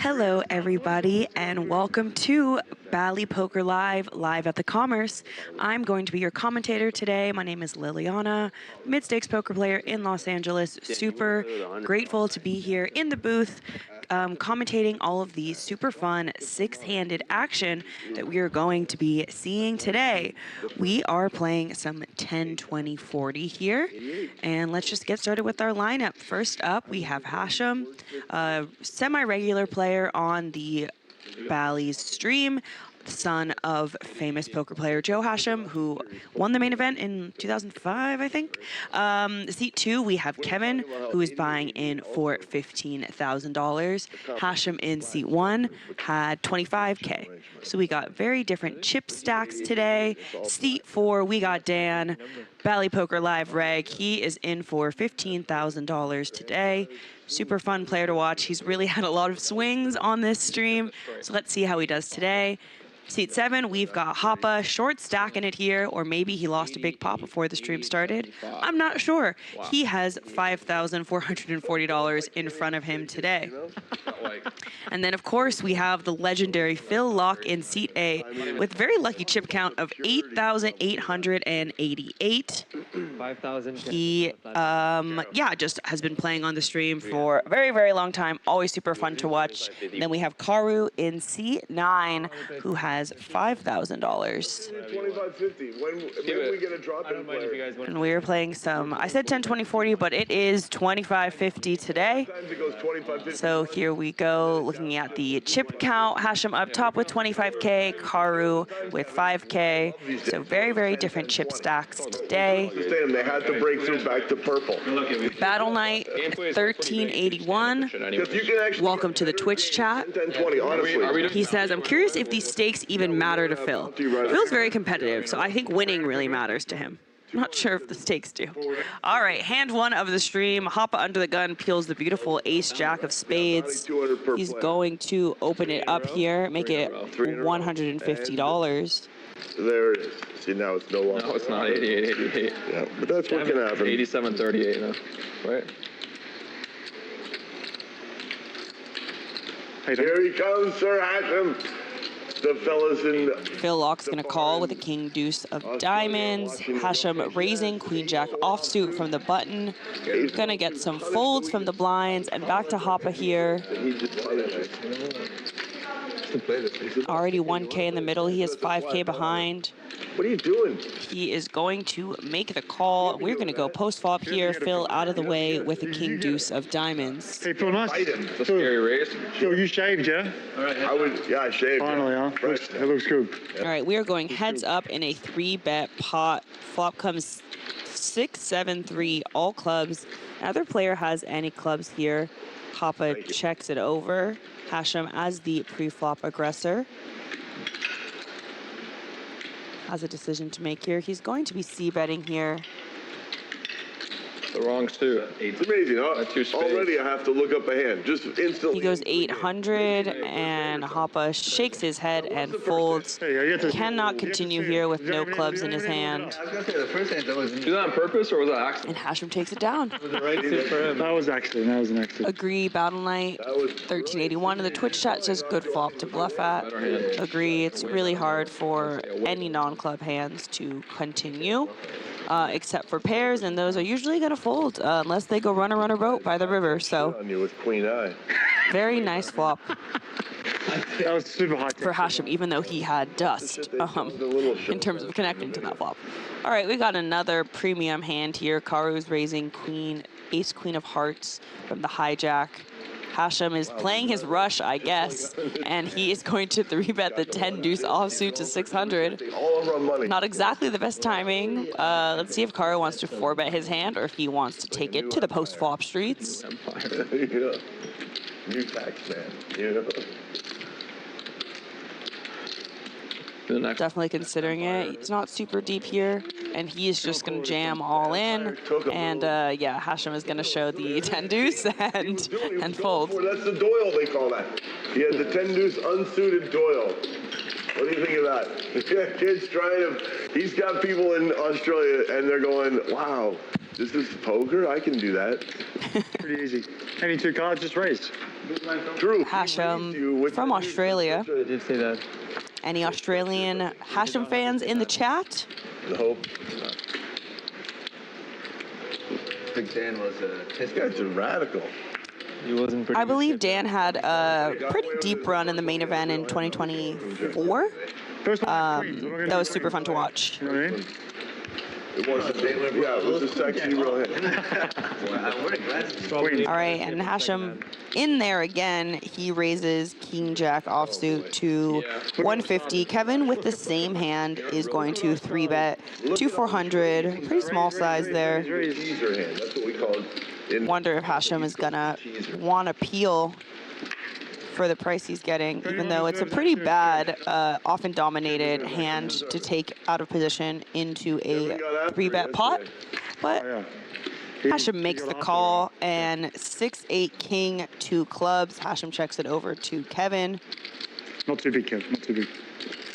Hello, everybody, and welcome to Bally Poker Live at the Commerce. I'm going to be your commentator today. My name is Liliana, mid-stakes poker player in Los Angeles. Super grateful to be here in the booth, commentating all of the super fun six-handed action that we are going to be seeing today. We are playing some 10, 20, 40 here, and let's just get started with our lineup. First up, we have HACHEM, a semi-regular player on the Bally's stream, son of famous poker player Joe HACHEM, who won the main event in 2005, I think. Seat 2, we have Kevin, who is buying in for $15,000. HACHEM in seat 1 had $25K. So we got very different chip stacks today. Seat 4, we got Dan, Bally Poker Live reg. He is in for $15,000 today. Super fun player to watch. He's really had a lot of swings on this stream. So let's see how he does today. Seat 7, we've got HAPA, short stacking it here, or maybe he lost a big pop before the stream started. I'm not sure. He has $5,440 in front of him today. And then, of course, we have the legendary Phil LAAK in seat A with very lucky chip count of 8,888. 5,000. He, just has been playing on the stream for a very, very long time. Always super fun to watch. And then we have Karu in seat 9, who has $5,000. $25.50. When we get a drop in player. And we're playing some, I said 10, 20, 40, but it is $25.50 today. Sometimes it goes $25.50. So here we go, looking at the chip count. HACHEM up top with 25K, Karu with 5K. So very, very different chip stacks today. They had to break through back to purple. Battle Night 1381. Welcome to the Twitch chat. 10-20, honestly. He says, I'm curious if these stakes even matter to Phil. Phil's very competitive, so I think winning really matters to him. I'm not sure if the stakes do. All right, hand 1 of the stream. HAPA under the gun peels the beautiful ace-jack of spades. He's going to open it up here, make it $150. There it is. See, now it's no longer. No, it's not 88. Yeah, but that's what can happen. 87.38 now, right? Here he comes, Sir HACHEM. The fellas in. Phil LAAK's going to call with a king deuce of diamonds. HACHEM raising queen jack offsuit from the button. Going to get some folds from the blinds and back to HAPA here. Already 1K in the middle. He has 5K behind. What are you doing? He is going to make the call. We're going to go post-flop here. Phil out of the way with a king deuce of diamonds. Hey, Phil, nice. It's a scary race. Phil, you shaved, yeah? All right. I shaved. Finally, huh? It looks good. All right, we are going heads up in a 3-bet pot. Flop comes 6, 7, 3, all clubs. Neither player has any clubs here. HAPA checks it over. HACHEM as the pre-flop aggressor has a decision to make here. He's going to be c-betting here. The wrong suit. It's amazing. Already I have to look up a hand. Just instantly. He goes 800, and HAPA shakes his head and folds. Cannot continue here with no clubs in his hand. I was going to say, the first hand, was that on purpose or was that accident? And HACHEM takes it down. Was the right suit for him? That was an accident. Agree, Battle Night 1381 in the Twitch chat says good flop to bluff at. Agree, it's really hard for any non-club hands to continue. Except for pairs, and those are usually going to fold unless they go run a boat by the river. So, On you with queen eye. very nice flop That was super high. for HACHEM, even though he had dust in terms of connecting to that flop. All right, we got another premium hand here. Karu's raising ace queen of hearts from the hijack. HACHEM is playing his rush, I guess, and he is going to 3-bet the 10 deuce offsuit to 600. All of our money. Not exactly the best timing. Let's see if Karu wants to 4-bet his hand or if he wants to take it to the post-flop streets. Yeah. New tax man. Definitely considering it. He's not super deep here, and he is just going to jam all in. And HACHEM is going to show the 10 deuce and fold. That's the Doyle, they call that. He had the 10 deuce unsuited Doyle. What do you think of that? Kid's trying to. He's got people in Australia, and they're going, wow. This is poker. I can do that. Pretty easy. Any two cards, just raise. True. HACHEM from Australia. I did say that. Any Australian HACHEM fans in the chat? Nope. I think Dan was This guy's a radical. He wasn't pretty. I believe Dan had a pretty deep run in the main event in 2024. First one, queens. What am I gonna That was do? super fun to watch. You know what I mean? It was it was a sexy real hit. Queen. All right, and HACHEM in there again. He raises King Jack offsuit to 150. Kevin with the same hand is going to 3-bet to 400. Pretty small size there. Teaser hand. That's what we call it. Wonder if HACHEM is gonna want to peel for the price he's getting, even though it's a pretty bad, often dominated hand to take out of position into a 3-bet pot. But Oh, yeah. HACHEM makes the call, and 6-8 king, 2 clubs. HACHEM checks it over to Kevin. Not too big, Kev. Not too big.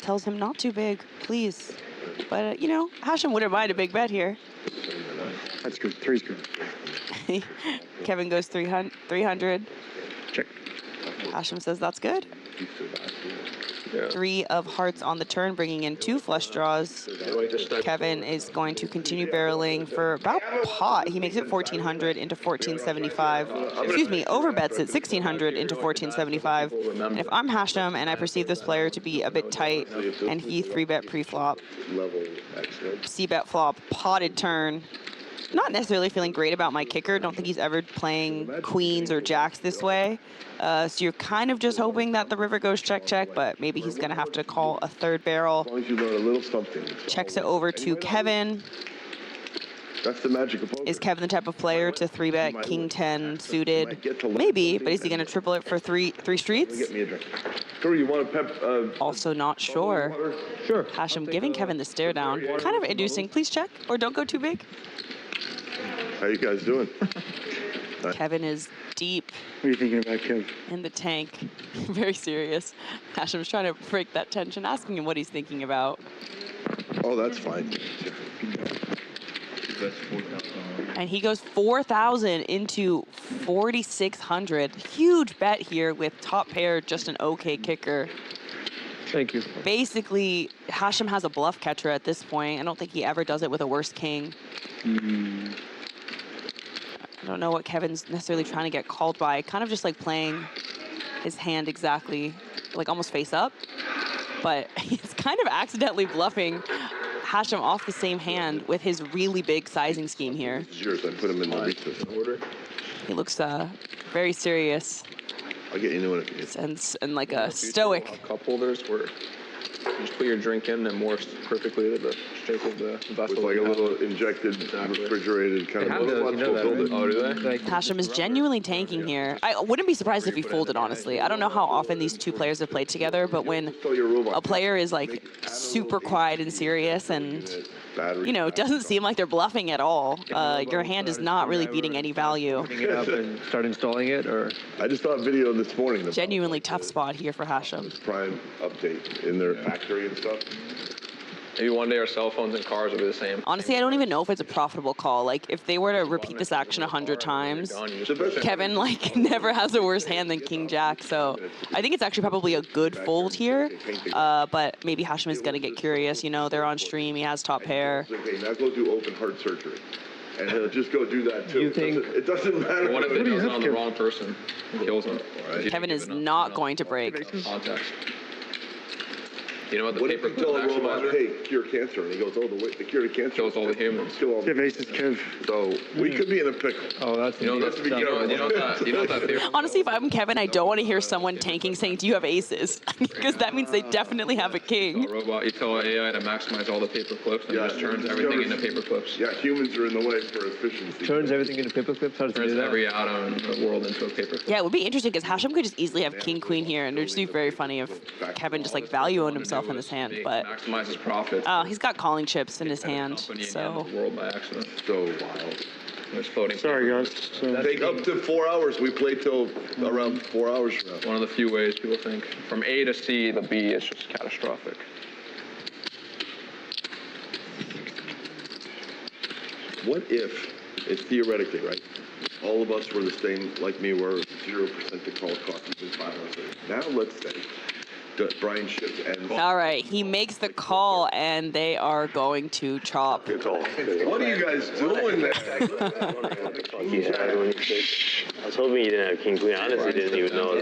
Tells him not too big, please. But, you know, HACHEM wouldn't mind a big bet here. That's good. Three's good. Kevin goes 300. Check. HACHEM says that's good. Yeah. 3 of hearts on the turn, bringing in 2 flush draws. Kevin is going to continue barreling for about pot. He makes it 1,400 into 1,475. Excuse me, overbets it 1,600 into 1,475. And if I'm HACHEM and I perceive this player to be a bit tight, and he 3-bet pre-flop, Level excellent. C-bet flop, potted turn. Not necessarily feeling great about my kicker. Don't think he's ever playing queens or jacks this way. So you're kind of just hoping that the river goes check, check, but maybe he's going to have to call a 3rd barrel. As long as you learn a little something. Checks it over to Kevin. That's the magic of poker. Is Kevin the type of player to 3-bet king 10 suited? Maybe, but is he going to triple it for three streets? Get me a drink. Corey, you want a pep? Also not sure. Sure. HACHEM giving Kevin the stare down. Kind of inducing. Please check, or don't go too big. How you guys doing? Kevin is deep What are you thinking about, Kev? in the tank. Very serious. HACHEM's trying to break that tension, asking him what he's thinking about. Oh, that's fine. And he goes 4,000 into 4,600. Huge bet here with top pair, just an okay kicker. Thank you. Basically, HACHEM has a bluff catcher at this point. I don't think he ever does it with a worse king. I don't know what Kevin's necessarily trying to get called by. Kind of just like playing his hand exactly, like almost face up. But he's kind of accidentally bluffing HACHEM off the same hand with his really big sizing scheme here. This is yours. I put them in the recess order. He looks very serious I'll get you a new one if you get. and like a stoic. Cup holders where you just put your drink in and morphs perfectly to the shape of the vessel. With like a little injected, refrigerated kind of. Oh, do they? Like, HACHEM is genuinely tanking here. I wouldn't be surprised if he folded, honestly. I don't know how often these two players have played together, but when a player is like super quiet and serious and, you know, doesn't seem like they're bluffing at all, your hand is not really beating any value. Picking it up and start installing it, or I just saw a video this morning. About Genuinely tough spot here for HACHEM. Prime update in their factory and stuff. maybe one day our cell phones and cars will be the same. Honestly, I don't even know if it's a profitable call. Like, if they were to repeat this action 100 times, Kevin, like, never has a worse hand than King Jack. So I think it's actually probably a good fold here. But maybe HACHEM is going to get curious. You know, they're on stream. He has top pair. Okay, now go do open heart surgery. And he'll just go do that too. You think- It doesn't matter. What if it does it on the wrong person? It kills him. Kevin is not going to break. Context. You know what the What if paper you tell a clip robot, maximizer? hey, cure cancer, and he goes, oh, the cure to cancer Kills all the humans. Kill all the Kev aces, Kev. So we could be in a pickle. Oh, that's you know You have to be careful. that theory. Honestly, if I'm Kevin, I don't want to hear someone tanking saying, do you have aces? Because that means they definitely have a king. A robot, you tell AI to maximize all the paper clips and Yeah, it just turns everything into paper clips. Yeah, humans are in the way for efficiency. Turns everything into paper clips? How does it Turns do that? every atom in the world into a paper clip. Yeah, it would be interesting because HACHEM could just easily have king, queen here, and it would just be very funny if Kevin just like value owned himself in his hand. But Maximizes profit. he's got calling chips in his hand, Company so again, the world by accident. So wild. There's floating. Sorry, paper. guys. So, Take up to 4 hours. We play till around 4 hours from now. One of the few ways people think. From A to C, the B is just catastrophic. What if it's theoretically, right? All of us were the same, like me, were 0% to call costs and 500. Now let's say that Brian Schiff and... All right, he makes the call, and they are going to chop. What are you guys doing there? I was hoping you didn't have King Queen. I honestly didn't even know.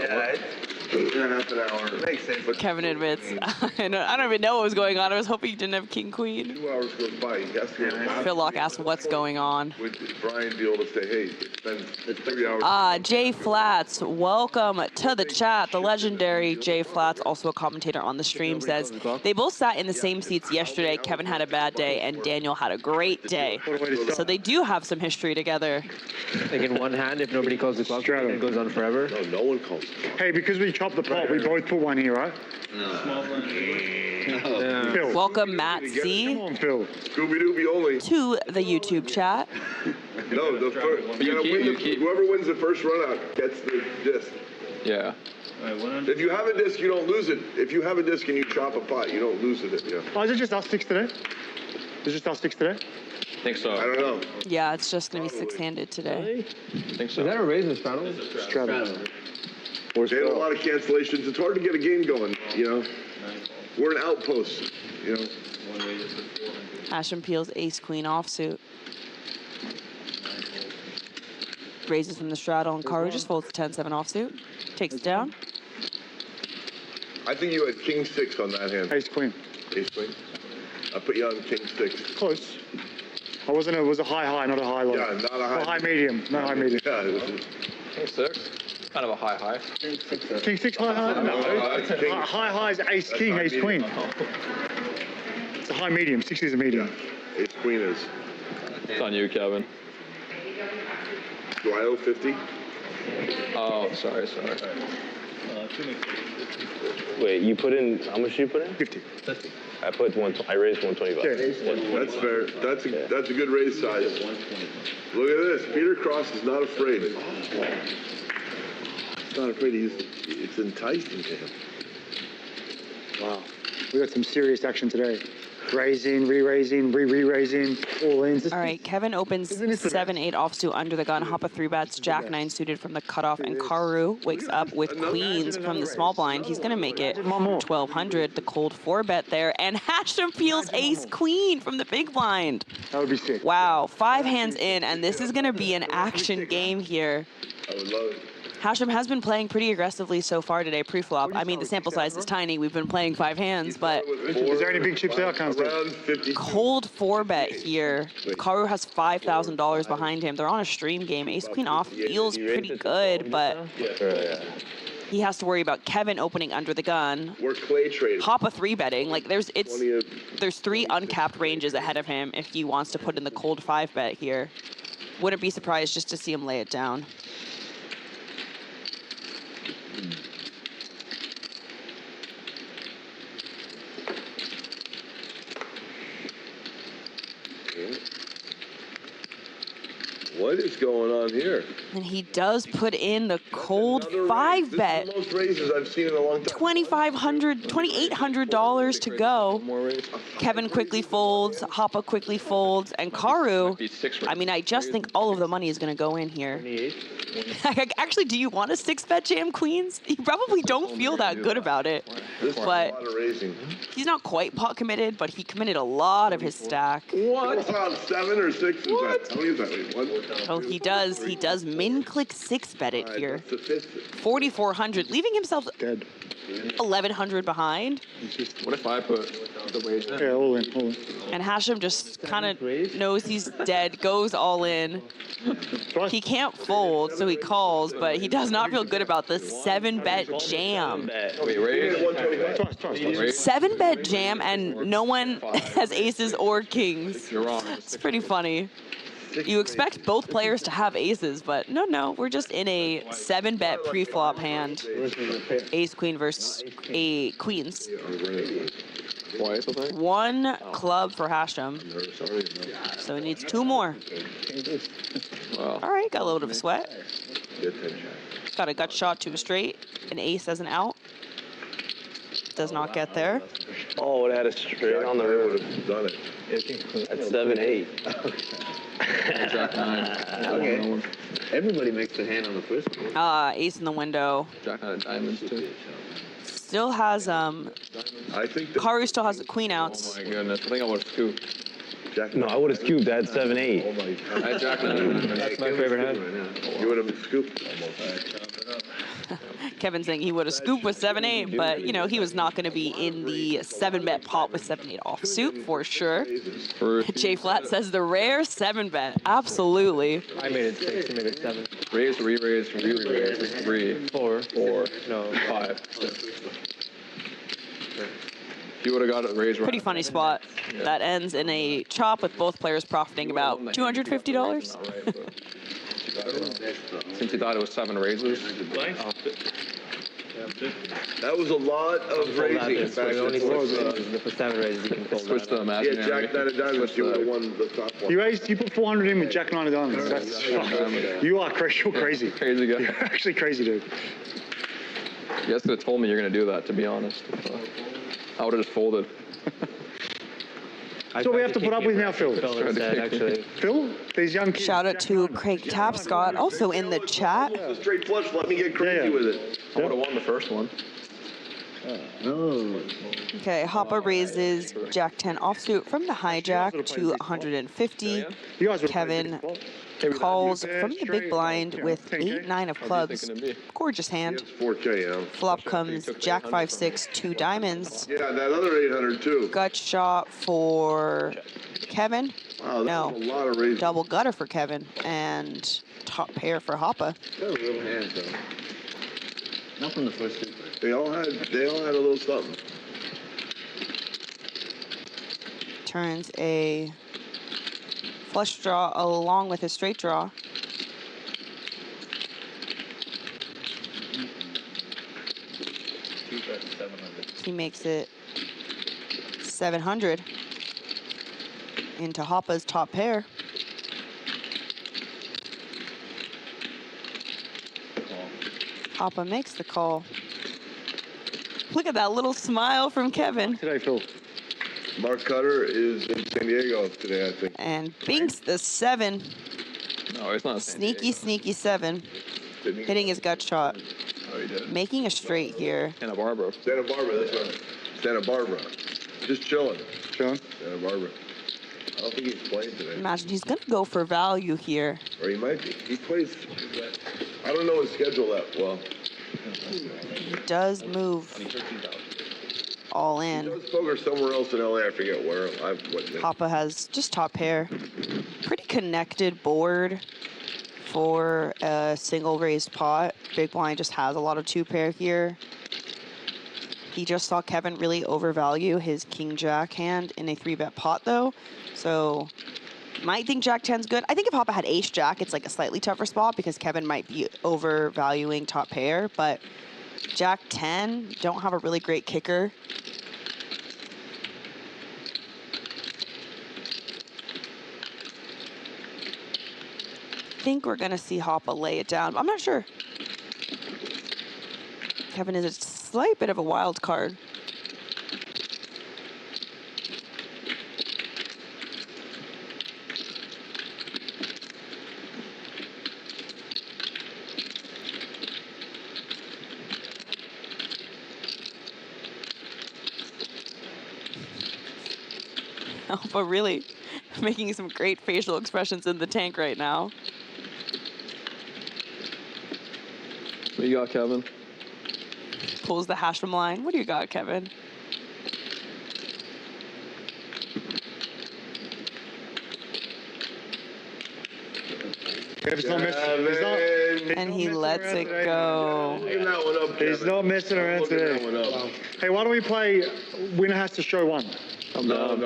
Half an hour. Makes sense. But Kevin admits, I don't even know what was going on. I was hoping you didn't have King Queen. 2 hours goes by. You have to Phil LAAK asked what's going on. Would Brian be able to say, hey, it's 3 hours? Jay Flats, welcome to the chat. The legendary Jay Flats, also a commentator on the stream, says they both sat in the same seats yesterday. Kevin had a bad day and Daniel had a great day. So they do have some history together. Like in one hand, if nobody calls the clock, it goes on forever. No, no one calls. Hey, because we chopped the pot, we both put one here, right? Yeah. Phil. Welcome, Matt C. Come on, Phil. Scooby-Dooby only. to the YouTube chat. No, the first. Whoever wins the first run out gets the disc. Yeah. If you have a disc, you don't lose it. If you have a disc and you chop a pot, you don't lose it. Yeah. Oh, is it just us six today? Is it just us six today? I think so. I don't know. Yeah, it's just going to be six-handed today. I think so. Is that a raise or straddle? Straddle. They had a lot of cancellations. It's hard to get a game going, you know. We're an outpost, you know. HACHEM peels ace-queen offsuit. Raises from the straddle, and Karu just folds the 10-7 offsuit. Takes it down. I think you had king 6 on that hand. Ace queen. Ace queen. I put you on king 6. Close. I wasn't. It was a high, not a high low. Yeah, not a high. Or high medium. Not high medium. Yeah, it was King 6. Kind of a high. King six high. king. High is ace king, high ace medium. queen. It's a high medium. 6 is a medium. Ace queen is. It's on you, Kevin. Do I owe 50? Oh, sorry. Wait, you put in, how much did you put in? 50. I put I raised 125. Yeah. That's fair. That's a good raise size. Look at this. Peter Cross is not afraid. He's not afraid. It's enticing to him. Wow. We got some serious action today. Raising, re-raising, re-raising, all ins. All right, Kevin opens 7-8 offsuit under the gun. HAPA 3-bets, Jack 9 suited from the cutoff, and Karu wakes up with queens from the small blind. He's going to make it 1,200. The cold 4-bet there, and HACHEM peels ace queen from the big blind. That would be sick. Wow, 5 hands in, and this is going to be an action game here. I would love it. HACHEM has been playing pretty aggressively so far today, pre-flop. I mean, the sample size is tiny. We've been playing 5 hands, but Is there any big chips there? I can't see. Around 50. cold 4-bet here. Karu has $5,000 behind him. They're on a stream game. Ace-queen off feels pretty good, but he has to worry about Kevin opening under the gun. We're clay trading. HAPA 3-betting. Like, there's 3 uncapped ranges ahead of him if he wants to put in the cold 5-bet here. Wouldn't be surprised just to see him lay it down. What is going on here? And he does put in the cold Another 5-bet. raise. This is the most raises I've seen in a long time. $2,800 to go. Kevin quickly folds, HAPA quickly folds, and Karu, I mean, I just think all of the money is going to go in here. Actually, do you want a 6-bet jam queens? You probably don't feel that good about it. This is a But lot of raising. he's not quite pot committed, but he committed a lot of his stack. What? 7 or 6 is that? How many is that? Wait, one? Oh, he does min click 6-bet it here. That's the 5th. 4,400, leaving himself Dead. 1,100 behind. What if I put the raise in? Yeah, all in. And HACHEM just kind of knows he's dead, goes all in. He can't fold, so he calls, but he does not feel good about the 7-bet jam. Wait, raise? Twice. 7-bet jam, and no one has aces or kings. You're wrong. It's pretty funny. You expect both players to have aces, but no, we're just in a 7-bet pre-flop hand. Ace queen versus a queens. Twice, I think. 1 club for HACHEM, so he needs 2 more. Wow. All right, got a little bit of a sweat. Good 10 shot. Got a gut shot to a straight, an ace as an out. Does not get there. Oh, it had a straight on the I would river. have done it. At 7-8. Jack 9. Okay. Everybody makes the hand on the first one. Ace in the window. Jack 9 of diamonds, too. Still has, I think that Karu still has the queen Oh outs. my goodness. I think I would have scooped. Jack. No, I would have scooped that 7-8. Oh my God. I had Jack 9 of diamonds. That's my favorite hand. You would have scooped. Kevin saying he would have scooped with 7-8, but, you know, he was not going to be in the 7-bet pot with 7-8 offsuit for sure. J Flat says the rare 7-bet. Absolutely. I made it 6, you made it 7. Raise, re-raise, re-raise. 3, 4. 4, No. 5, 6. If you would have got it raised Pretty funny spot. That ends in a chop with both players profiting about $250. Since you thought it was 7 raises. That was a lot of raising. Back Only and for 7 raises you can fold Switch to that. imaginary. Yeah, Jack 9 of diamonds, you would have won the top one. You put 400 in with Jack 9 of diamonds. That's, you are crazy. You're crazy. Crazy guy. You're actually crazy, dude. You guys could have told me you're going to do that, to be honest. I would have just folded. That's what we have to put up with now, Phil. Actually. Phil, these young kids. Shout out to Craig Tapscott, also in the chat. It's a straight flush, let me get crazy with it. I would have won the first one. Okay, HAPA raises Jack 10 offsuit from the hijack to 150. You guys were Kevin calls from the big blind with 8-9 of clubs. Gorgeous hand. It's 4K, yeah. Flop comes Jack 5-6, 2 diamonds. Yeah, that other 800 too. Gut shot for Kevin. Wow, No. that's a lot of raises. Double gutter for Kevin. And top pair for HAPA. They're real hands, though. Not from the first two. They all had a little something. Turns a flush draw along with his straight draw. He makes it 700 into HAPA's top pair. HAPA makes the call. Look at that little smile from Kevin. Today, Phil. Mark Cutter is in San Diego today, I think. And Binks the 7. No, it's not. Sneaky 7. Didn't he? Hitting his gut shot. Oh, he did. Making a straight here. Santa Barbara. Santa Barbara, that's right. Santa Barbara. Just chilling. Sean? Santa Barbara. I don't think he's playing today. Imagine he's going to go for value here. Or he might be. He plays. I don't know his schedule that well. He does move all He in. does poker somewhere else in LA. I forget where. HAPA has just top pair. Pretty connected board for a single raised pot. Big blind just has a lot of 2-pair here. He just saw Kevin really overvalue his king-jack hand in a 3-bet pot, though. So might think Jack 10's good. I think if HAPA had ace-jack, it's like a slightly tougher spot because Kevin might be overvaluing top pair. But Jack 10, don't have a really great kicker. I think we're going to see HAPA lay it down. I'm not sure. Kevin is a slight bit of a wild card. HAPA really making some great facial expressions in the tank right now. What you got, Kevin? Pulls the HACHEM line. What do you got, Kevin? Kevin's not messing. And he lets it go. Clean that one up, He's Kevin. not messing around Clean that today. one up. Hey, why don't we play Winner Has to Show One? No.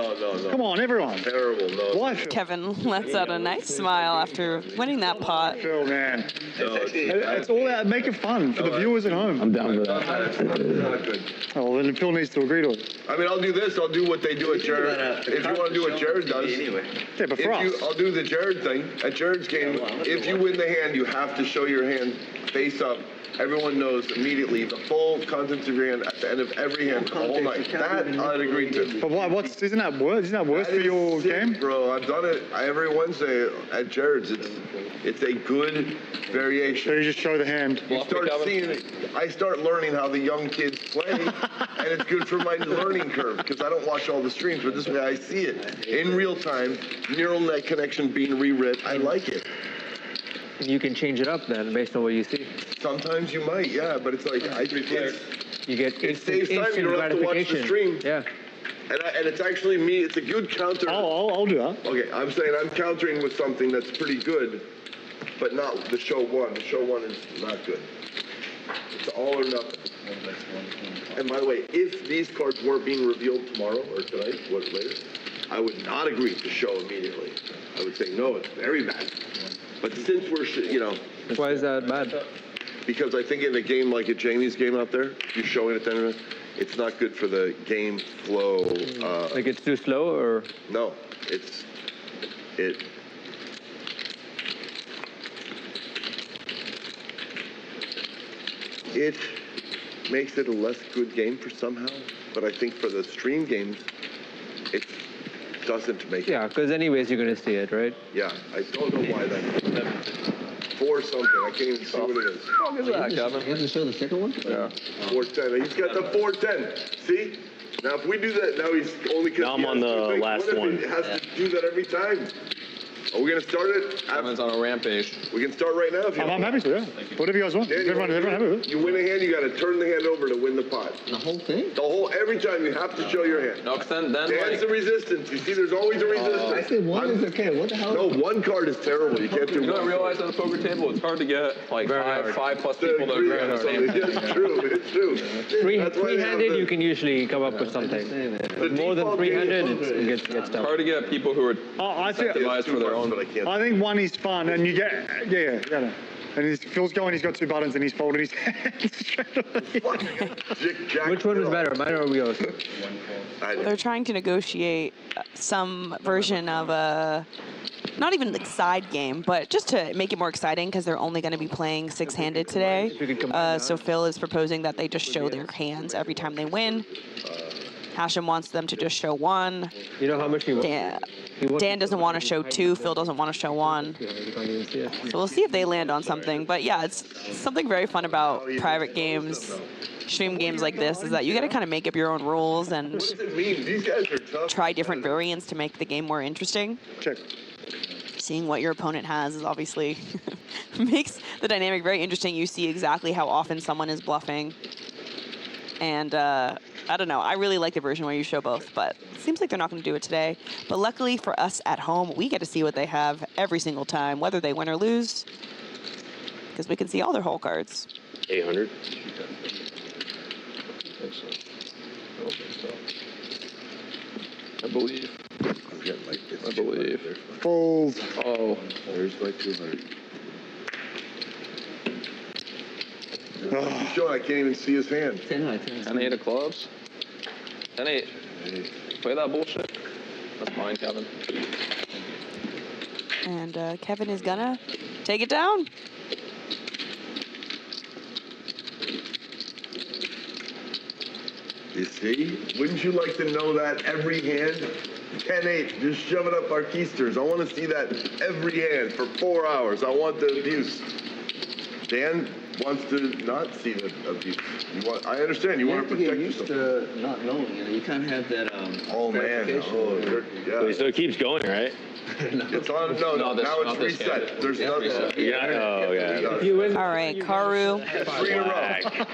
Come on, everyone. Terrible, no. Why, Phil? Kevin lets out a nice smile after winning that pot. Phil, man. No, It's all out. Make it fun for the viewers at home. I'm down for that. that's not good. Oh, then Phil needs to agree to it. I mean, I'll do this. I'll do what they do at Jared. If you want to do what Jared does. Yeah, but for us. I'll do the Jared thing. At Jared's game, if you win the hand, you have to show your hand face up. Everyone knows immediately the full contents of your hand at the end of every hand all night. That I'd agree to. But why isn't that worse? Isn't that worse for your game? Bro, I've done it every Wednesday at Jared's. It's a good variation. So you just show the hand. You start seeing it. I start learning how the young kids play, and it's good for my learning curve because I don't watch all the streams, but this way I see it in real time, neural net connection being rewrit. I like it. You can change it up then based on what you see. Sometimes you might, yeah, but it's like You get it saves time. You don't have to watch the stream. Yeah. And it's actually me. It's a good counter. I'll do that. Okay, I'm saying I'm countering with something that's pretty good, but not the show one. The show one is not good. It's all or nothing. And by the way, if these cards weren't being revealed tomorrow or tonight, what later, I would not agree to show immediately. I would say no, it's very bad. But since we're, Why is that bad? because I think in a game like a Jamie's game out there, you're showing it then, it's not good for the game flow. Like it's too slow, or? No, it makes it a less good game for somehow, but I think for the stream games, it doesn't make it. Yeah, because anyways you're gonna see it, right? Yeah, I don't know why that. 4 something, I can't even see what it is. What is that, Kevin? You have to show the second one? Yeah. 410. He's got the 410. See? Now, if we do that, now he's only. Now I'm on the last one. He has to do that every time. Are we gonna start it? Kevin's on a rampage. We can start right now if you I'm want. happy to, yeah. Whatever you guys want. Dan, Everyone happy with it. You win a hand, you gotta turn the hand over to win the pot. The whole thing? Every time you have to show your hand. No, 'cause then Dan's like, the resistance. You see, there's always a resistance. I said one is okay. What the hell? No, one card is terrible. You can't do you one. don't realize at the poker table, it's hard to get like five plus people to agree on the same thing. It's true. It's true. That's why they have Three-handed, the- you can usually come up with something. the More than default three-handed, game- it gets It's tough. hard to get people who are I think incentivized for their own. But I can't. I think one is fun, and you get yeah. And Phil's going. He's got 2 buttons, and he's folded his hands straight away. Which one was better, mine or Wheels? They're trying to negotiate some version of a, not even like side game, but just to make it more exciting because they're only going to be playing 6-handed today. So Phil is proposing that they just show their hands every time they win. HACHEM wants them to just show 1. You know how much he wants? Dan doesn't want to show 2. Phil doesn't want to show 1. So we'll see if they land on something. But yeah, it's something very fun about private games, stream games like this, is that you got to kind of make up your own rules and What does it mean? These guys are tough. try different variants to make the game more interesting. Check. Seeing what your opponent has is obviously makes the dynamic very interesting. You see exactly how often someone is bluffing. And I don't know. I really like the version where you show both, but it seems like they're not going to do it today. But luckily for us at home, we get to see what they have every single time, whether they win or lose, because we can see all their whole cards. 800. I believe. I believe. Fold. Oh, There's my 200. Joe, I can't even see his hand. 10 high, 10 high. 10-8 of clubs. 10-8. Play that bullshit. That's mine, Kevin. And Kevin is gonna take it down. You see? Wouldn't you like to know that every hand? 10-8, just shove it up our keisters. I want to see that every hand for 4 hours. I want the abuse. Dan wants to not see the abuse. I understand. You You want have to to get protect used yourself. to not knowing. You can't have that. Oh man. verification. Oh, yeah. So it keeps going, right? It's on. No, No, this- now it's not this hand. reset. There's Yeah, nothing. reset. Oh, yeah. You win. All right, Karu. 3 in a row.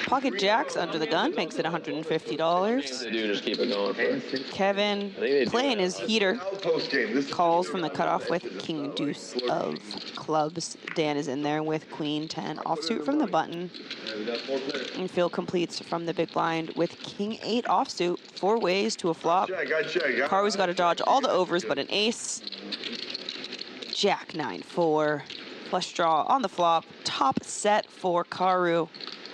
Pocket jacks under the gun makes it $150. They do just keep it going for. Kevin playing his heater. Now post game. This Calls from the cutoff with king deuce of clubs. Dan is in there with queen 10 offsuit from the button. And Phil completes from the big blind with king 8 offsuit. 4 ways to a flop. check. I check. Karu's got to dodge all the overs but an ace. Jack 9-4. Flush draw on the flop. Top set for Karu.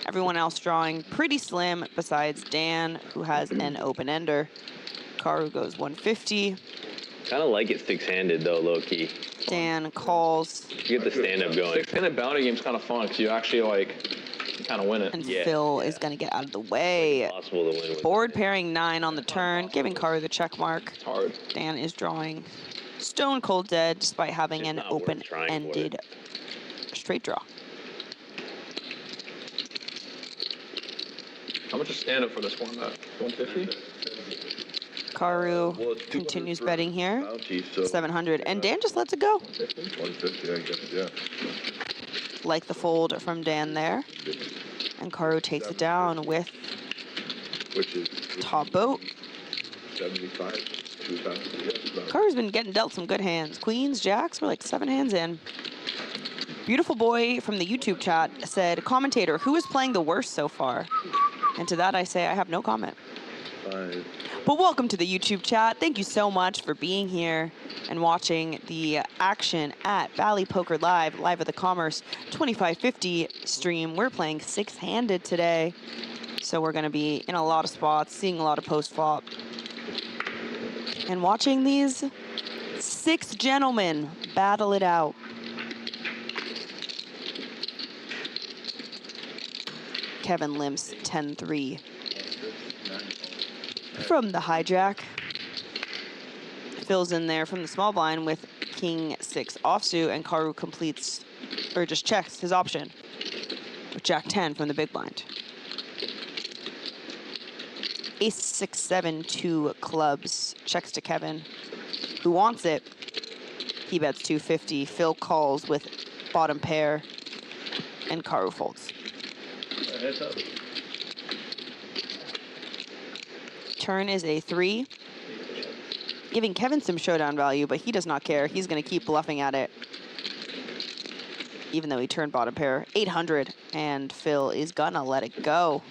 Everyone else drawing pretty slim besides Dan, who has an open ender. Karu goes 150. Kind of like it 6-handed, though, low-key. Dan calls. You get the stand-up going. 6-handed bounty game's kind of fun because you actually like kind of win it. And Yeah, Phil is going to get out of the way. Possible to win with Board pairing 9 on the turn, giving Karu the check mark. It's hard. Dan is drawing stone cold dead despite having It's an not worth trying for open-ended straight draw. How much is stand up for this format? 150? Karu Well, it's 200 continues for betting here. bounty, so 700, and Dan just lets it go. 150, I guess, yeah. Like the fold from Dan there. And Karu takes it down with Which is top boat. 75, 2,000. Yeah, Karu's been getting dealt some good hands. Queens, jacks, we're like 7 hands in. Beautiful boy from the YouTube chat said, commentator, who is playing the worst so far? And to that I say, I have no comment. 5. But welcome to the YouTube chat. Thank you so much for being here and watching the action at Bally Poker Live at the Commerce 2550 stream. We're playing 6-handed today. So we're going to be in a lot of spots, seeing a lot of post-flop. And watching these 6 gentlemen battle it out. Kevin limps 10-3 from the hijack. Phil's in there from the small blind with King 6 offsuit, and Karu completes, or just checks his option with Jack 10 from the big blind. Ace 6 7 2 clubs checks to Kevin, who wants it. He bets 250. Phil calls with bottom pair, and Karu folds. Turn is a 3, giving Kevin some showdown value, but he does not care. He's going to keep bluffing at it, even though he turned bottom pair. 800, and Phil is gonna let it go.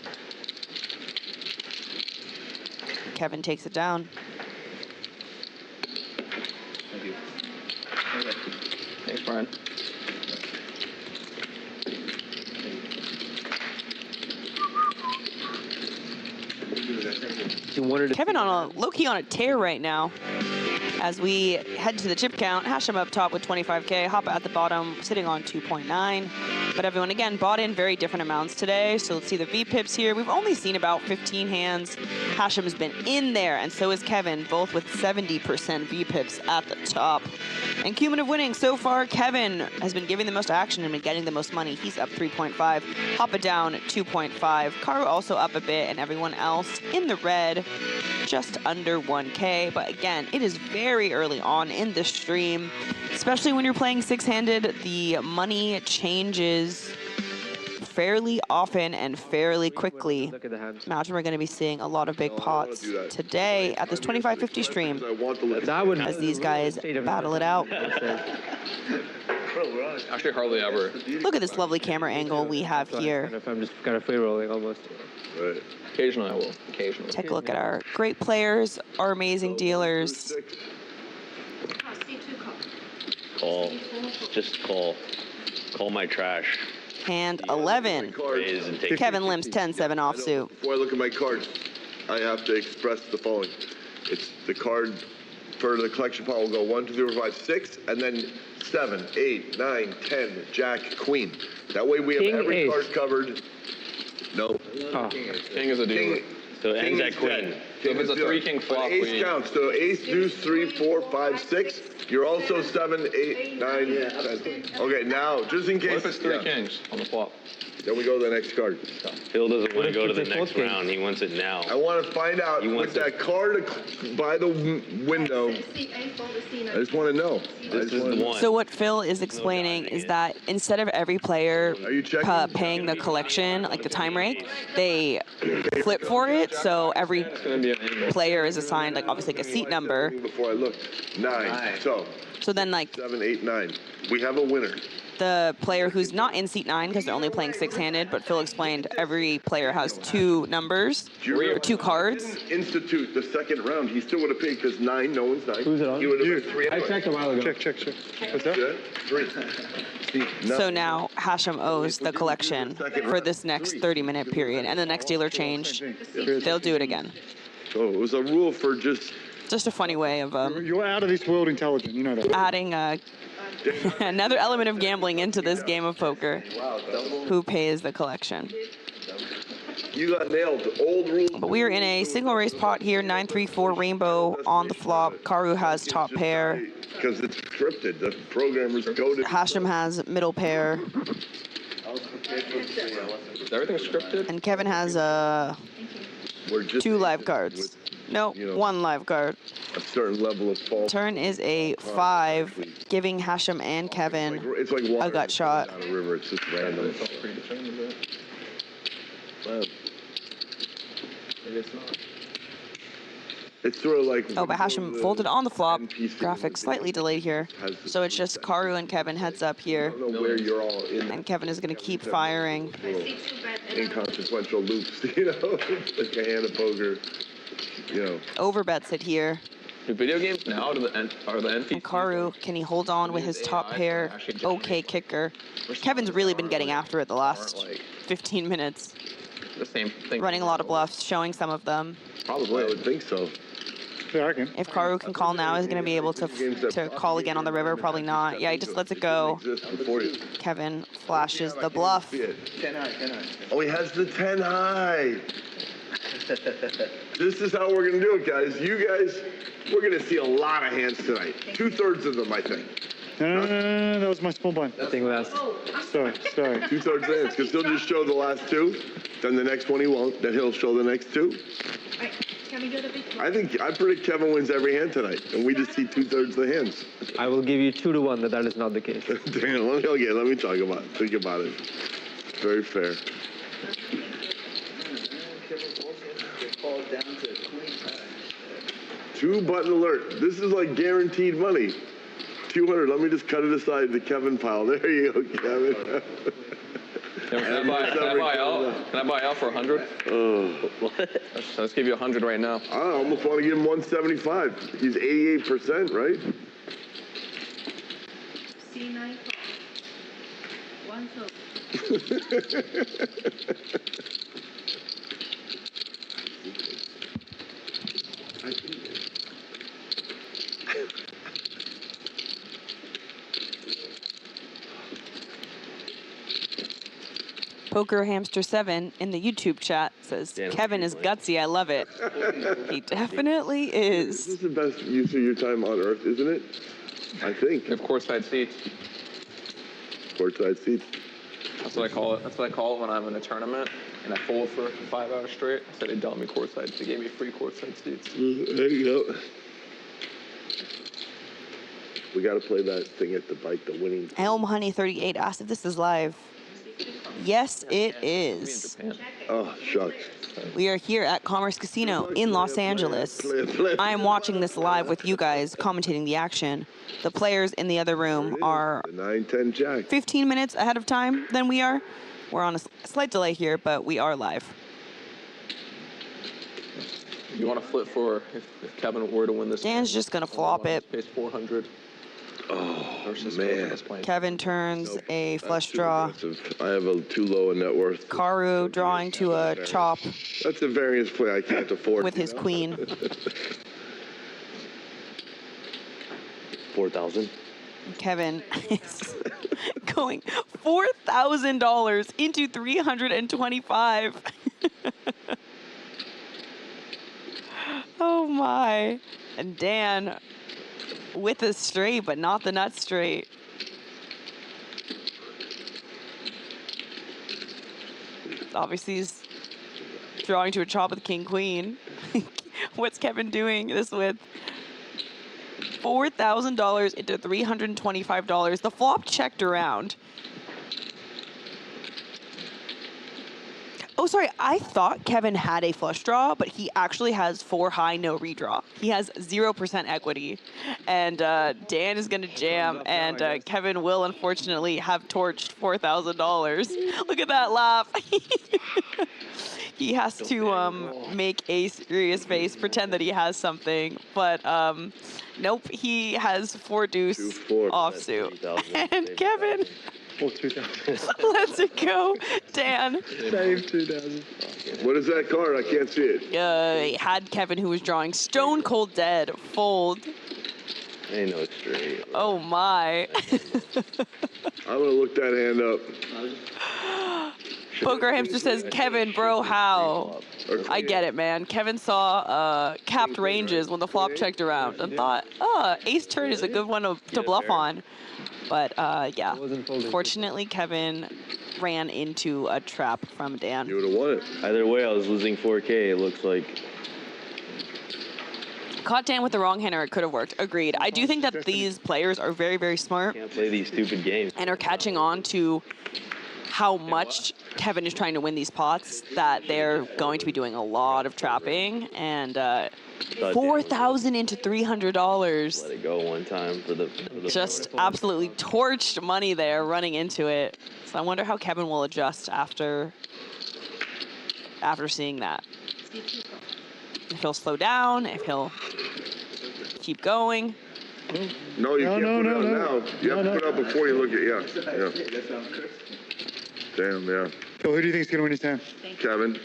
Kevin takes it down. Thank you. Thanks, Brian. Kevin on a low-key on a tear right now. As we head to the chip count, HACHEM up top with 25K, HAPA at the bottom, sitting on 2.9. But everyone, again, bought in very different amounts today. So let's see the VPIPs here. We've only seen about 15 hands. HACHEM has been in there, and so is Kevin, both with 70% VPIPs at the top. And cumulative winning so far, Kevin has been giving the most action and been getting the most money. He's up 3.5, HAPA down 2.5. Karu also up a bit, and everyone else in the red, just under 1K. But again, it is very early on in the stream, especially when you're playing 6-handed. The money changes fairly often and fairly quickly. Look at the hands. Imagine we're going to be seeing a lot of big pots today at this 2550 stream That would as these guys battle it out. Actually, hardly ever. Look at this lovely camera angle we have here. I'm just kind of free rolling almost. Right. Occasionally I will. Occasionally. Take a look at our great players, our amazing dealers. Call. Just call. Call my trash. Hand 11. Raise and take Kevin limps 10-7 offsuit. Before I look at my cards, I have to express the following. It's the card for the collection pot will go 1, 2, 3, 4, 5, 6, and then 7, 8, 9, 10, Jack, Queen. That way we have King, every ace. card covered. No. Oh. King is a dealer. King, So it ends King at is queen. dead. So if King it's a is dead. 3-king But flop, ace we- counts. So ace, deuce, 3, 4, 5, 6. You're also 7, 8, 9, 10. Okay, now, just in What case. if it's 3 yeah. kings on the flop? Then we go to the next card. Phil doesn't want to if go to you the take next both kings? round. He wants it now. I want to find out You want with to- that card by the window. I just want to know. This is the one. So what Phil is explaining is that instead of every player Are you checking? paying the collection, like the time rate, they flip for it. So every It's going to be an angle. player is assigned, like, obviously, like a seat number. Before I look. 9. So then, like, 7, 8, 9. We have a winner. the player who's not in seat 9, because they're only playing 6-handed, but Phil explained every player has 2 numbers, or 2 cards. Institute the second round. He still would have paid because 9, no one's 9. Who's it on? He would have been 3 I anyway. checked a while ago. Check. What's that? Good. 3. So now HACHEM owes the collection for this next 30-minute period, and the next dealer change, they'll do it again. So it was a rule for just Just a funny way of You're out of this world intelligent, you know that. adding Another element of gambling into this game of poker. Who pays the collection? You got nailed. Old rules. But we are in a single race pot here, 9-3-4 rainbow on the flop. Karu has top pair. Because it's scripted. The programmers coded. HACHEM has middle pair. Is everything scripted? And Kevin has We're just 2 live cards. No, 1 live card. a certain level of fault. Turn is a 5, giving HACHEM and Kevin It's like water a gut shot. down a river. It's just random. It's all predetermined, but maybe it's not. It's sort of like. Oh, but HACHEM folded on the flop. NPC Graphics slightly delayed here. So it's just Karu and Kevin heads up here. I don't know where you're all in. And Kevin is going to keep firing. Inconsequential loops, you know, like a hand of poker, you know. Overbets it here. Do video games now are the NPCs? And Karu, can he hold on with his top pair? Okay kicker. Kevin's really been getting after it the last 15 minutes. The same thing. Running a lot of bluffs, showing some of them. Probably, I would think so. Yeah, I can. If Karu can call now, is going to be able to call again on the river? Probably not. Yeah, he just lets it go. Kevin flashes the bluff. 10 high. Oh, he has the 10 high. This is how we're going to do it, guys. You guys, we're going to see a lot of hands tonight. 2/3 of them, I think. No, that was my small blind. Nothing less. Sorry. 2/3 hands, because he'll just show the last 2. Then the next one he won't. Then he'll show the next 2. Can we do the big I predict Kevin wins every hand tonight, and we just see 2/3 of the hands. I will give you 2-1 that is not the case. Damn, let me talk about it. Think about it. Very fair. Down to queen high. 2 button alert. This is like guaranteed money. 200. Let me just cut it aside to Kevin pile. There you go, Kevin. Can I buy out for 100? Let's give you 100 right now. I almost want to give him 175. He's 88%, right? C9 1 so. Poker Hamster 7 in the YouTube chat says, Kevin is gutsy, I love it. He definitely This is. is the best use of your time on earth, isn't it? I think. We have courtside seats. Courtside seats. That's what I call it. That's what I call it when I'm in a tournament and I fold for 5 hours straight. I said they dealt me courtside. They gave me free courtside seats. There you go. We got to play that thing at the bike, the winning. Elm Honey 38 asked if this is live. Yes, it is. Oh, shucks. We are here at Commerce Casino in Los Angeles. I am watching this live with you guys, commentating the action. The players in the other room are 9-10 jack. 15 minutes ahead of time than we are. We're on a slight delay here, but we are live. You want to flip for if Kevin were to win this? Dan's just going to flop it. Pays 400. Oh, man. Kevin turns a flush draw. I have a too low a net worth. Karu drawing to a chop That's a variance play I can't afford. with his queen. 4,000. Kevin is going $4,000 into 325. Oh my. And Dan with a straight, but not the nut straight. Obviously he's drawing to a chop with king queen. What's Kevin doing this with? $4,000 into $325. The flop checked around. Oh, sorry. I thought Kevin had a flush draw, but he actually has 4 high, no redraw. He has 0% equity. And Dan is going to jam, and Kevin will, unfortunately, have torched $4,000. Look at that laugh. He has to make a serious face, pretend that he has something. But nope, he has 4 deuce offsuit. And Kevin... Oh, 2,000. Let's it go, Dan. Save 2,000. What is that card? I can't see it. Had Kevin, who was drawing stone cold dead, fold. Ain't no straight. Oh my. I'm gonna look that hand up. Poker Hamster says, Kevin, bro, how? I get it, man. Kevin saw capped ranges when the flop checked around and thought, ace turn is a good one to bluff on. But yeah, fortunately, Kevin ran into a trap from Dan. You would have won it. Either way, I was losing 4K, it looks like. Caught Dan with the wrong hand, or it could have worked. Agreed. I do think that these players are very, very smart Can't play these stupid games. and are catching on to how much Kevin is trying to win these pots, that they're going to be doing a lot of trapping, and 4,000 into $300. Let it go one time for the Just absolutely torched money there running into it. So I wonder how Kevin will adjust after seeing that. If he'll slow down, if he'll keep going. No, you can't put it on now. You have to put it up before you look at, yeah. Damn, yeah. Phil, who do you think is going to win his hand? Kevin.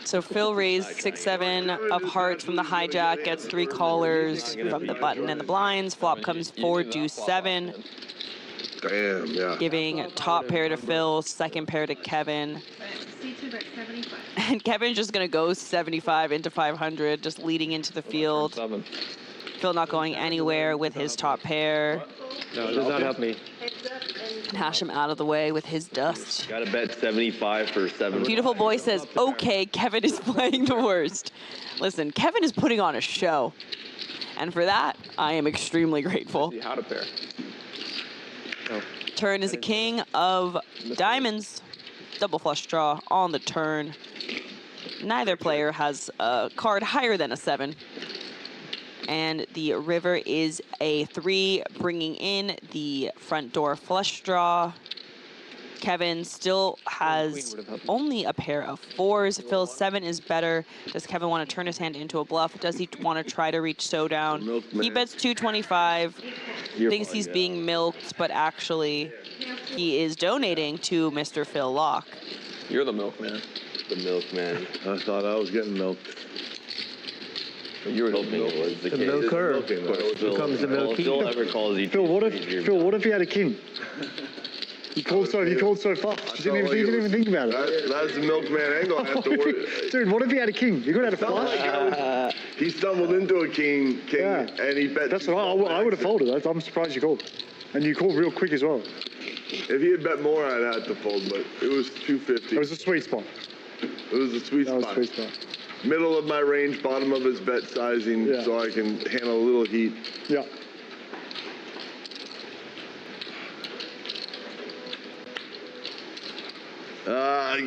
So Phil raised 6-7 of hearts from the hijack, gets 3 callers from the button and the blinds. Flop comes 4 deuce 7, Damn, yeah. giving top pair to Phil, second pair to Kevin. C2 bet 75. And Kevin's just gonna go 75 into 500, just leading into the field. 7. Phil not going anywhere with his top pair. No, it does not help me. And HACHEM out of the way with his dust. Gotta bet 75 for 7. Beautiful Boy says, okay, Kevin is playing the worst. Listen, Kevin is putting on a show. And for that, I am extremely grateful. See how to pair. Turn is a king of diamonds. Double flush draw on the turn. Neither player has a card higher than a 7. And the river is a 3, bringing in the front door flush draw. Kevin still has only a pair of 4s. Phil's 7 is better. Does Kevin want to turn his hand into a bluff? Does he want to try to reach showdown? He bets 225. Thinks he's being milked, but actually he is donating to Mr. Phil LAAK. You're the milkman. The milkman. I thought I was getting milked. You were the Hoping it was the The case. milker. Milking, right? Phil, Comes the milky. Phil ever calls you. Phil, what if he had a king? He called so fast. You didn't even think about it. That's the milkman angle. I have to worry. Dude, what if he had a king? You could have had a flush. He stumbled into a king, Yeah. and he bet. That's what I would have folded. I'm surprised you called. And you called real quick as well. If he had bet more, I'd have to fold, but it was 250. It was a sweet spot. It was a sweet That was spot. a sweet spot. Middle of my range, bottom of his bet sizing, Yeah. so I can handle a little heat. Yeah.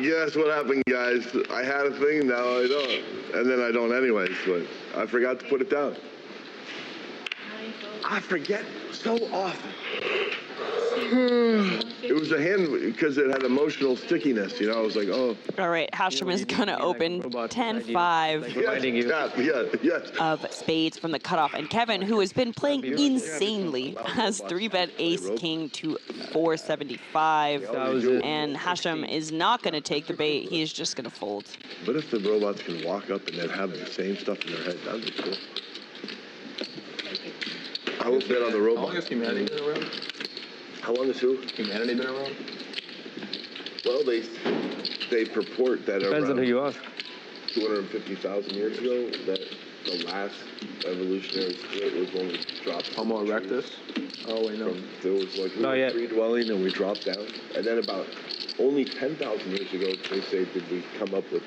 Guess what happened, guys? I had a thing, now I don't. And then I don't anyways, but I forgot to put it down. I forget so often. It was a hand because it had emotional stickiness, you know. I was like, oh. All right, HACHEM is going to open 10-5 Reminding you. Yes. of spades from the cutoff. And Kevin, who has been playing insanely, has 3-bet ace king to 475. And HACHEM is not going to take the bait. He is just going to fold. What if the robots can walk up and then have the same stuff in their head? That would be cool. I will bet on the How long robot. has humanity been around? How long is who? Humanity been around? Well, they purport that Depends on who you ask. 250,000 years ago, that the last evolutionary split was when we dropped. Homo erectus? Oh, wait, no. There was like we Not were yet. free dwelling and we dropped down. And then about only 10,000 years ago, they say, did we come up with,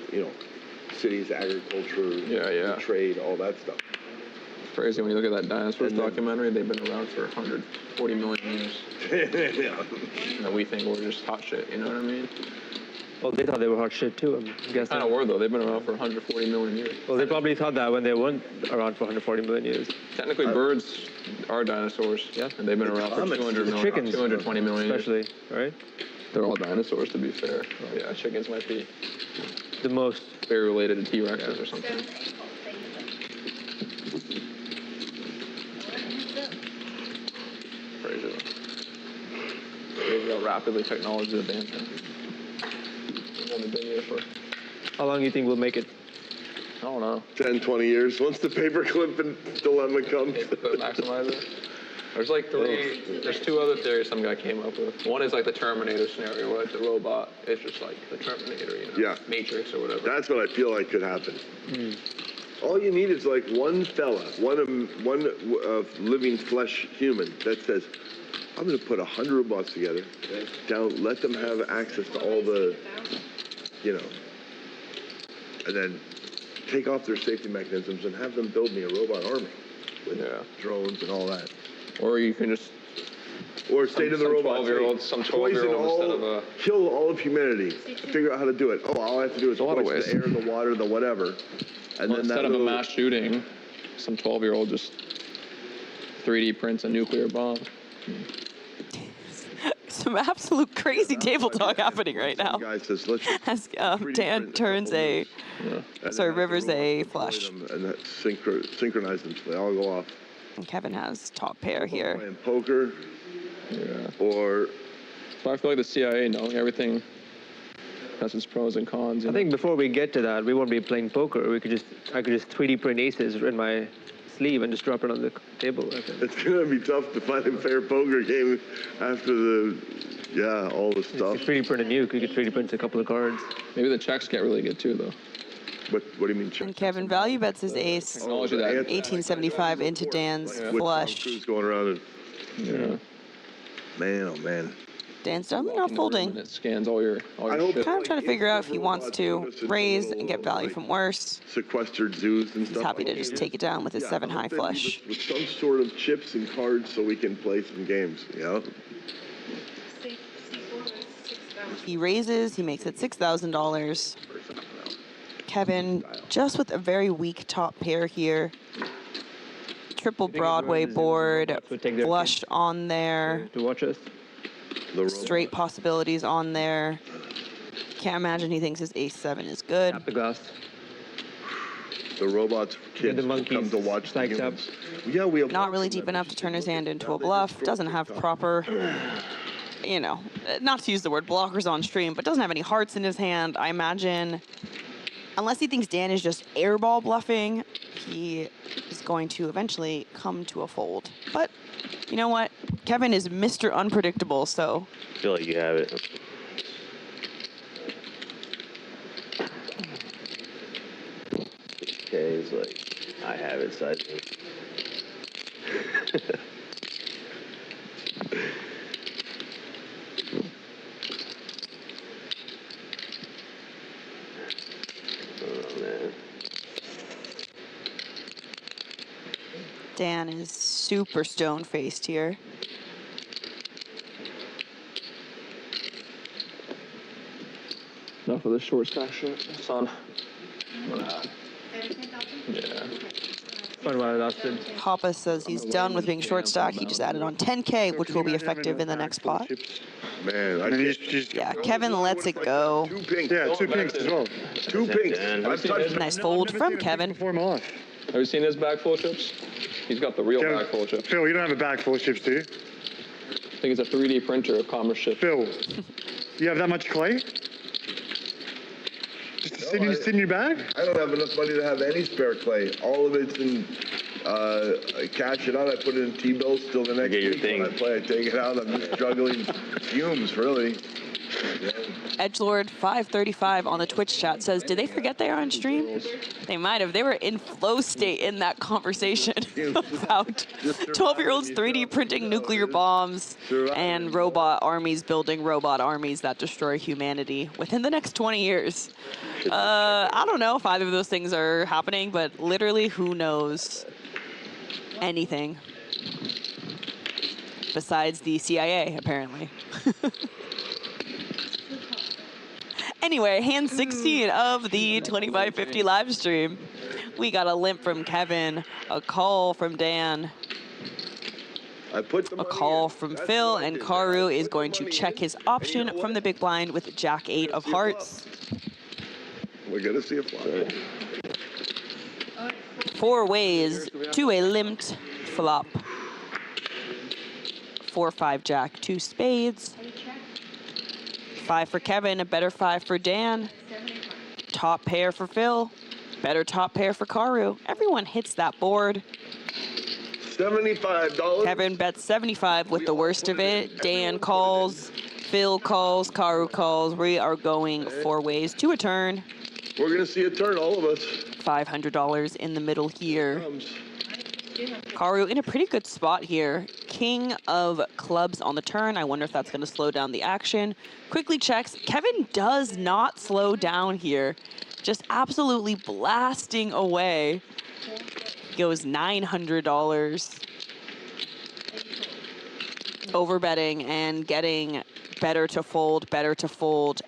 cities, agriculture, Yeah. trade, all that stuff. It's crazy when you look at that dinosaurs documentary. They've been around for 140 million years. Yeah. And we think we're just hot shit, you know what I mean? Well, they thought they were hot shit too, I'm guessing. Kind of were, though. They've been around for 140 million years. Well, they probably thought that when they weren't around for 140 million years. Technically, birds are dinosaurs. Yeah. And they've been around for 200 million, Chickens, 220 million years. especially, right? They're all dinosaurs, to be fair. Yeah, chickens might be The most. very related to T-Rexes or something. Crazy. Crazy how rapidly technology is advancing. We've only been here for, How long do you think we'll make it? I don't know, 10, 20 years. Once the paperclip and dilemma comes. paperclip maximizer. There's like there's two other theories some guy came up with. One is like the Terminator scenario, where like the robot is just like the Terminator, you know, Yeah. Matrix or whatever. That's what I feel like could happen. All you need is like one fella, one living flesh human that says, I'm going to put 100 robots together, down, let them have access to all the, you know, and then take off their safety mechanisms and have them build me a robot army with drones and all that. Or you can just Or say to the robot, some 12-year-old poison instead of all, a... kill all of humanity. Figure out how to do it. Oh, all I have to do is a lot of poison ways. the air, the water, the whatever. And Well, then instead that of a little, mass shooting, some 12-year-old just 3D prints a nuclear bomb. Some absolute crazy table talk happening right now. Some guy says, let's just As 3D Dan print turns a, and sorry, then Rivers have the a robots deploy flush. them and that synchronize them so they all go off. And Kevin has top pair here. Playing poker Yeah. or So I feel like the CIA, knowing everything, has its pros and cons. You I know? think before we get to that, we won't be playing poker. I could just 3D print aces in my sleeve and just drop it on the table. I think. it's going to be tough to find a fair poker game after all the stuff. If you 3D print a nuke, you could 3D print a couple of cards. Maybe the checks get really good too, though. What do you mean? And Kevin value bets his ace. Technology that 1875 into Dan's With Tom flush. Cruise going around yeah. man, oh man. Dan's done not And folding. it scans all your I hope shit. Kind of trying to figure out if he wants to raise and get value from worse. Sequestered zoos and He's stuff. happy to just take it down with his 7 high flush. With some sort of chips and cards so we can play some games, you know? He raises, he makes it $6,000. Kevin, just with a very weak top pair here. Triple Broadway board, flush on there. To watch us. Straight possibilities on there. Can't imagine he thinks his ace-7 is good. Tap the glass. The robots kids the will come monkeys to watch the psyched up. humans. Yeah, we have Not really deep enough to turn his hand into a bluff. Doesn't have proper, you know, not to use the word blockers on stream, but doesn't have any hearts in his hand. I imagine, unless he thinks Dan is just airball bluffing, he is going to eventually come to a fold. But you know what? Kevin is Mr. Unpredictable, so I feel like you have it. Okay, it's like, I have it, so I think. Oh, man. Dan is super stone-faced here. Enough of the short stack shit, son. Yeah. Fun while it lasted. HAPA says he's done with being short stack. He just added on 10K, which will be effective in the next pot. Man, I just Yeah, Kevin lets it go. 2 pinks. Yeah, 2 pinks as well. 2 pinks. Dan. I've touched Nice fold from Kevin. Before him off. Have you seen his bag full of chips? He's got the real bag full of chips. Phil, you don't have a bag full of chips, do you? I think it's a 3D printer of commerce chips. Phil, you have that much clay? Just sit in your bag? I don't have enough money to have any spare clay. All of it's in, I cash it out, I put it in T-bills till the next Get your week. thing. When I play, I take it out. I'm just juggling fumes, really. Yeah. Edgelord 535 on the Twitch chat says, did they forget they are on stream? They might have. They were in flow state in that conversation about 12-year-olds 3D printing nuclear bombs and robot armies building robot armies that destroy humanity within the next 20 years. I don't know if either of those things are happening, but literally who knows anything besides the CIA, apparently. Anyway, hand 16 of the 2550 live stream. We got a limp from Kevin, a call from Dan, I put the a money call in. from That's Phil, what I and did. Karu I is put going the to money check in. his And you option know from what? the big blind with Jack 8 of hearts. We're gonna see a flop. 4 ways to a limped flop. 4-5 Jack, 2 spades. 5 for Kevin, a better 5 for Dan. Top pair for Phil. Better top pair for Karu. Everyone hits that board. $75. Kevin bets 75 with the worst of it. Dan calls, Phil calls, Karu calls. We are going 4 ways to a turn. We're going to see a turn, all of us. $500 in the middle here. Karu in a pretty good spot here. King of clubs on the turn. I wonder if that's going to slow down the action. Quickly checks. Kevin does not slow down here. Just absolutely blasting away. Goes $900. Overbetting and getting better to fold,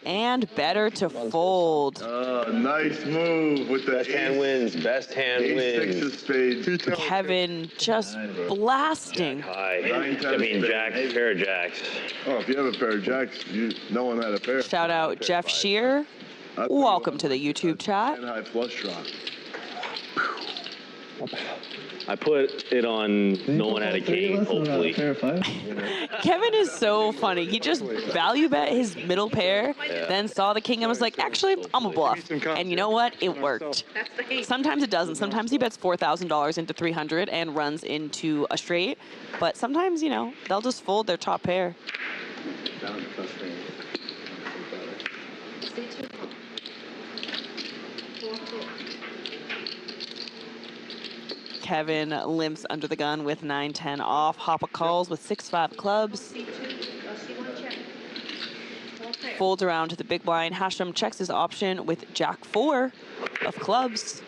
and better to fold. Nice move with the Best hand wins. Best hand ace 6 wins. of spades. Kevin just blasting. High. Nine, ten I mean, of jack, spades. pair of jacks. Oh, if you have a pair of jacks, no one had a pair. Shout out Jeff Shear. I'll put you Welcome on to the YouTube chat. 10 high flush draw. I put it on no one had a king, hopefully. Kevin is so funny. He just value bet his middle pair, then saw the king and was like, actually, I'm a bluff. And you know what? It worked. That's the hate. Sometimes it doesn't. Sometimes he bets $4,000 into 300 and runs into a straight. But sometimes, you know, they'll just fold their top pair. C2. 4-4. Kevin limps under the gun with 9-10 off. HAPA calls with 6-5 clubs. C2. C1 check. 4 pair. Folds around to the big blind. HACHEM checks his option with Jack 4 of clubs.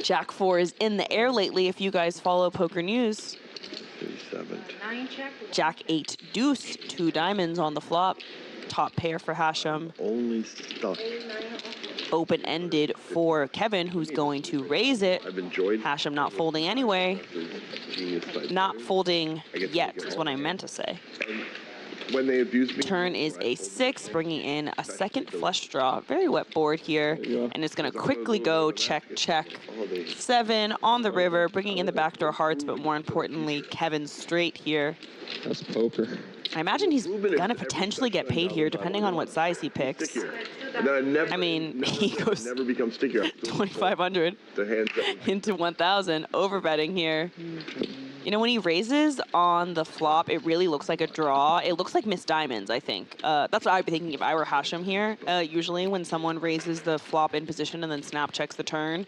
Jack 4 is in the air lately if you guys follow poker news. 37. 9 check. Jack 8 deuce, 2 diamonds on the flop. Top pair for HACHEM. Only stuff. 8, 9 off. Open-ended for Kevin, who's going to raise it. I've enjoyed HACHEM not folding anyway. genius type. Not folding I get to yet figure is out what I meant to say. When they abuse me. Turn is a 6, bringing in a second flush draw. Very wet board here, and it's going to quickly go check, check. 7 on the river, bringing in the backdoor hearts, but more importantly, Kevin's straight here. That's poker. I imagine he's going to potentially get paid here, depending on what size he picks. Stickier. And then I never. I mean, he goes Never become stickier. 2,500 The hands that into 1,000, overbetting here. You know, when he raises on the flop, it really looks like a draw. It looks like missed diamonds, I think. That's what I'd be thinking if I were HACHEM here. Usually when someone raises the flop in position and then snap checks the turn,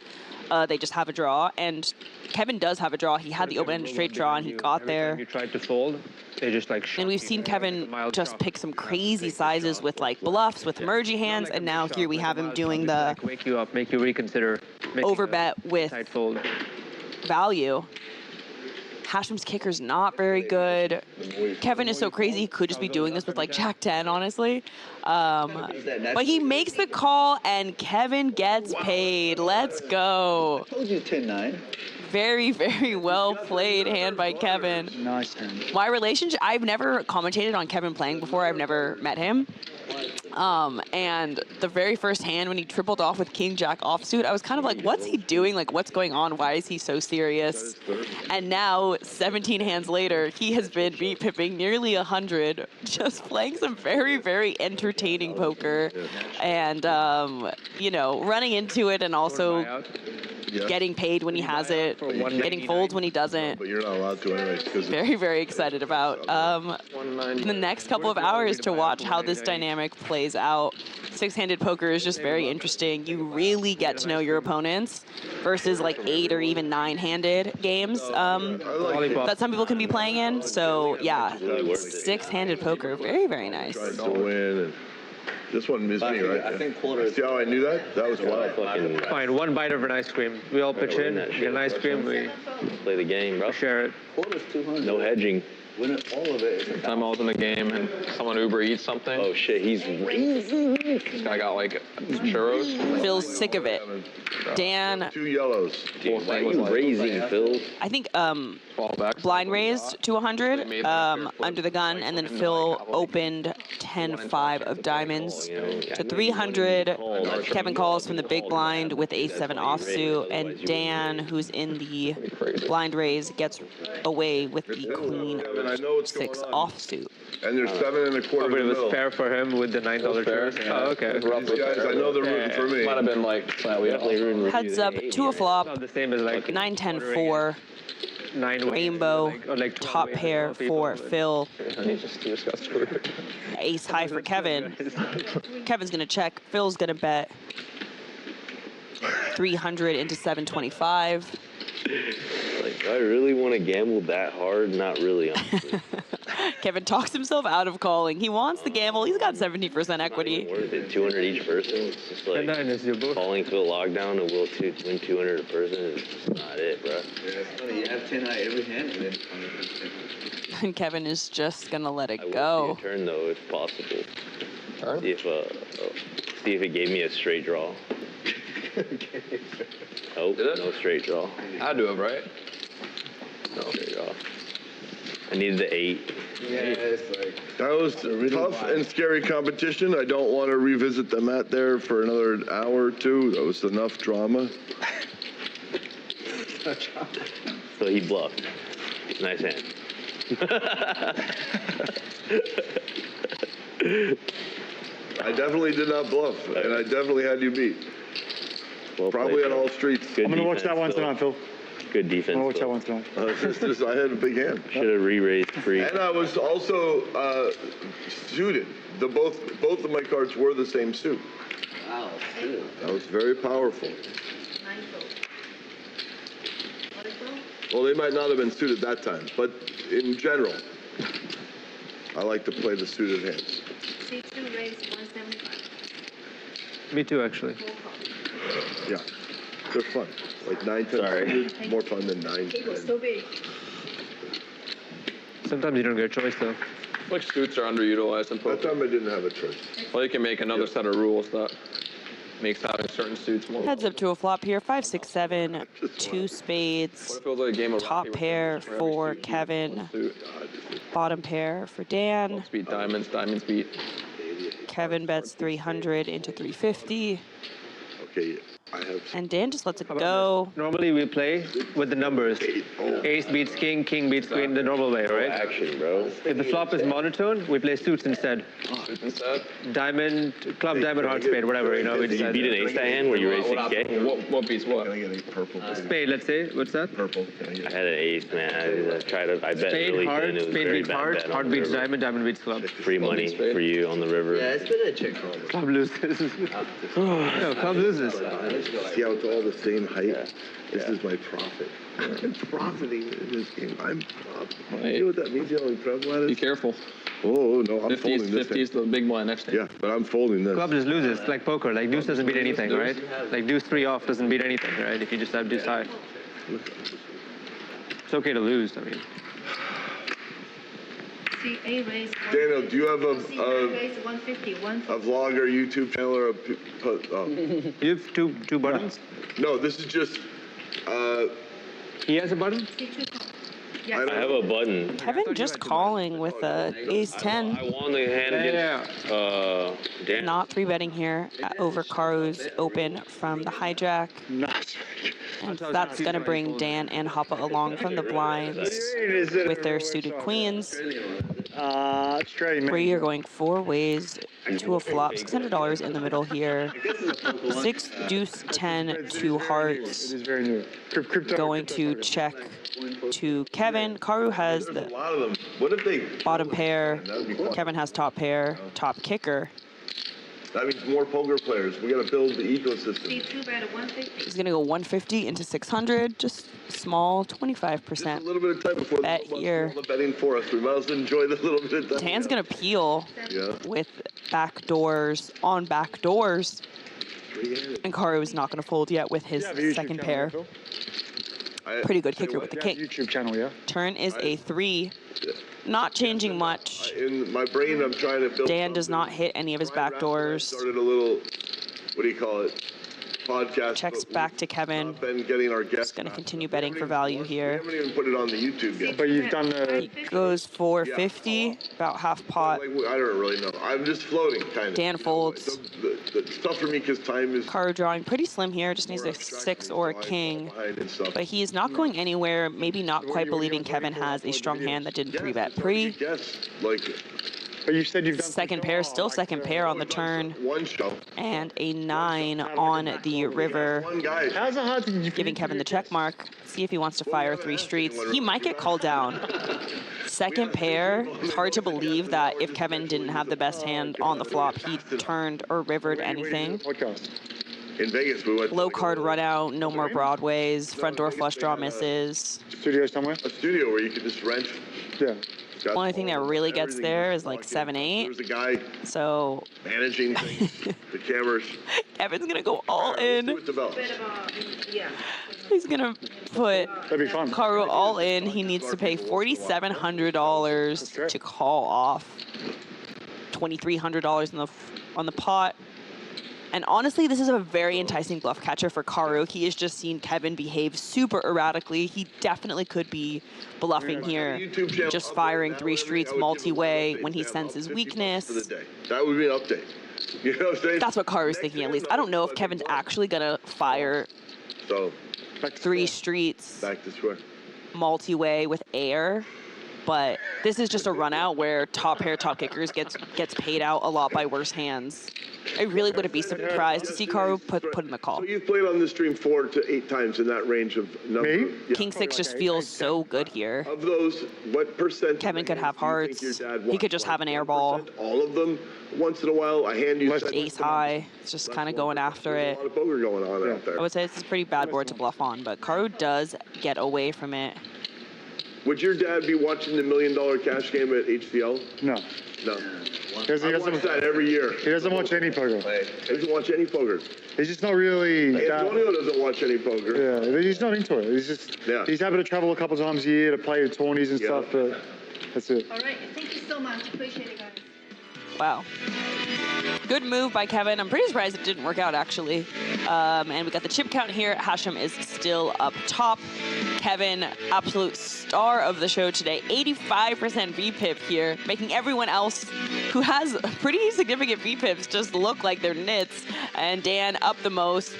they just have a draw. And Kevin does have a draw. He had the open-ended straight draw, and he got there. You tried to fold, they just like. And we've seen Kevin just pick some crazy sizes with like bluffs, with emergy hands, and now here we have him doing the Wake you up, make you reconsider. overbet with Tight fold. value. HACHEM's kicker's not very good. Kevin is so crazy, he could just be doing this with like Jack 10, honestly. But he makes the call and Kevin gets paid. Let's go. Told you 10-9. Very, very well played hand by Kevin. Nice hand. My relationship, I've never commentated on Kevin playing before. I've never met him. And the very first hand when he tripled off with King Jack offsuit, I was kind of like, what's he doing? Like, what's going on? Why is he so serious? And now, 17 hands later, he has been VPIPing nearly 100, just playing some very, very entertaining poker. And, you know, running into it and also getting paid when he has it, getting folds when he doesn't. But you're not allowed to anyway. Because Very, very excited about the next couple of hours to watch how this dynamic plays out. Six-handed poker is just very interesting. You really get to know your opponents versus like 8 or even 9-handed games that some people can be playing in. So yeah, six-handed poker, very, very nice. tries to win. And this one missed me, right? I think quarter. See how I knew that? That was wild. Fine, one bite of an ice cream. We all pitch in, get an ice cream, we Play the game, bro. share it. Quarter's 200. No hedging. Win it, all of it. Is Time I was in the game and someone Uber eats something. Oh shit, he's raising. This guy got like churros. Phil's sick of it. Dan, 2 yellows. Dude, why are you raising, Phil? I think 12 X. blind raised to 100 under the gun, and then Phil opened 10-5 of diamonds to 300. Kevin calls from the big blind with a7 offsuit, and Dan, who's in the blind raise, gets away with the queen 7. I know what's 6 going on. offsuit. And there's 7 and a quarter. Oh, but it in the was middle. fair for him with the $9 fair, choice. yeah. Oh, okay. Roughly Guys, fair. I know they're rooting for me. Might have been like slightly off. Definitely rooting with Heads you. up to a flop. Not the same as like 9, 10, 4. 9 Rainbow. or like 12 Top ways pair to tell people, for but- Phil. He just got screwed. Ace high for Kevin. Kevin's gonna check. Phil's gonna bet 300 into 725. Like, do I really want to gamble that hard? Not really, honestly. Kevin talks himself out of calling. He wants the gamble. He's got 70% Not even equity. worth it. 200 each person. It's just like 9 is your both. falling to a lockdown and will to win 200 a person is just not it, bro. Yeah, it's funny. You have 10 out every hand and then And Kevin is just gonna let I it will go. see a turn though, if possible. Turn? See if it gave me a straight draw. Oh, Did it? no straight draw. I do it right. No straight draw. I needed the 8. yeah, it's like. That was tough and scary competition. I don't want to revisit the mat there for another hour or two. That was enough drama. So he bluffed. Nice hand. I definitely did not bluff, and I definitely had you beat. Well Probably played, on Phil. all streets. Good I'm gonna watch defense, that one Phil. tonight, Phil. Good I'm defense. gonna watch that Phil. one tonight. I had a big hand. Should have re-raised free. And I was also suited. Both of my cards were the same suit. Wow, dude. That was very powerful. 9 gold. What is gold? Well, they might not have been suited that time, but in general, I like to play the suited hands. C2 raise 175. Me too, actually. 4 calls. Yeah, they're fun. Like 9, 10, Sorry. 100, more fun than 9, Table 10. so big. Sometimes you don't get a choice though. Like suits are underutilized in That poker. time I didn't have a choice. Well, you can make another set of rules that makes having certain suits more. Heads up to a flop here. 5, 6, 7. 2 What spades. if it was like a game of Top rock, paper, pair scissors, where every for suit beats Kevin. one suit? Bottom pair for Dan. Clubs beat diamonds, diamonds beat. Kevin bets 300 into 350. Okay, I have. And Dan just lets it How about go. this? Normally we play with the numbers. Ace beats king, king beats queen the normal way, right? Action, bro. If the flop is monotone, we play suits instead. Suits instead. Diamond, club, diamond, heart, spade, whatever, you know. We Did you decide. beat an ace that hand where you raised 6K? What beats what? Can I get a purple? Spade, let's say. What's that? Purple. Can I I get had an ace, man. I tried to. I bet Spade, really heart, thin. It was spade very beats bad heart, bet on heart the beats river. diamond, diamond beats club. Free money Spade. for you on the river. Yeah, it's been a check call. Club loses. No, club loses. See how it's all the same height? This is my profit. I'm profiting in this game. I'm profiting. You know what that means? You know what prevalent Be is? careful. Oh, no, I'm 50s, folding this 50s, hand. the big blind next thing. Yeah, but I'm folding this. Club just loses, like poker. Like deuce doesn't beat anything, right? Like deuce 3 off doesn't beat anything, right? If you just have deuce high. It's okay to lose, I mean. C8 raise 150. Daniel, do you have C9 raise 150. a 150. vlog or YouTube channel or a oh. You have two buttons? No, this is just He has a button? C2 call. I Yes. I have a button. Kevin just calling with a ace 10. I won the hand against Dan. Not 3-betting here over Karu's open from the hijack. Nice. And that's going to bring Dan and HAPA along from the blinds with their suited queens. Australian. Where you're going 4 ways to a flop, $600 in the middle here. 6 deuce 10 2 hearts. It is very new. Crypto. Going to check to Kevin. Karu has a the lot of them. What if they bottom pair. That'd be fun. Kevin has top pair, top kicker. That means more poker players. We gotta build the ecosystem. C2 bet at 150. He's gonna go 150 into 600, just small, Just a 25%. little bit of time before Bet the here. all the betting for us. We might as well enjoy the little bit of time. Dan's gonna peel Yeah. with back doors on back doors. And Karu is not gonna fold yet with his You have a YouTube second channel, pair. Phil? Pretty good kicker with the You have a king. YouTube channel, yeah? Turn is a 3. Not changing much. In my brain, I'm trying to build. Dan does something. not hit any of his Brian back Rasmussen doors. Started a little, what do you call it? Podcast. Checks but back to Kevin. we've Been getting our guests. Just gonna back. continue We betting haven't for even- value here. We haven't even put it on the YouTube yet. But you've done the. He goes 450, about half pot. Like, I don't really know. I'm just floating, kind of. Dan folds. it's tough for me because time is. Karu drawing pretty slim here, just needs a 6 or a king. But he is not going anywhere, maybe not quite believing Kevin has a strong hand that didn't 3-bet pre. Yes, like. But you said you've done Second pair, still second pair on the turn. One show. And a 9 on the river, One guy. How's the odds that you giving Kevin the check mark. See if he wants to fire 3 streets. He might get called down. Second pair, it's hard to believe that if Kevin didn't have the best hand on the flop, he turned or rivered anything. podcast? In Vegas, we went. Low card run out, no more broadways, front door flush draw misses. Studio somewhere? A studio where you could just rent. Yeah. Got Only thing that really gets everything there is like locked in. 7-8. There's a guy So managing things, the cameras. Kevin's gonna go all Let's see in. what develops. He's gonna put That'd be fun. Karu all in. He needs to pay $4,700 to call off. $2,300 on the pot. And honestly, this is a very enticing bluff catcher for Karu. He has just seen Kevin behave super erratically. He definitely could be bluffing here, just firing 3 streets multi-way when he senses weakness. That would be an update. You know what I'm saying? That's what Karu's thinking, at least. I don't know if Kevin's actually gonna fire So 3 streets back to square. multi-way with air, but this is just a run out where top pair, top kickers gets paid out a lot by worse hands. I really wouldn't be surprised to see Karu put in the call. So you've played on the stream 4 to 8 times in that range of number. Me? Yeah. King 6 just feels so good here. Of those, what percent? Kevin could have hearts. He could just have an air ball. All of them. Once in a while, a hand you said. Ace high. It's just kind of going after There's it. a lot of poker going on out there. I would say it's a pretty bad board to bluff on, but Karu does get away from it. Would your dad be watching the $1 Million Cash Game at HCL? No. No. Because I watch that every year. He doesn't watch any poker. He doesn't watch any poker. He's just not really. Antonio doesn't watch any poker. Yeah, he's not into it. He's just. Yeah. He's happy to travel a couple times a year to play tourneys and stuff, but that's it. All right, thank you so much. Appreciate it, guys. Wow. Good move by Kevin. I'm pretty surprised it didn't work out, actually. And we got the chip count here. HACHEM is still up top. Kevin, absolute star of the show today. 85% VPIP here, making everyone else who has pretty significant VPIPs just look like they're nits. And Dan up the most,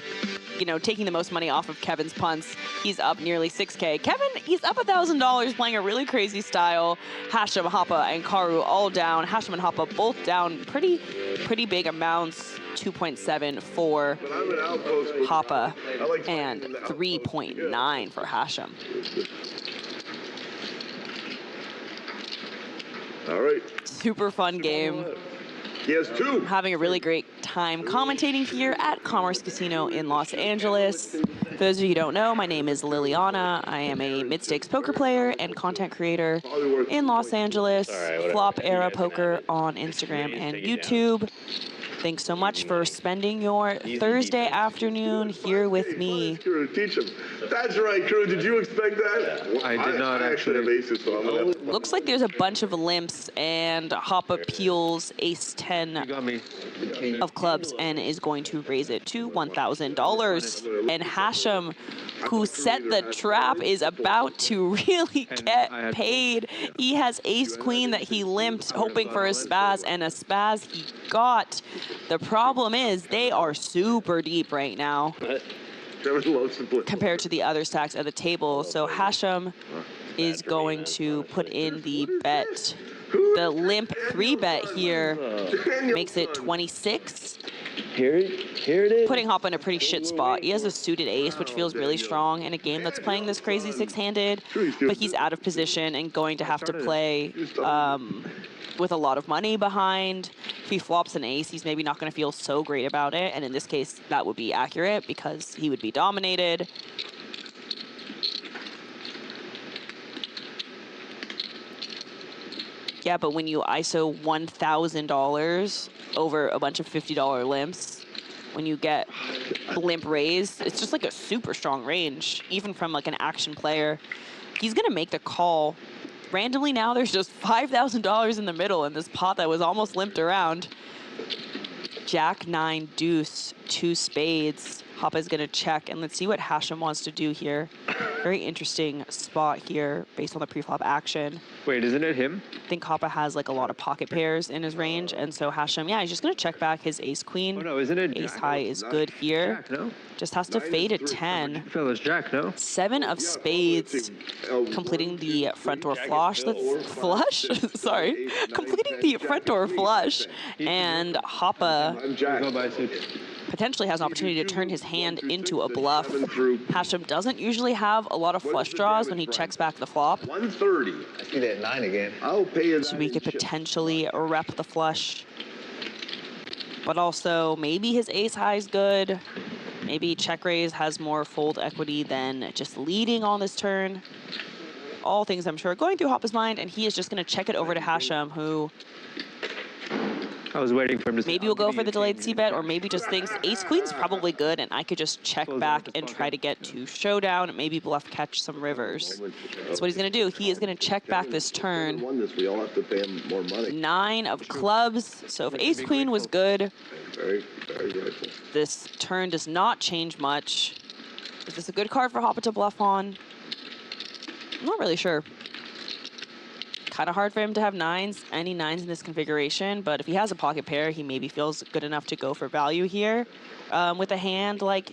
you know, taking the most money off of Kevin's punts. He's up nearly 6K. Kevin, he's up $1,000 playing a really crazy style. HACHEM, HAPA, and Karu all down. HACHEM and HAPA both down pretty big amounts. 2.7 for HAPA and 3.9 for HACHEM. All right. Super fun game. He has 2. Having a really great time commentating here at Commerce Casino in Los Angeles. For those of you who don't know, my name is Liliana. I am a mid-stakes poker player and content creator in Los Angeles. Flop Era Poker on Instagram and YouTube. Thanks so much for spending your Thursday afternoon here with me. Crew, teach him. That's right, crew. Did you expect that? I did not I actually have aces, so I'm gonna. Looks like there's a bunch of limps, and HAPA peels ace 10 You got me. of clubs and is going to raise it to $1,000. And HACHEM, who set the trap, is about to really get paid. He has ace queen that he limped, hoping for a spaz, and a spaz he got. The problem is they are super deep right now compared to the other stacks at the table. So HACHEM is going to put in the bet. The limp 3-bet here makes it 26. Here it is. Putting HAPA in a pretty shit spot. He has a suited ace, which feels really strong in a game that's playing this crazy 6-handed, but he's out of position and going to have to play with a lot of money behind. If he flops an ace, he's maybe not going to feel so great about it, and in this case, that would be accurate because he would be dominated. Yeah, but when you ISO $1,000 over a bunch of $50 limps, when you get limp raised, it's just like a super strong range, even from like an action player. He's gonna make the call. Randomly now, there's just $5,000 in the middle in this pot that was almost limped around. Jack 9 deuce, 2 spades. HAPA is gonna check, and let's see what HACHEM wants to do here. Very interesting spot here based on the preflop action. Wait, isn't it him? I think HAPA has like a lot of pocket pairs in his range, and so HACHEM, yeah, he's just gonna check back his ace queen. Oh no, isn't it Ace Jack? high is good here. Jack, no? Just has to fade a 10. Phil, it's Jack, no? 7 of spades, completing the front door flush. Flush? Sorry. Completing the front door flush. And HAPA I'm Jack. Go by suit. potentially has an opportunity to turn his hand into a bluff. HACHEM doesn't usually have a lot of flush draws when he checks back the flop. 130. I see that 9 again. I'll pay you. So we could potentially rep the flush. But also, maybe his ace high is good. Maybe check raise has more fold equity than just leading on this turn. All things I'm sure going through HAPA's mind, and he is just going to check it over to HACHEM, who I was waiting for him to say, maybe will go for the delayed c-bet, or maybe just thinks ace queen's probably good, and I could just check back and try to get to showdown, maybe bluff catch some rivers. That's what he's going to do. He is going to check back this turn. Won this, we all have to pay him more money. 9 of clubs. So if ace queen was good, Very, very grateful. this turn does not change much. Is this a good card for HAPA to bluff on? I'm not really sure. Kind of hard for him to have 9s, any 9s in this configuration, but if he has a pocket pair, he maybe feels good enough to go for value here with a hand like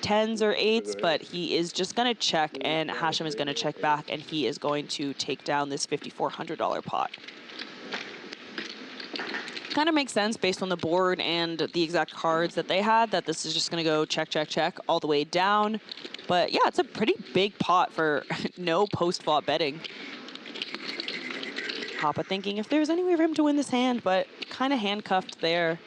10s or 8s, but he is just going to check, and HACHEM is going to check back, and he is going to take down this $5,400 pot. Kind of makes sense based on the board and the exact cards that they had, that this is just going to go check, check, check all the way down. But yeah, it's a pretty big pot for no post-flop betting. HAPA thinking if there's any way for him to win this hand, but kind of handcuffed there.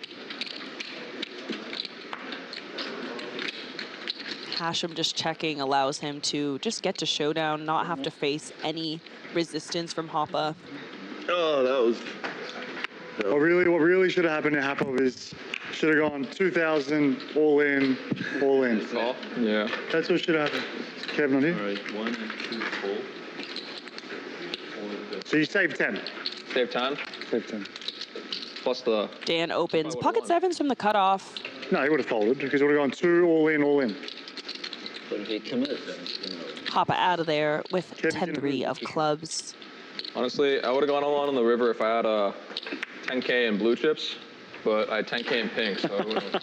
HACHEM just checking allows him to just get to showdown, not have to face any resistance from HAPA. Oh, that was. What really should have happened to HAPA is should have gone 2,000 all in, all in. Call? Yeah. That's what should have happened. Kevin on All here. right, 1 and 2 full. So you saved 10. Save 10, Saved 10. plus the... Dan opens pocket 7s from the cutoff. No, he would have folded because it would have gone 2 all in, all in. But if he commits, then, HAPA out of there with Kevin, 10-3 of clubs. Honestly, I would have gone all on the river if I had 10K in blue chips, but I had 10K in pink, so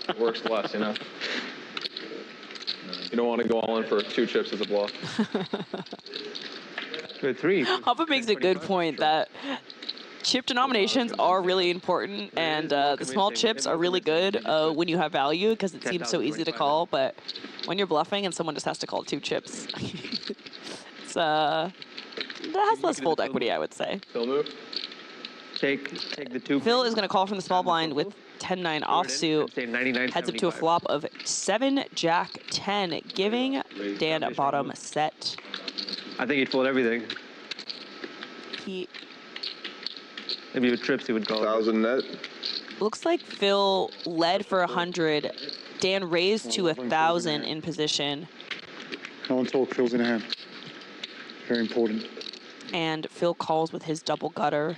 it works less, you know? You don't want to go all in for 2 chips as a bluff. Good 3. HAPA makes a good point that chip denominations are really important, and the small chips are really good when you have value because it seems so easy to call, but when you're bluffing and someone just has to call 2 chips, it's, that has less fold equity, I would say. Still move? Take the 2. Phil is going to call from the small blind with 10-9 offsuit. Say 99, Heads up to a 75. flop of 7-Jack-10, giving Dan a bottom set. I think he'd fold everything. He Maybe with trips he would call. 1,000 net. looks like Phil led for 100. Dan raised to 1,000 in position, No one talk Phil's in a hand. Very important. and Phil calls with his double gutter.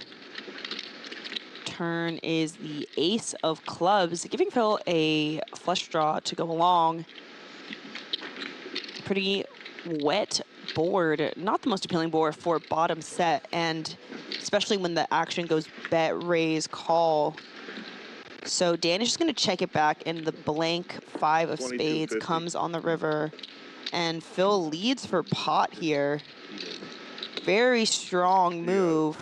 Turn is the ace of clubs, giving Phil a flush draw to go along. Pretty wet board, not the most appealing board for bottom set, and especially when the action goes bet, raise, call. So Dan is just going to check it back, and the blank 5 of spades 22.50. comes on the river, and Phil leads for pot here. Very strong move.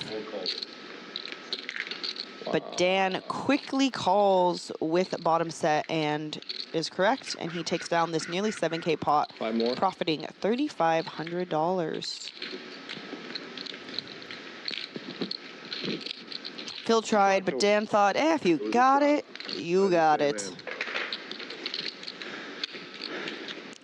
But Dan quickly calls with bottom set and is correct, and he takes down this nearly 7K pot, 5 more? profiting $3,500. Phil tried, but Dan thought, if you got it, you got it.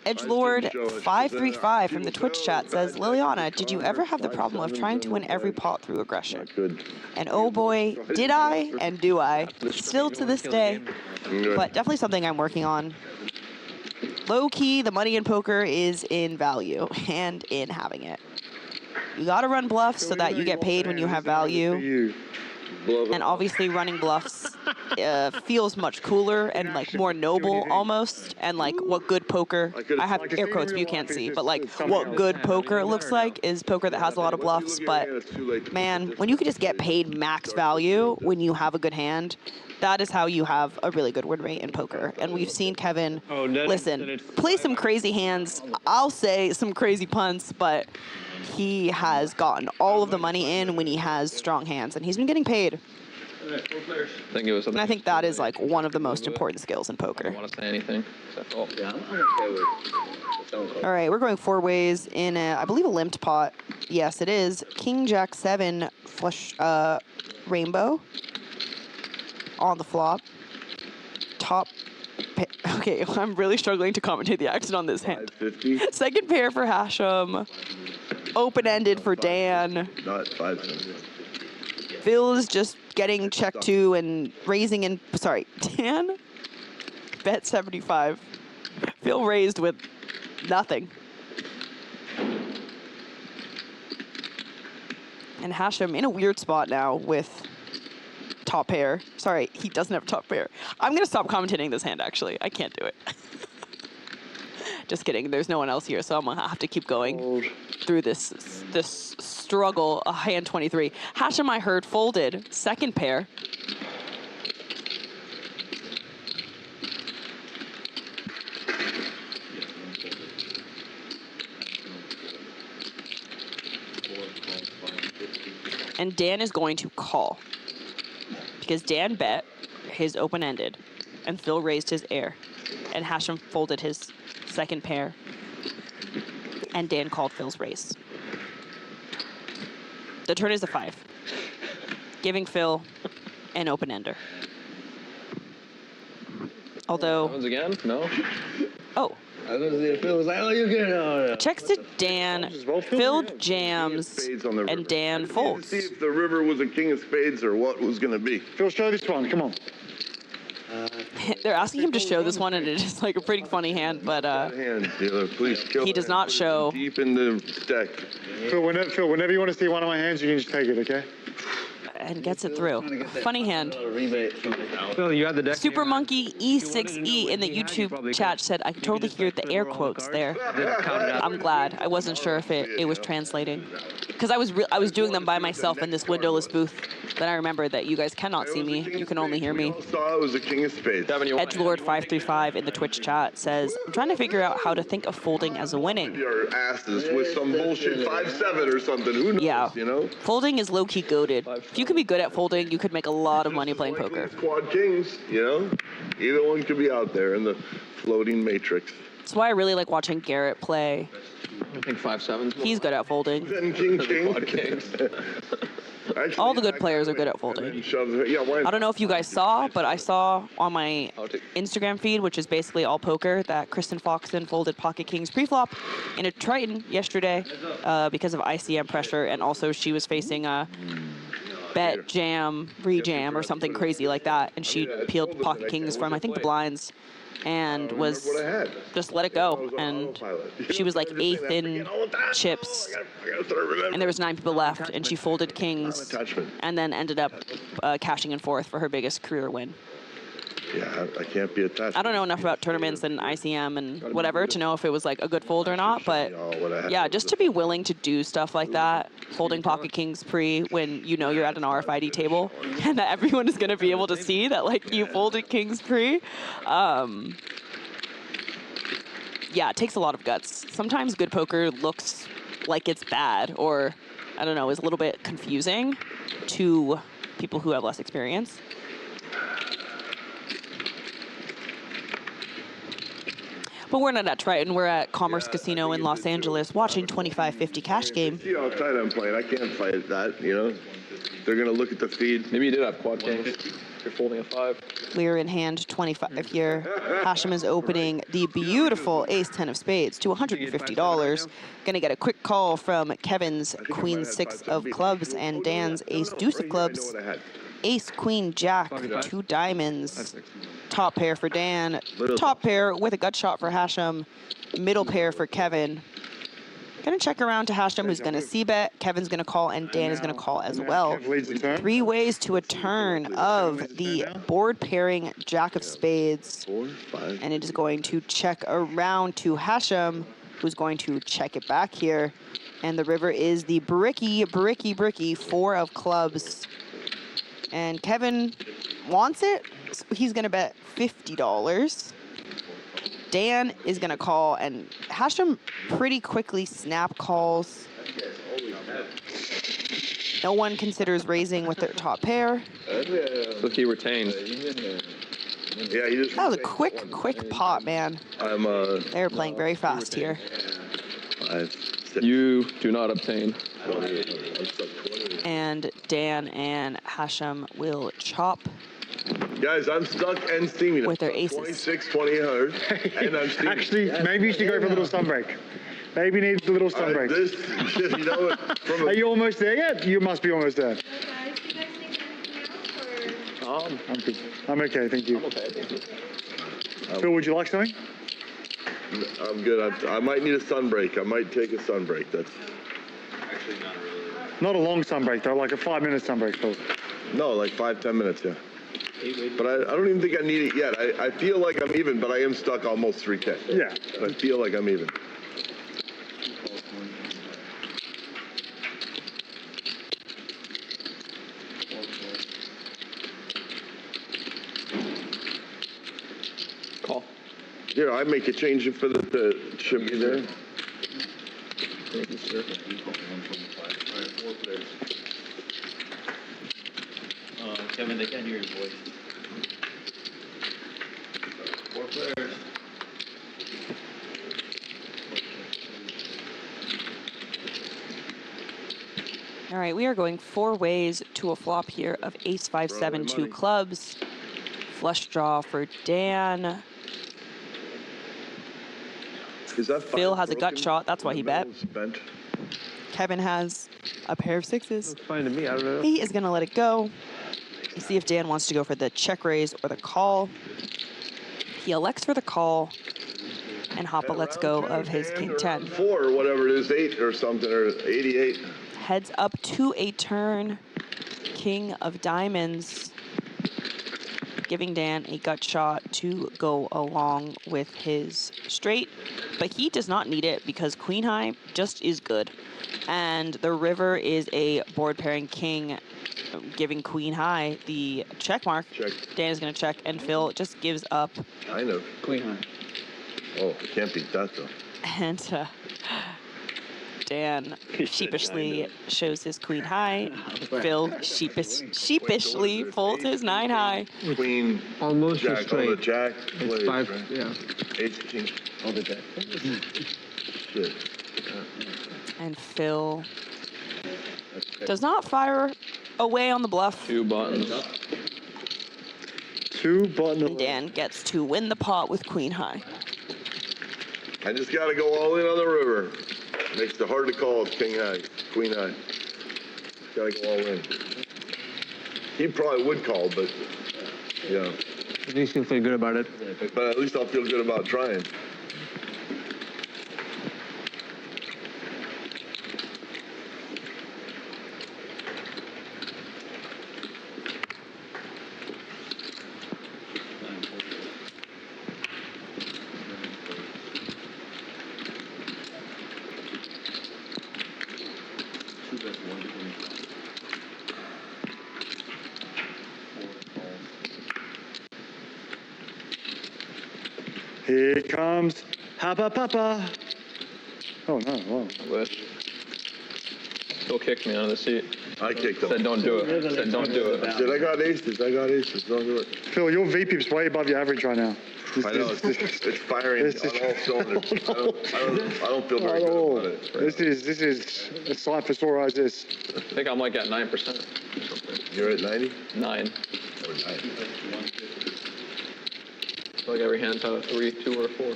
Edgelord 535 from the Twitch chat says, Liliana, did you ever have the problem of trying to win every pot through aggression? Good. And oh boy, did I and do I. Still to this day, but definitely something I'm working on. Low key, the money in poker is in value and in having it. You gotta run bluffs so that you get paid when you have value. Blow And obviously running bluffs feels much cooler and like more noble almost, and like what good poker, I have air quotes but you can't see, but like what good poker looks like is poker that has a lot of bluffs. But man, when you can just get paid max value when you have a good hand, that is how you have a really good win rate in poker. And we've seen Kevin, listen, play some crazy hands, I'll say some crazy punts, but he has gotten all of the money in when he has strong hands, and he's been getting paid. I think it was And I think that is like one of the most important skills in I poker. don't want to say anything. Yeah, I'm okay with All right, we're going 4 ways in I believe a limped pot. Yes, it is. King Jack 7 flush rainbow on the flop. Top. Okay, I'm really struggling to commentate the action on this hand. 550. Second pair for HACHEM. Open-ended for Dan. Not 570. Phil is just getting checked to and raising in. Sorry, Dan bet 75. Phil raised with nothing. And HACHEM in a weird spot now with top pair. Sorry, he doesn't have top pair. I'm going to stop commentating this hand, actually. I can't do it. Just kidding. There's no one else here, so I'm going to have to keep going through this struggle. Hand 23. HACHEM, I heard, folded. Second pair. And Dan is going to call. Because Dan bet his open-ended, and Phil raised his air. And HACHEM folded his second pair. And Dan called Phil's raise. The turn is a 5, giving Phil an open-ender. Although, Once again? No? oh, I was gonna say, Phil was like, oh, you get it. checks to Dan, Phil jams, Spades on the river. and Dan I just needed to folds. see if the river was a king of spades or what was going to be. Phil, show this one. Come on. They're asking him to show this one, and it is like a pretty funny hand, but Hand, dealer, please kill he does that. not Put it show. deep in the stack. Phil, whenever you want to see one of my hands, you can just take it, okay? And gets it through. Funny hand. Rebate from Phil, you had the deck. Super Monkey E6E in the YouTube chat said, I totally hear the air quotes there. I'm glad. I wasn't sure if it was translating. Because I was doing them by myself in this windowless booth. Then I remembered that you guys cannot see me. You can only hear me. We all saw it was a king of spades. Kevin, you want Edgelord535 in the Twitch chat says, I'm trying to figure out how to think of folding as a winning. Your asses with some bullshit 5-7 or something. Who knows? Yeah. You know. Folding is low-key goated. If you can be good at folding, you could make a lot of money playing poker. Quad kings. You know. Either one could be out there in the floating matrix. That's why I really like watching Garrett play. I think 5-7's more. He's good at folding. Then king. Quad kings. Actually, All the good players are good at folding. Yeah, why? I don't know if you guys saw, but I saw on my Instagram feed, which is basically all poker, that Kristen Foxton folded pocket kings preflop in a Triton yesterday because of ICM pressure, and also she was facing a bet, jam, rejam, or something crazy like that, and she peeled pocket kings from, I think, the blinds, and was What I had. just let it go, and she was like 8th in chips, and there was 9 people left, and she folded kings, and then ended up cashing in 4th for her biggest career win. Yeah, I can't be attached. I don't know enough about tournaments and ICM and whatever to know if it was like a good fold or not, but yeah, just to be willing to do stuff like that, folding pocket kings pre when you know you're at an RFID table and that everyone is going to be able to see that like you folded kings pre. Yeah, it takes a lot of guts. Sometimes good poker looks like it's bad, or I don't know, is a little bit confusing to people who have less experience. But we're not at Triton. We're at Commerce Casino in Los Angeles watching 25-50 cash game. See how tight I'm playing. I can't fight that, you know. They're going to look at the feed. Maybe you did have quad kings. You're folding a 5. We're in hand 25 here. HACHEM is opening the beautiful ace-10 of spades to $150. Gonna get a quick call from Kevin's queen-6 of clubs and Dan's ace-deuce of clubs. Ace-queen-jack, 2 diamonds. Top pair for Dan. Top pair with a gut shot for HACHEM. Middle pair for Kevin. Gonna check around to HACHEM, who's gonna c-bet. Kevin's gonna call, and Dan is gonna call as well. Kev leads the turn. 3 ways to a turn of the board pairing Jack of Spades. 4, 5. And it is going to check around to HACHEM, who's going to check it back here. And the river is the bricky 4 of clubs. And Kevin wants it, so he's gonna bet $50. Dan is gonna call, and HACHEM pretty quickly snap calls. No one considers raising with their top pair. So he retained. Yeah, he just. That was a quick pot, man. I'm They're playing very fast here. 5, 6. You do not obtain. And Dan and HACHEM will chop. Guys, I'm stuck and steaming. With their aces. 26, 2800, and I'm steaming. Actually, maybe you should go for a little sun break. Maybe you need a little sun break. This, you know what? Are you almost there yet? You must be almost there. So guys, do you guys need anything else or? I'm good. I'm okay, thank you. Okay, thank you. Phil, would you like something? I'm good. I might need a sun break. I might take a sun break. That's Not a long sun break, though, like a 5-minute sun break, Phil. no, like 5, 10 minutes, yeah. But I don't even think I need it yet. I feel like I'm even, but I am stuck almost 3K. Yeah. But I feel like I'm even. Call. Here, I make a change for the should be there. Thank you, sir. Kevin, they can't hear your voice. 4 players. All right, we are going 4 ways to a flop here of ace 5 7 2 clubs. Flush draw for Dan. Is that Phil has a gut broken? shot, that's why he bet. Spent. Kevin has a pair of 6s. Looks fine to me. I don't know. He is gonna let it go. See if Dan wants to go for the check raise or the call. He elects for the call, and HAPA lets go of his king 10. 4 or whatever it is, 8 or something, or 88. Heads up to a turn, king of diamonds, giving Dan a gut shot to go along with his straight, but he does not need it because queen high just is good. And the river is a board pairing king, giving queen high the check mark. Check. Dan is going to check, and Phil just gives up. Kind of. Queen high. Oh, can't beat that though. And Dan sheepishly shows his queen high. Phil sheepishly folds his 9 high. Queen, Almost a Jack, straight. oh, the Jack. It's plays, 5, right? yeah. 8, King. Oh, the Jack. Shit. And Phil does not fire away on the bluff. 2 buttons. 2 button. And Dan gets to win the pot with queen high. I just gotta go all in on the river. Makes it hard to call with King high, Queen high. Gotta go all in. He probably would call, but yeah. At least you'll feel good about it. But at least I'll feel good about trying. Here comes HAPA Papa. Oh no, wow. I wish. Phil kicked me out of the seat. I kicked him. Said don't do it. Said don't do it. Said I got aces. Don't do it. Phil, your VPIP's way above your average right now. I know it's firing This is- on all cylinders. I don't feel very At all. good about it. This is a sight for sore eyes. This. I think I'm like at 9%. You're at 90? 9. Or 9. I feel like every hand's out of 3, 2, or 4.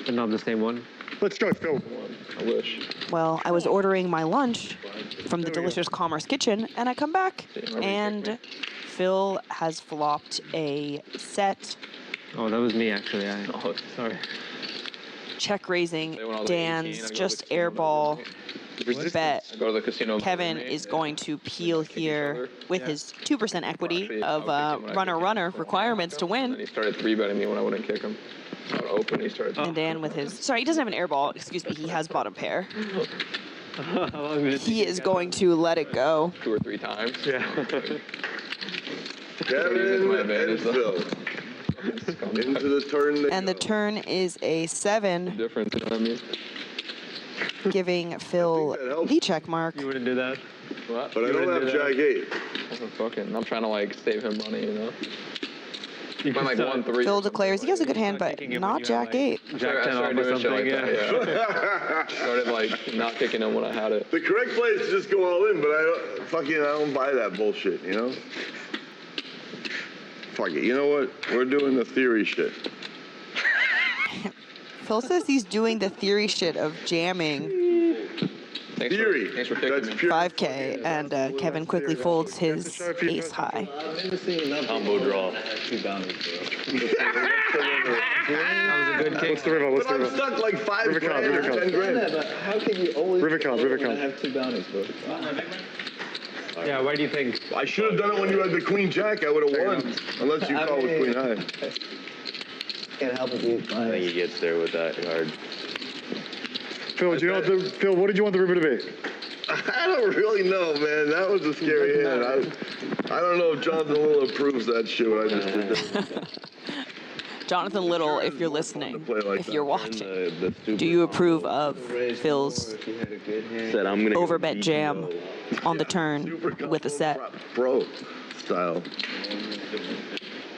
But not the same one. Let's go, Phil. I wish. Well, I was ordering my lunch from the Delicious Commerce Kitchen, and I come back, and Phil has flopped a set. Oh, that was me actually. Oh, Sorry. check raising They went all the 18, I Dan's go to the just casino airball bet. I go to the casino. Kevin is going to peel here with his 2% equity Actually, of I would kick him when I runner could kick him. requirements to And win. then he started 3-betting me when I wouldn't kick him. I would open, he started. And Dan with his, sorry, he doesn't have an airball. Excuse me, he has bottom pair. How long did it He take is you going to let it go. 2 or 3 times. Yeah. Kevin my and advantage, Phil. Into the turn. And the turn is a 7, Difference, you know what I mean? giving Phil that helps. the check mark. You wouldn't do that? What? But I You don't wouldn't have do that? Jack 8. I'm trying to like save him money, you know? You Went like 1-3. Phil declares he has a good hand, but kicking him when not you have, Jack like, 8. Jack I 10 off started or doing shit something, like that, yeah. Started like not kicking him when I had it. The correct play is to just go all in, but I don't buy that bullshit, you know? Fuck it. You know what? We're doing the theory shit. Phil says he's doing the theory shit of jamming Theory. Thanks for picking That's me. pure. 5K, and Kevin quickly folds his ace high. I've never seen enough. Combo draw. 2 bounties, bro. That was a good kick. What's the river? What's But the I'm river? stuck like 5 River card, grand or river card. 10 grand. But how can you always River card, river card. have 2 bounties, bro? Yeah, why do you think? I should have done it when you had the Queen Jack. I would have won. Unless you I call with mean- Queen High. Can't help it, dude. I think he gets there with that card. Phil, do you know what Phil, what did you want the river to be? I don't really know, man. That was a scary hand. I don't know if Jonathan Little approves that shit what I just did there. Jonathan Little, if you're listening, if you're watching, do you approve of Phil's If you had a good hand. Said I'm gonna overbet jam on the turn with a set? Pro style.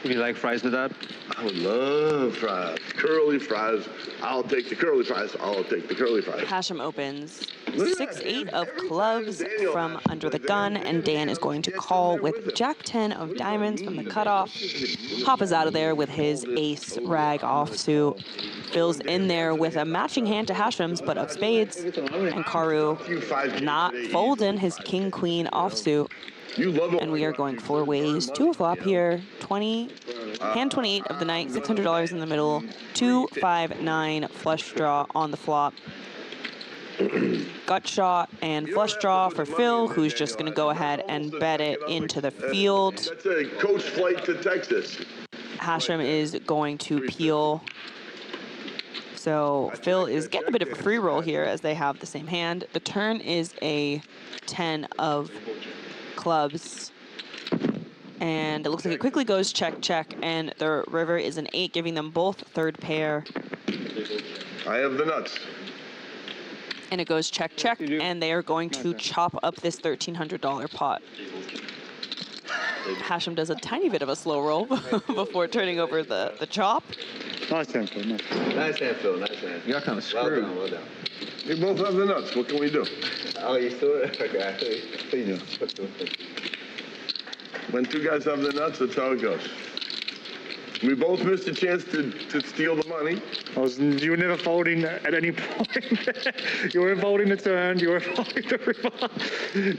Would you like fries with that? I would love fries. Curly fries. I'll take the curly fries. I'll take the curly fries. HACHEM opens 6-8 of clubs from under the gun, and Dan is going to call with Jack 10 of diamonds from the cutoff. HAPA's out of there with his ace rag offsuit. Phil's in there with a matching hand to HACHEM's, but of spades. And Karu not folding his king queen offsuit. You love it. And we are going 4 ways to a flop here. 20, hand 28 of the night, $600 in the middle, 2, 5, 9, flush draw on the flop. Gut shot and flush draw for Phil, who's just going to go ahead and bet it into the field. That's a coach flight to Texas. HACHEM is going to peel. So Phil is getting a bit of a free roll here as they have the same hand. The turn is a 10 of clubs. And it looks like it quickly goes check, check, and the river is an 8, giving them both third pair. I have the nuts. And it goes check, check, and they are going to chop up this $1,300 pot. HACHEM does a tiny bit of a slow roll before turning over the chop. Nice hand, Phil. Nice. Nice hand, Phil. Nice hand. You got kind of Well screwed. done, well done. We both have the nuts. What can we do? Oh, you saw it? Okay, I thought you knew. When 2 guys have the nuts, that's how it goes. We both missed a chance to steal the money. You were never folding at any point. You weren't folding the turn. You weren't folding the river.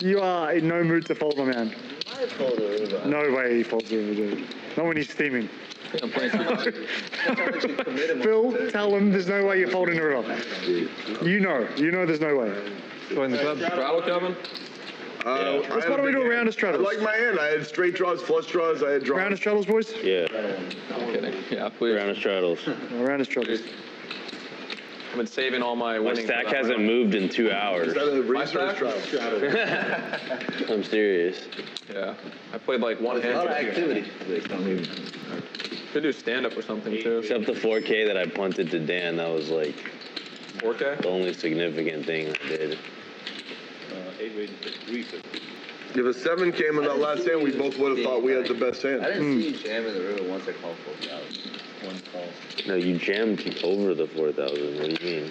You are in no mood to fold, my man. I fold the river. No way he folds the river, dude. Not when he's steaming. I'm playing too much. Phil, tell him there's no way you're folding the river. You know there's no way. Join the club. Straddle, Kevin? Let's why don't we do a round of I straddles? like my hand. I had straight draws, flush draws. I had draws. Round of straddles, boys? Yeah, I'm kidding. Yeah, please. round of straddles. A round of straddles. I've been saving all my My winning. stack hasn't moved in 2 hours. Is that a My research stack? straddle? I'm serious. Yeah. I played like one A lot of hand. activity. Could do stand-up or something too. Except the 4K that I punted to Dan, that was like 4K? the only significant thing I did. 350. If a 7 came in that last hand, we both would have thought we had the best I hand. didn't see you jam in the river once I called 4,000. One call. No, you jammed over the 4,000. What do you mean?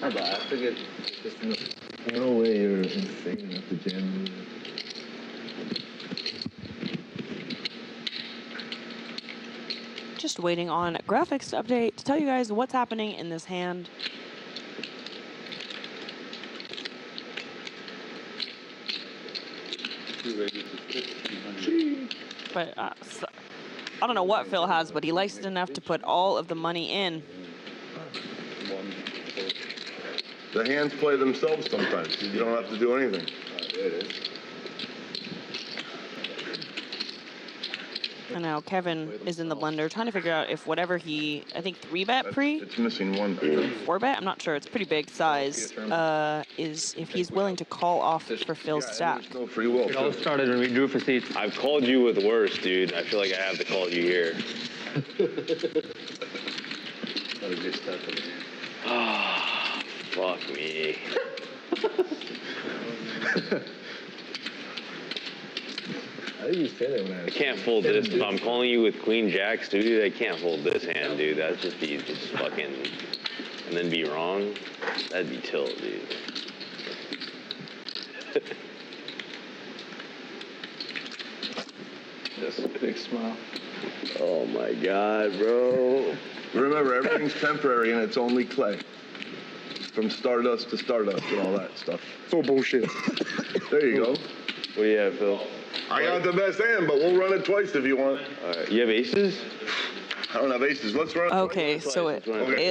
No, but I figured just enough. No way you're insane enough to jam in the river. Just waiting on graphics to update to tell you guys what's happening in this hand. But I don't know what Phil has, but he likes it enough to put all of the money in. The hands play themselves sometimes. You don't have to do anything. There it is. And now Kevin is in the blender trying to figure out if whatever he, I think 3-bet pre, It's missing one. 4-bet, I'm not sure, it's pretty big size, is if he's willing to call off for Phil's stack. There's no free will. It all started when we drew for seats. I've called you with worse, dude. I feel like I have to call you here. Ah, fuck me. I think you said it when I can't fold this. If I'm calling you with queen jacks, dude, I can't fold this hand, dude. That'd just be fucking, and then be wrong. That'd be tilt, dude. Just a big smile. Oh my God, bro. Remember, everything's temporary and it's only clay. From stardust to stardust and all that stuff. It's all bullshit. There you go. What do you have, Phil? I got the best hand, but we'll run it twice if you want. All right. You have aces? I don't have aces. Let's run it Okay, so it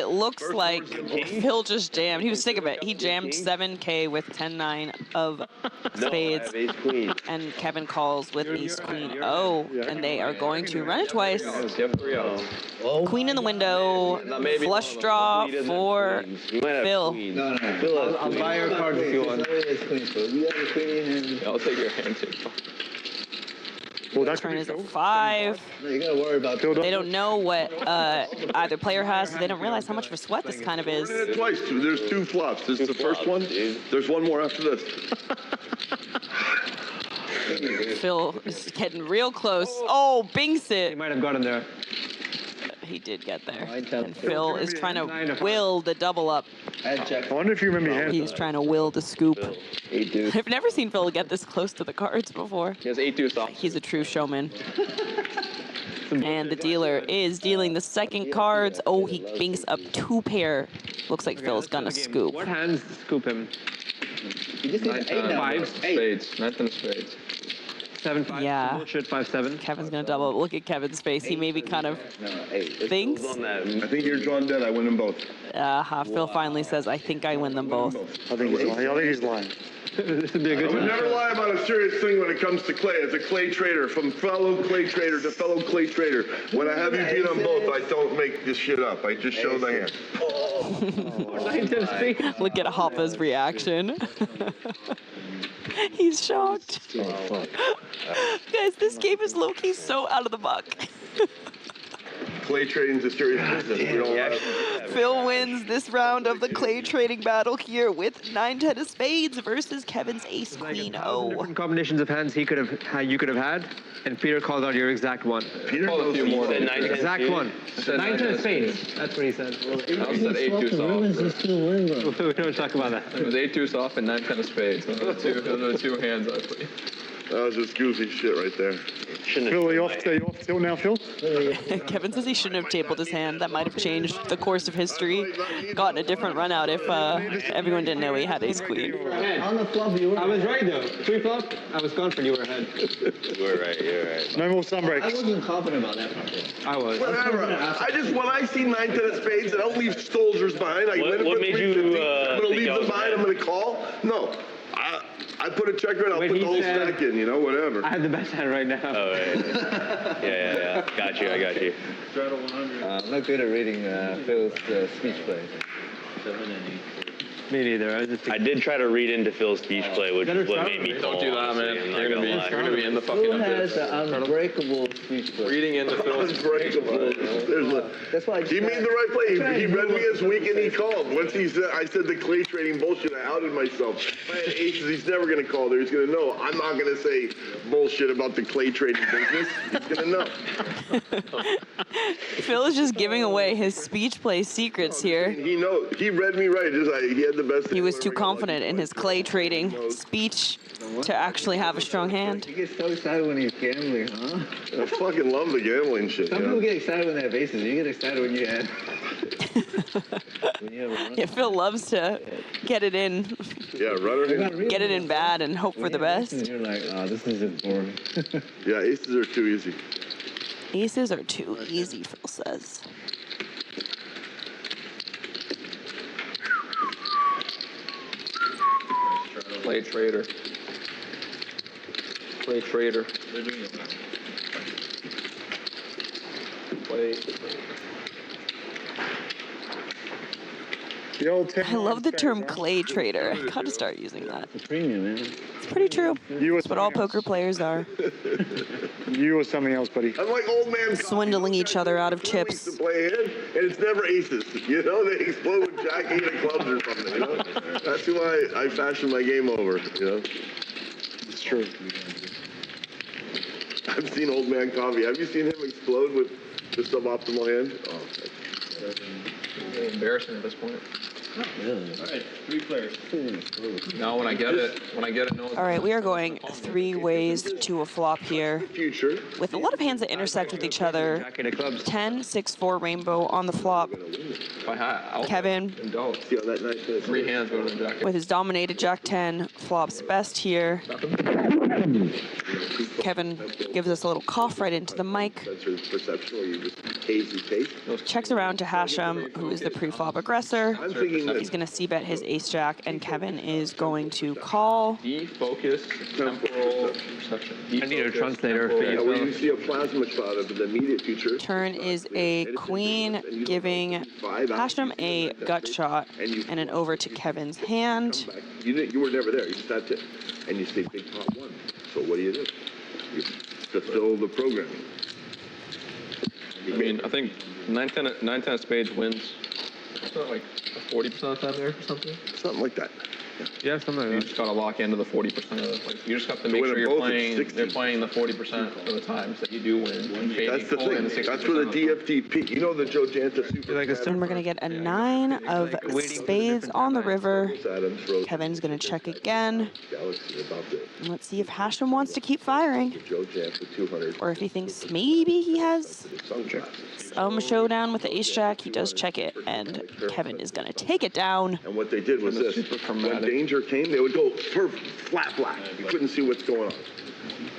looks First like person to Phil just jammed. He was sick of it. He jammed 7K with 10-9 of No, I spades, have ace queen. and Kevin calls with ace queen. Oh, and they are going to run it twice. You have 3 outs. Queen in the window, maybe flush draw He doesn't have for queens. You might have Phil. queens. No. Phil has I'll queens. buy your cards if you want. It's clean, so you have a queen in hand. I'll take your hand too. Well, that's Turn is a Phil. 5. No, you gotta worry about They don't know what either player has, so they don't realize how much of a sweat this kind of is. Run it twice. There's 2 flops. This is the first one. dude. There's one more after this. Phil is getting real close. Oh, bings He it. might have gotten there. He did get there. Nine, 10. And Phil is trying to will the double up. And check. I wonder if you remember your hand. He's trying to will the scoop. Phil. 8-2. I've never seen Phil get this close to the cards before. He has 8 deuce off. He's a true showman. And the dealer is dealing the second cards. Oh, he binks up 2 pair. Looks like Phil's gonna scoop. What hands scoop him? You just need 9, an 8 10, now. 5, 8. spades. 9, 10 spades. 7-5. Yeah. Bullshit 5-7. Kevin's gonna double. Look at Kevin's face. He maybe kind of No, 8. thinks. Phil's on that. I think you're drawn dead. I win them both. Phil finally says, I think I win them both. I think he's lying. This would be a I good would one. never lie about a serious thing when it comes to clay. As a clay trader, from fellow clay trader to fellow clay trader, when I have you beat them both, I don't make this shit up. I just show the hand. 9-10 spades. Look at HAPA's reaction. He's shocked. Guys, this game is low-key so out of the muck. Clay trading's a serious business. We don't Yeah, have- Phil wins this round of the clay trading battle here with 9-10 of spades versus Kevin's ace queen O. Different combinations of hands you could have had, and Peter called out your exact one. Peter Call a knows few more. Said 9-10 Exact spades? one. said 9-10 spades. That's what he said. I said 8 deuce off. We don't talk about that. It was 8 deuce off and 9, 10 of spades. Those are the 2 hands I played. That was just goofy shit right there. Shouldn't Phil, are you have off tilt now, Phil? Kevin says he shouldn't have tabled his hand. That might have changed the course of history. Gotten a different run out if everyone didn't know he had ace queen. On the flop, you were. I was right though. 3-flop, I was confident you were ahead. You were right. You're right. No more I sunbreaks. wasn't confident about that part. I was. Whatever. I just, when I see 9, 10 of spades, I don't leave soldiers behind. I win it What for made you, 350. I'm going to think leave I them was behind. ahead? I'm going to call. No. I put a checker and I'll When put he the whole said- stack in, you know, whatever. I have the best hand right now. Oh, right. Yeah. Got you. I got you. I'm not good at reading Phil's speech play. Me neither. I just. I did try to read into Phil's speech play, which is what made me Don't call. do that, honestly, man. I'm not You're gonna gonna lie. be in the fucking Phil has abyss. an unbreakable speech play. Reading into Phil's Unbreakable. That's why He made the right play. He read me as weak and he called. Once he said, I said the clay trading bullshit, I outed myself. If I had aces, he's never going to call there. He's going to know. I'm not going to say bullshit about the clay trading business. He's going to know. Phil is just giving away his speech play secrets here. He knows. He read me right. Just like, he had the best. He was too confident in his clay trading speech to actually have a strong hand. He gets so excited when he's gambling, huh? I fucking love the gambling shit. Some You people know? get excited when they have aces. You get excited when you have. when you have a run. Yeah, Phil loves to get it in, Yeah, runner. get it in bad and hope for the best. You're like, oh, this is just boring. Yeah, aces are too easy. Aces are too easy, Phil says. Play trader. Play trader. Play. The old 10 I love the term clay trader. I gotta start using that. It's premium, man. It's pretty true. You or That's what all something poker else. players are. You or something else, buddy. I'm like old man. Swindling each other out of We chips. used to play in, and it's never aces. You know, they explode with jack 8 of clubs or something. You know, that's who I fashion my game over. You know, It's true. I've seen old man coffee. Have you seen him explode with the suboptimal hand? Oh, It's embarrassing at this point. Alright, 3 players. Now when I get it, no one's All right, we are going 3 ways to a flop here future. with a lot of hands that intersect with each other. Jack eight of clubs. 10, 6, 4 rainbow on the flop. if I had, I'll Kevin indulge. See how that nice is? 3 hands go to the jacket. with his dominated Jack 10 flops best here. Kevin gives us a little cough right into the mic. That's your perception, or you just hazy taste. Checks around to HACHEM, who is the pre-flop aggressor. I'm thinking that He's going to c-bet his ace-jack, and Kevin is going to call. Defocus temporal perception. I need a Defocus translator for temporal- you. when you see a plasma cloud of the immediate future. Turn is a queen, giving HACHEM a gut shot and an over to Kevin's hand. Back. You were never there. You sat there, and you say big pot 1. So what do? You fulfill the programming. I mean, I think 9-10 of spades wins. It's not like 40% of the time there or something. Something like that. Yeah, something You like just gotta lock into the 40%. Like, you just have to make win sure them you're both, it's playing. 60. They're playing the 40% of the times that you do win. And That's the full in thing. 60% That's where the of the time. DFT peak. You know the Joe Janta super. like a And we're going to get a 9 of spades on the river. Adams, Rose, Kevin's going to check again. Galaxy about the And let's see if HACHEM wants to keep firing, Joe Janta 200. or if he thinks maybe he has Sunglasses. some showdown with the ace-jack. He does check it, and Kevin is going to take it down. And what they did was this: super when chromatic. danger came, they would go flat black. You couldn't see what's going on.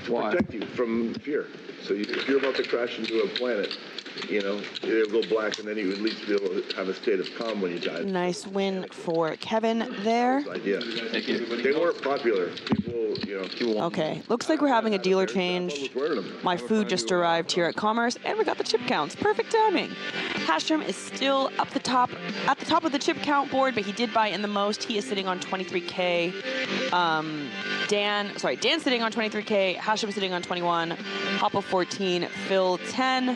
To Why? protect you from fear. So if you're about to crash into a planet, you know, it'll go black, and then you would at least be able to have a state of calm when you dive. Nice win for Kevin there. Idea. Thank you. They weren't popular. People, you know, Okay, looks like we're having a dealer change. was wearing them. My food just arrived here at Commerce, and we got the chip counts. Perfect timing. HACHEM is still at the top of the chip count board, but he did buy in the most. He is sitting on 23K. Dan's sitting on 23K. HACHEM sitting on 21. HAPA 14. Phil 10.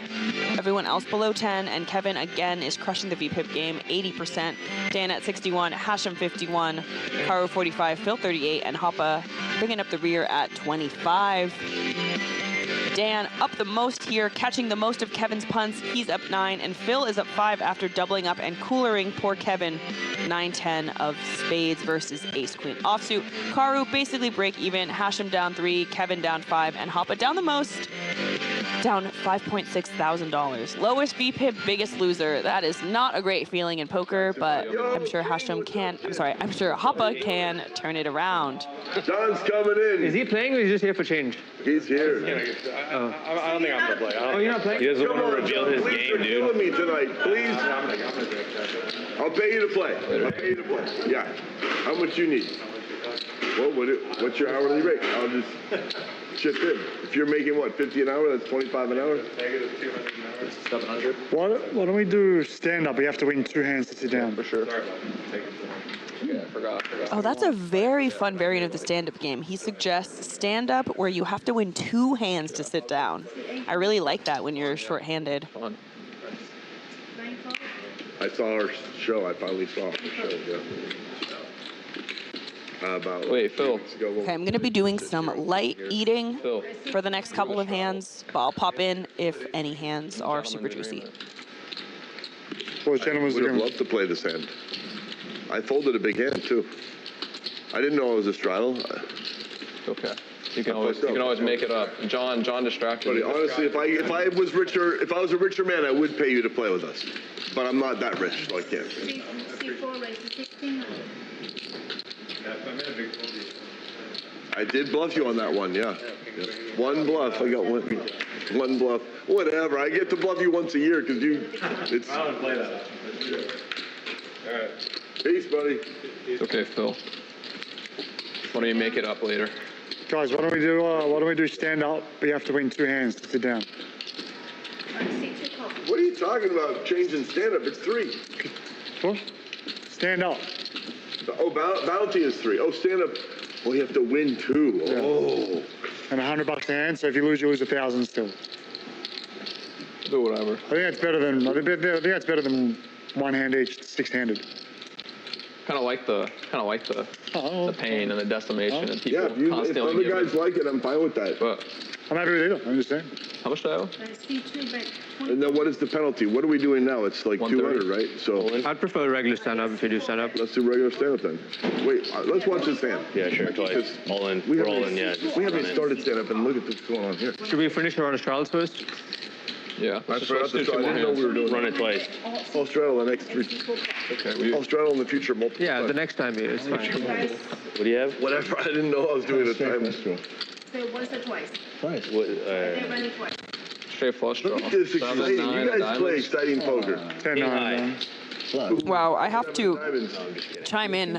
Everyone else below 10. And Kevin again is crushing the VPIP game. 80%. Dan at 61. HACHEM 51. Caro 45. Phil 38. And HAPA bringing up the rear at 25. Dan up the most here, catching the most of Kevin's punts. He's up 9, and Phil is up 5 after doubling up and coolering poor Kevin. 9-10 of spades versus ace-queen offsuit. Karu basically break even. HACHEM down 3, Kevin down 5, and HAPA down the most. Down $5.6 thousand. Lowest VPIP, biggest loser. That is not a great feeling in poker, but I'm sure HACHEM can. I'm sure HAPA can turn it around. John's coming in. Is he playing or is he just here for change? He's here. I don't think I'm gonna play. Oh, you're not playing? He doesn't Come want to on, reveal John, his please, game, you're killing dude. me tonight. Please. I'll pay you to play. I'll pay you to play. Yeah. How much you need? Well, what's your hourly rate? I'll just chip in. If you're making what, 50 an hour? That's 25 an hour. Negative 200 an hour. 700. Why don't we do stand-up? You have to win 2 hands to sit down. For sure. Yeah, I forgot. Oh, that's a very fun variant of the stand-up game. He suggests stand-up where you have to win 2 hands to sit down. I really like that when you're short-handed. Fun. I saw our show. I finally saw the show. Yeah. About Wait, Phil. 2 weeks ago. Okay, I'm going to be doing some light eating Phil. for the next couple of hands, but I'll pop in if any hands are super juicy. Well, gentlemen's I would have agreement. loved to play this hand. I folded a big hand too. I didn't know it was a straddle. Okay. You can always make it up. John distracted But me. honestly, if I was a richer man, I would pay you to play with us. But I'm not that rich, so I can't. C4 raise to 16. I did bluff you on that one, yeah. One bluff. I got one bluff. Whatever. I get to bluff you once a year because it's. I don't play that. All right. Peace, buddy. Okay, Phil. Why don't you make it up later? Guys, why don't we do stand up, but you have to win 2 hands to sit down. C2 call. What are you talking about? Changing stand-up? It's 3. What? Stand up. Oh, bounty is 3. Oh, stand-up. Well, you have to win 2. Yeah. Oh. And $100 a hand, so if you lose 1,000 still. Do whatever. I think that's better than 1 hand each, 6-handed. Kind of like the pain and the decimation and people Yeah, if constantly other giving. guys like it, I'm fine with that. But I'm happy with either, I'm just saying. how much do I owe? C2 bet 20. And then what is the penalty? What are we doing now? It's like 130. 200, right? So I'd prefer regular stand-up if you do stand-up. let's do regular stand-up then. Wait, let's watch this hand. Yeah, sure, twice. All in. We're all in, yeah. We haven't started stand-up, and look at what's going on here. Should we finish our Australians first? Yeah. I forgot do to two I more didn't know we were hands. doing Run it twice. Australia the next 3. Okay. Australia in the future multiple Yeah, the times. next time it's fine. Twice. What do you have? Whatever, I didn't know I was doing it Straight time. flush draw. So once or twice. Twice. What, They run it twice. Straight flush draw. Look at this 7, exciting. 9, You guys diamonds. play exciting poker. 10, 9. Flush. Wow, I have to Diamonds. chime in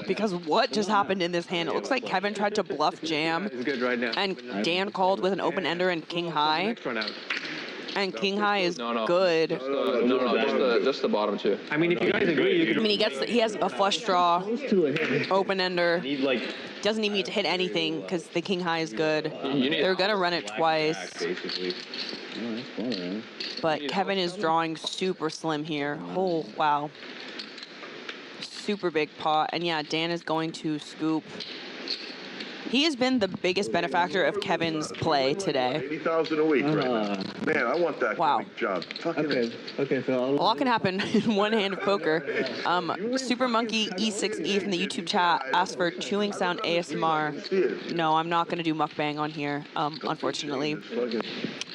because what just happened in this hand? It looks like Kevin tried to bluff jam, It's good right now. and Dan called with an open ender and king high, Next one out. and king high is No. good. Just the bottom 2. I mean, if you guys agree, you I could. mean, he has a flush draw, open ender. need like Doesn't even need to hit anything because the king high is good. You need They're gonna run it twice, basically. Oh, that's fun, man. but Kevin is drawing super slim here. Oh wow, super big pot, and yeah, Dan is going to scoop. He has been the biggest benefactor of Kevin's play today. 80,000 a week right now. Man, I want that Wow. kind of job. Fucking Okay, so A lot can happen in one hand of poker. Super Monkey E6E from the YouTube chat asked for chewing sound ASMR. No, I'm not going to do mukbang on here, unfortunately.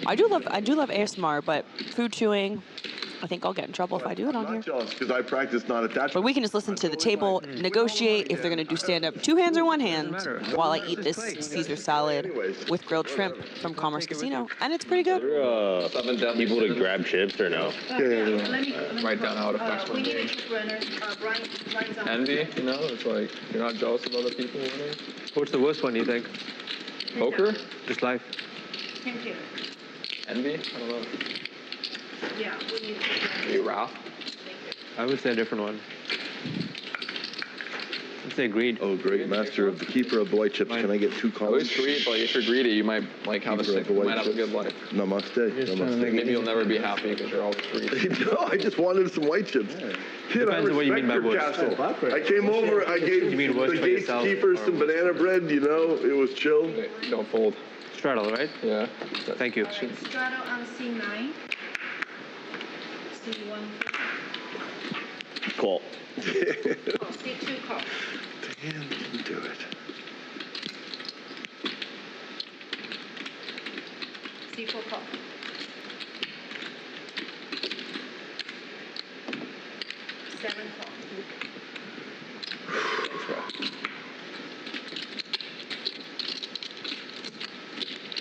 I do love ASMR, but food chewing, I think I'll get in trouble if I do it on I'm here. not jealous because I practice non-attachment. But we can just listen to the table, negotiate if they're going to do stand up 2 hands or 1 hand while I eat this Caesar salad with grilled shrimp from Commerce Casino, and it's pretty good. Seven deadly People to sins. grab chips or no? Let me Write down how it affects my we need game. a chip runner. Brian's on. Envy, you know, it's like you're not jealous of other people winning. What's the worst one you think? Poker? Just life. Thank you. Envy? I don't know. Yeah, we need a chip runner. Maybe wrath? Thank you. I would say a different one. I'd say greed. Oh, great master of the keeper of the white chips. Can I get 2 I columns? always greed, but if you're greedy, you might like have a Keeper of sick, the you white might have a chips. good life. Namaste. Namaste. Maybe you'll never be happy because you're always greedy. No, I just wanted some white chips. Shit, I Depends on what you mean by respect your worst. castle. I came over, I gave You mean worst the for yourself? gatekeeper some banana bread, you know, it was chill. Okay, don't fold. Straddle, right? Yeah. Thank you. All right, straddle on C9. C1. Call. C2 call. Damn, you do it. C4 call. Seven call.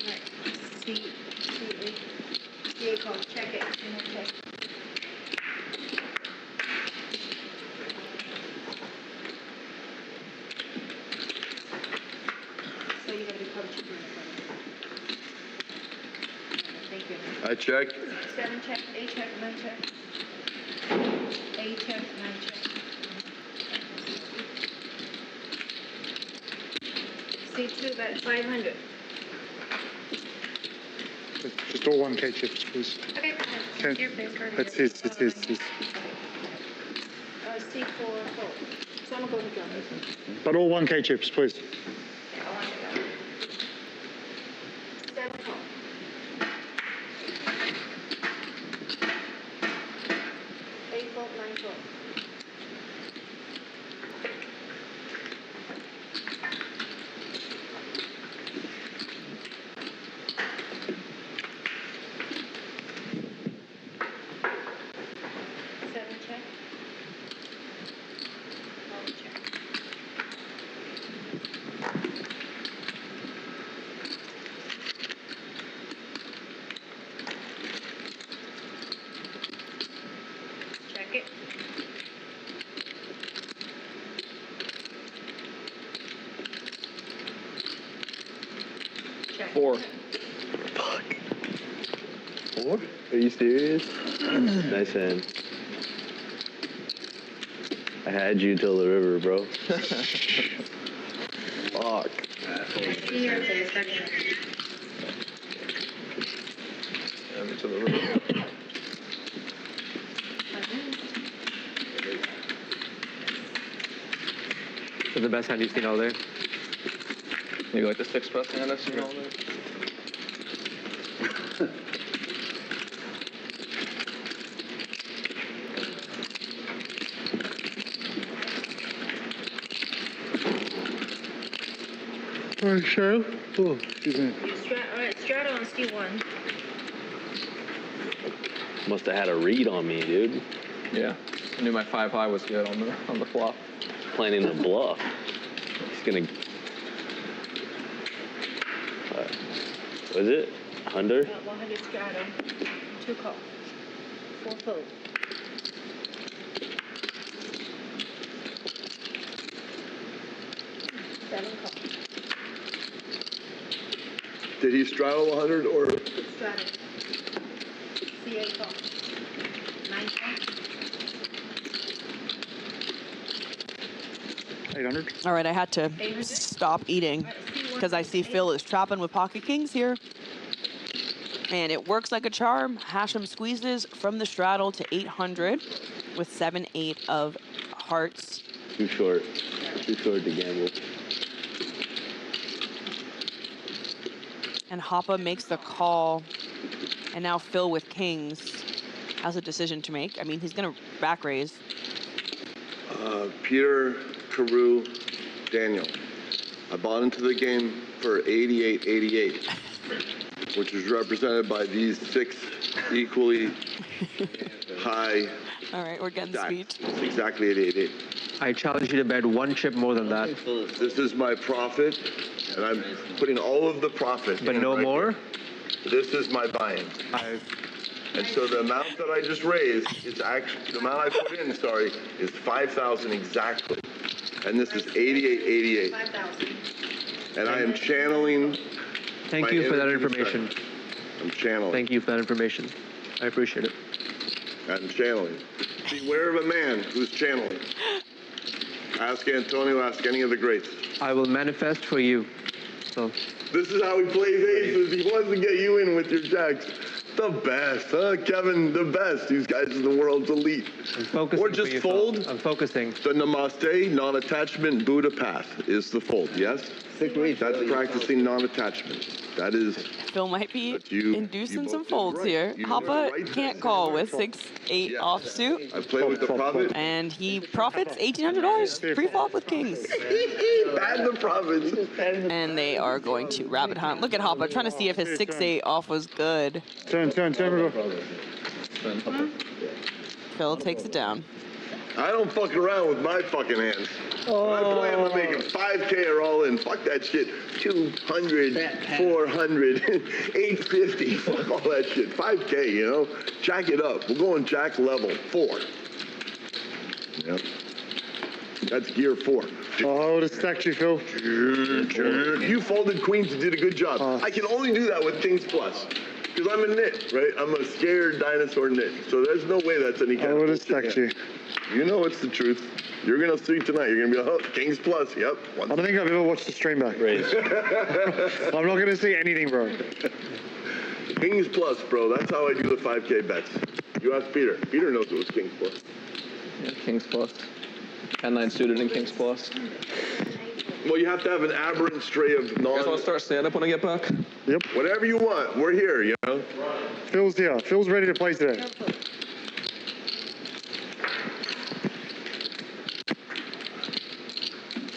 Right. C8 call. Check it. Okay. So you're gonna be covered chip runner. Thank you. I check. 7 check, 8 check, 9 check. 8 check, 9 check. C2 bet 500. Just all 1K chips, please. Okay. Ten. Your face card. It's his. C4 fold. So I'm gonna go to John. But all 1K chips, please. Yeah, I want to go. 7 call. 8 fold, 9 fold. Seven check. All check. 4. Four? Are you serious? Nice hand. I had you till the river, bro. Fuck. See your face, that's it. Yeah, me to the river. So the best hand you've seen all day. Maybe like the 6th best hand I've seen all day. All right, Cheryl. Oh, excuse me. All right, straddle on C1. Must have had a read on me, dude. Yeah. I knew my 5 high was good on the flop. Planning the bluff. He's gonna. What is it? 100? 100 straddle. 2 call. 4 fold. Seven call. Did he straddle 100 or? Straddle. C8 call. 9 call. 800. All right, I had to 800? stop eating because I see Phil is trapping with pocket kings here. And it works like a charm. HACHEM squeezes from the straddle to 800 with 7-8 of hearts. Too short. Too short to gamble. And HAPA makes the call. And now Phil with kings has a decision to make. I mean, he's going to back raise. Peter, Carew, Daniel. I bought into the game for 88.88, which is represented by these 6 equally high. All right, we're getting stacks. speech. It's exactly 88. I challenge you to bet 1 chip more than that. This is my profit, and I'm putting all of the profit. But in no right more? here. This is my buy-in. And so the amount that I just raised is actually, the amount I put in, sorry, is 5,000 exactly. And this is 88.88. 5,000. And I am channeling. Thank my you for that energy information. strength. I'm channeling. Thank you for that information. I appreciate it. I'm channeling. Beware of a man who's channeling. Ask Antonio, ask any of the greats. I will manifest for you. So This is how he plays aces. He wants to get you in with your jacks. The best, huh, Kevin? The best. These guys are the world's elite. I'm focusing. Or just for you, fold. Phil. I'm focusing. The Namaste, non-attachment, Buddha path is the fold, yes? That's practicing non-attachment. That is, Phil might be But you inducing both some did folds right. here. You HAPA were right can't there. call with 6-8 Yeah. offsuit. I play with the profit. And he profits $1,800 pre-flop with kings. Bad the profits. And they are going to rabbit hunt. Look at HAPA trying to see if his 6-8 off was good. Turn, bro. Phil takes it down. I don't fuck around with my fucking hands. When I play, I'm making 5K or all in. Fuck that shit. 200, 400, 850. Fuck all that shit. 5K, you know? Jack it up. We're going jack level 4. Yeah. That's gear 4. Oh, the stack you, Phil. You folded queens and did a good job. I can only do that with kings plus. Because I'm a nit, right? I'm a scared dinosaur nit. So there's no way that's any kind I of would have bullshit stacked you. hand. You know it's the truth. You're going to see tonight. You're going to be like, oh, kings plus. Yep. I don't think I've ever watched the stream back. Raise. I'm not going to see anything, bro. Kings plus, bro. That's how I do the 5K bets. You ask Peter. Peter knows it was kings plus. Yeah, Kings plus. 10-9 suited in Kings plus. Well, you have to have an aberrant stray of You guys want to start stand-up when I get back? Yep. Whatever you want. We're here, you know? Phil's here. Phil's ready to play today.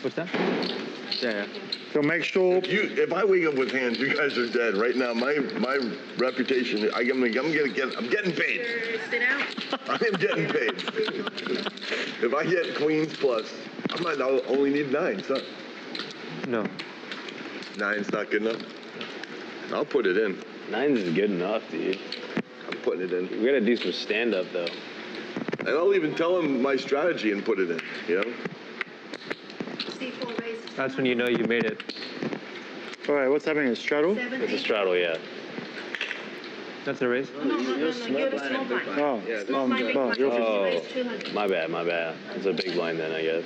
What's that? Yeah. So make sure. If I wake up with hands, you guys are dead. Right now, my reputation, I'm getting paid. Sit out. I am getting paid. If I get queens plus, I might only need 9, son. No. 9's not good enough. I'll put it in. 9 is good enough, dude. I'm putting it in. We gotta do some stand-up, though. And I'll even tell him my strategy and put it in, you know? C4 raise. That's when you know you made it. All right, what's happening? A straddle? It's a straddle, yeah. That's a raise? No, you're the small blind. Oh, Small blind, big blind. Oh, Raise 200. my bad. It's a big blind then, I guess.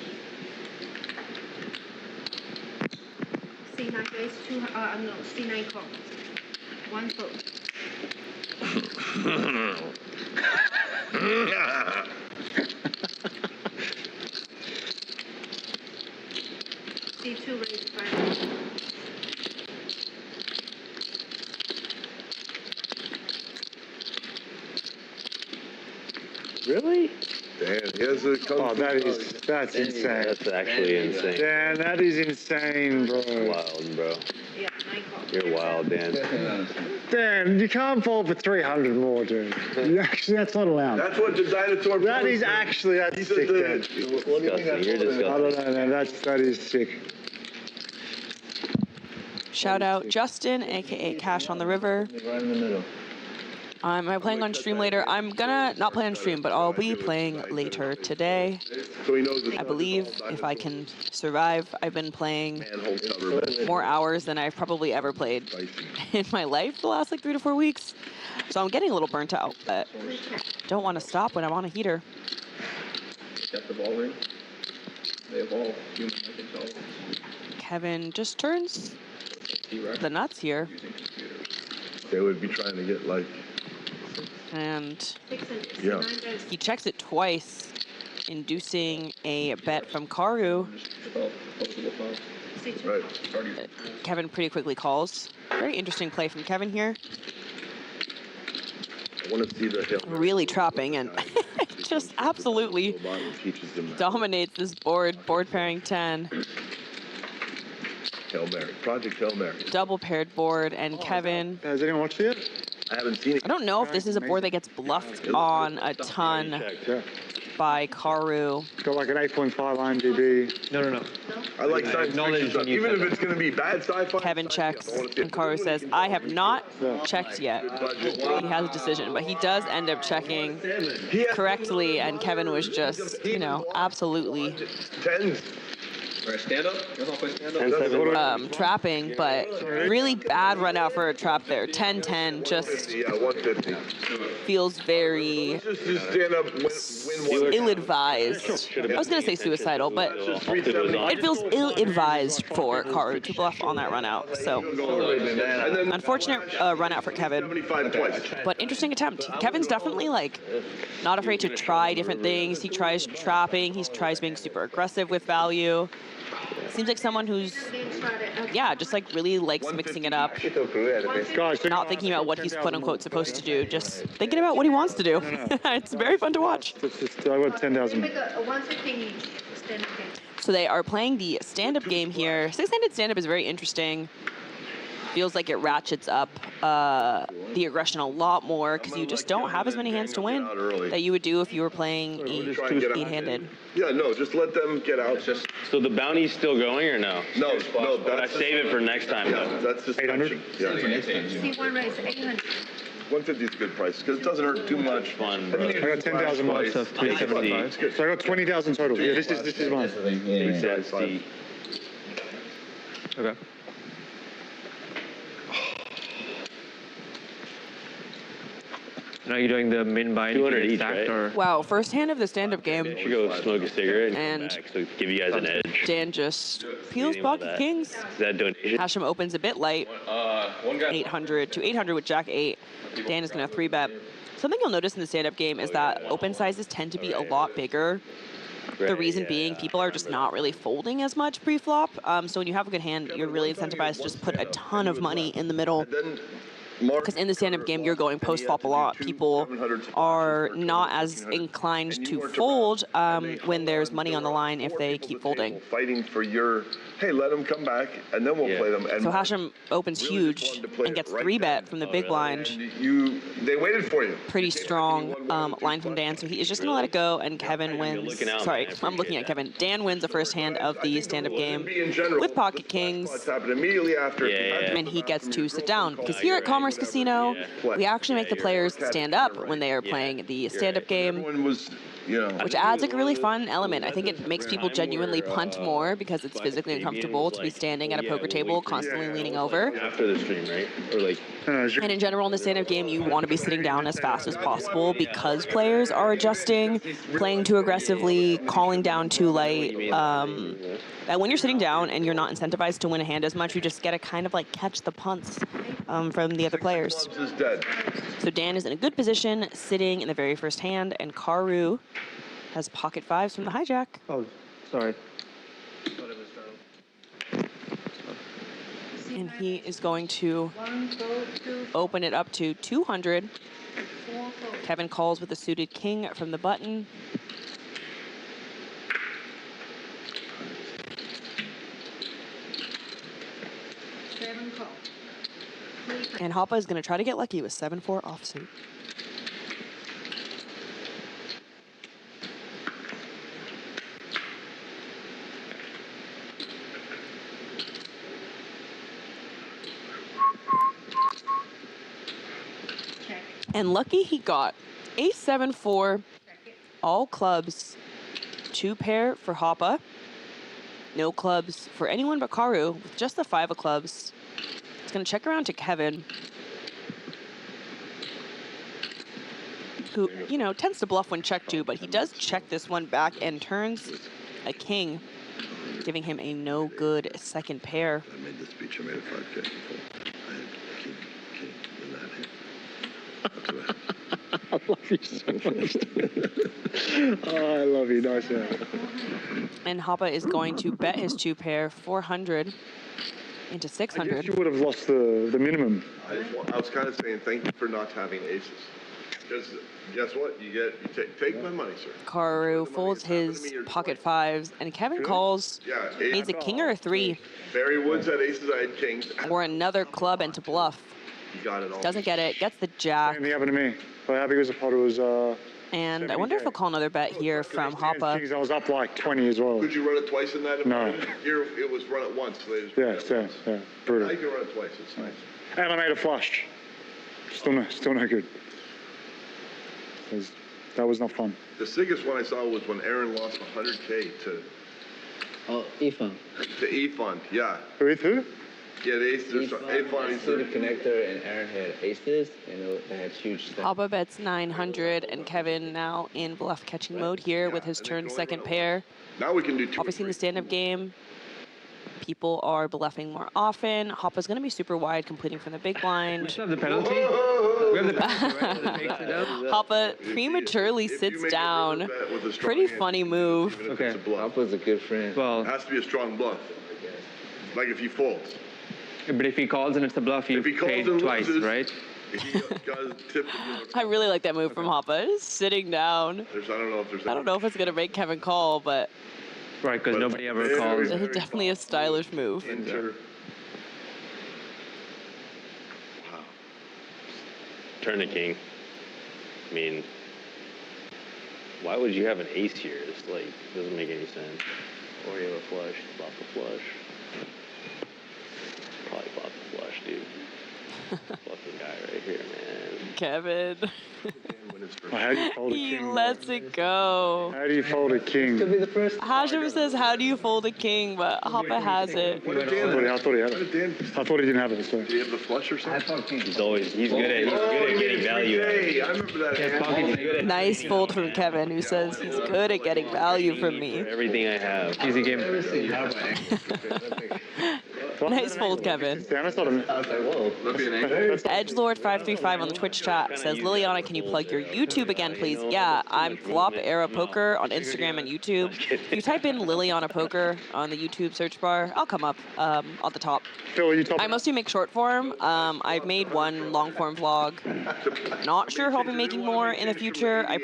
C9 raise 200. No, C9 call. 1 foot. C2 raise 500. Really? Damn, he has a oh, that's insane. That's actually insane. Dan, that is insane, bro. Wild, bro. Yeah, 9 call. You're wild, Dan. Dan, you can't fold for 300 more, dude. Actually, that's not allowed. That's what the dinosaur. That is actually, that's sick, Dan. Disgusting. You're disgusting. I don't know, man. That is sick. Shout out Justin, aka Cash on the River. Right in the middle. I'm playing on stream later. I'm gonna not play on stream, but I'll be playing later today. So he knows I believe if I can survive. I've been playing manhole cover, man. more hours than I've probably ever played in my life the last like 3 to 4 weeks. So I'm getting a little burnt out, but don't want to stop when I'm on a heater. Got the ball ring. They evolve. Human intelligence. Kevin just turns T-Rex the nuts here, using computers. They would be trying to get like, and 600. Yeah. C9 raise. he checks it twice, inducing a bet from Karu. Develop opposable files. C2 right. call. Start using Kevin pretty quickly calls. Very interesting play from Kevin here. I want to see the hill. Really trapping and just absolutely Teaches them dominates this board pairing 10. Hail Mary. Project Hail Mary. Double paired board, and Kevin, Has anyone watched it? I haven't seen it. I don't know if this is a board that gets bluffed on a ton Yeah. by Karu. It's got like an 8.5 IMDb. No. I like science acknowledge fiction stuff. when you Even said if it's going to be bad sci-fi. Kevin checks, I wanna see it. and Karu says, I have not checked yet. He has a decision, but he does end up checking correctly, and Kevin was just, you know, absolutely Tens. All right, stand up. You guys want to play stand up? trapping, but really bad run out for a trap there. 10-10 just Yeah, 150. feels very Just stand up, win one. ill-advised. I was going to say suicidal, but it feels ill-advised for Karu to bluff on that run out. So And then unfortunate run out for Kevin, 75 twice. but interesting attempt. Kevin's definitely like not afraid to try different things. He tries trapping. He tries being super aggressive with value. Seems like someone who's, yeah, just like really likes mixing it up. Guys, Not thinking about what he's quote unquote supposed to do, just thinking about what he wants to do. It's very fun to watch. I got 10,000. Make a 115 each. Stand up game. So they are playing the stand-up game here. Six-handed stand-up is very interesting. Feels like it ratchets up the aggression a lot more because you just don't have as many hands to win that you would do if you were playing eight-handed. Yeah, no, just let them get out. So the bounty's still going or no? No, But I save it for next time Yeah, though. that's just 800? Yeah. C1 raise 800. 150 is a good price because it doesn't hurt too much. Fun, bro. I got 10,000 more. So 370. So I got 20,000 total. Yeah, this is mine. 360. Okay. Now you're doing the min bind 200 each, stacked, right? or Wow, first hand of the stand-up game, You should go smoke a cigarette And- and come back so give you guys an edge. Dan just peels Anything with pocket that? kings. Is that donation? HACHEM opens a bit light, One guy. 800 to 800 with Jack 8. Dan is going to 3-bet. Something you'll notice in the stand-up game is that open sizes tend to be a lot bigger. The reason being people are just not really folding as much pre-flop. So when you have a good hand, you're really incentivized to just put a ton of money in the middle. Then Because in the stand-up game, you're going post-flop a lot. People are not as inclined to fold when there's money on the line if they keep folding. Fighting for your, hey, let them come back, and then we'll play them. And So HACHEM opens huge and gets 3-bet from the big blind. they waited for you. Pretty strong line from Dan, so he is just going to let it go, and Kevin wins. looking out, Sorry, man. I'm looking at Kevin. Dan wins the first hand of the stand-up game with pocket kings, What's happened immediately after? Yeah. and he gets to sit down. Because here at Commerce, Commerce Casino, Yeah. we actually make the players stand up when they are playing the stand-up game, Everyone was, you know, which adds like a really fun element. I think it makes people genuinely punt more because it's physically uncomfortable to be standing at a poker table, constantly leaning over. After the stream, right? Or like, And in general, in the stand-up game, you want to be sitting down as fast as possible because players are adjusting, playing too aggressively, calling down too light. That when you're sitting down and you're not incentivized to win a hand as much, you just get to kind of like catch the punts from the other players. Clubs is dead. So Dan is in a good position, sitting in the very first hand, and Karu has pocket fives from the hijack. Oh, sorry. And he is going to open it up to 200. Kevin calls with a suited king from the button. And HAPA is going to try to get lucky with 7-4 offsuit. And lucky he got ace 7-4, all clubs, 2 pair for HAPA, no clubs for anyone but Karu, with just the 5 of clubs. It's going to check around to Kevin, who, you know, tends to bluff when checked to, but he does check this one back and turns a king, giving him a no good second pair. I made the speech. I made it 5K. I had king in that hand. That's what I love you so much. Oh, I love you. Nice. And HAPA is going to bet his 2 pair 400 into I 600. guess you would have lost the minimum. I was kind of saying thank you for not having aces. Because guess what? You take my money, sir. Karu folds his pocket fives, and Kevin calls. Yeah, Needs a king or a 3, Barry Woods had aces. I had kings. or another club and to bluff. You got it all. Doesn't get it. Gets the jack. Same thing happened to me. But how big was the pot? It was And I wonder if he'll call another bet here from HAPA. Kings, I was up like 20 as well. Could you run it twice in that? No. Here it was run it once. So they just Yeah, Now brutal. you can run it twice. It's nice. And I made a flush. Still no good. That was not fun. The sickest one I saw was when Aaron lost 100K to E-Fund. E-Fund. Yeah. With who? Yeah, the aces or something. E-Fund. The connector and Aaron had aces, and they had huge stuff. HAPA bets 900, and Kevin now in bluff catching mode here with his turn second pair. Now we can do 2. Obviously in the stand-up game, people are bluffing more often. HAPA's going to be super wide, completing from the big blind. The penalty. We have the penalty, right? HAPA prematurely sits down. Pretty funny move. Okay. Papa's a good friend. Well, It has to be a strong bluff. Like if he folds. but if he calls and it's a bluff, you If he calls paid and twice, loses, right? If he got his tip, I really like that move from HAPA. Just sitting down. I don't know if there's. I don't know if it's going to make Kevin call, but Right, because nobody ever calls. it's definitely a stylish move. Enter. Wow. turn a king. I mean, why would you have an ace here? It's like, doesn't make any sense. Or you have a flush, flop the flush. Probably flop the flush, dude. Fucking guy right here, man. Kevin. How do you fold a He king? lets it go. How do you fold a king? Could be the first. HACHEM says, how do you fold a king? But HAPA has it. I thought he had it. I thought he didn't have it. So. Do you have the flush or something? He's good at getting value out of it. Hey, I remember that. Nice fold from Kevin, who says he's good at getting value from For me. everything I have. Easy game. Nice fold, Kevin. Down, it's not a... Edgelord535 on the Twitch chat says, Liliana, can you plug your YouTube again, please? Yeah, I'm Flop Era Poker on Instagram and YouTube. If you type in Liliana Poker on the YouTube search bar, I'll come up at the top. Phil, you top? I mostly make short form. I've made one long form vlog. Not sure if I'll be making more in the future. I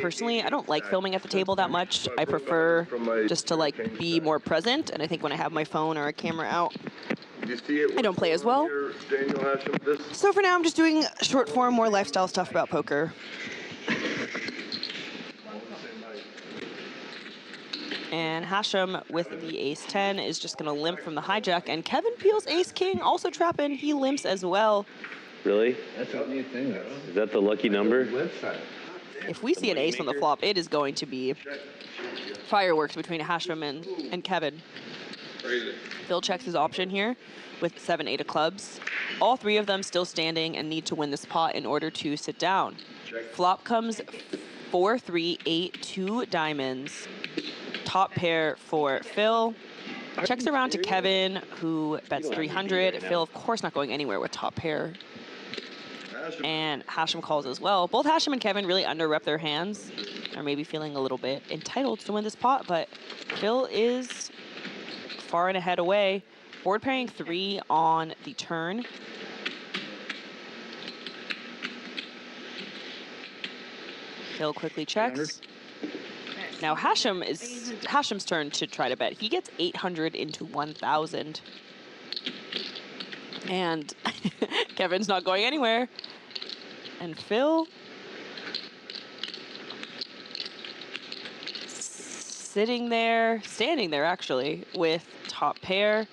don't like filming at the table that much. I prefer just to like be more present. And I think when I have my phone or a camera out, I don't play as well. So for now, I'm just doing short form, more lifestyle stuff about poker. And HACHEM with the ace-10 is just going to limp from the hijack. And Kevin peels ace-king, also trapping. He limps as well. Really? That's a new thing, though. Is that the lucky number? Website. If we see an ace on the flop, it is going to be fireworks between HACHEM and Kevin. Crazy. Phil checks his option here with 7-8 of clubs. All three of them still standing and need to win this pot in order to sit down. Flop comes 4-3, 8, 2 diamonds. Top pair for Phil. Checks around to Kevin, who bets 300. Phil, of course, not going anywhere with top pair. And HACHEM calls as well. Both HACHEM and Kevin really under-rep their hands, or maybe feeling a little bit entitled to win this pot, but Phil is far and ahead away. Board pairing 3 on the turn. Phil quickly checks. Now HACHEM's turn to try to bet. He gets 800 into 1,000. And Kevin's not going anywhere. And Phil standing there actually, with top pair.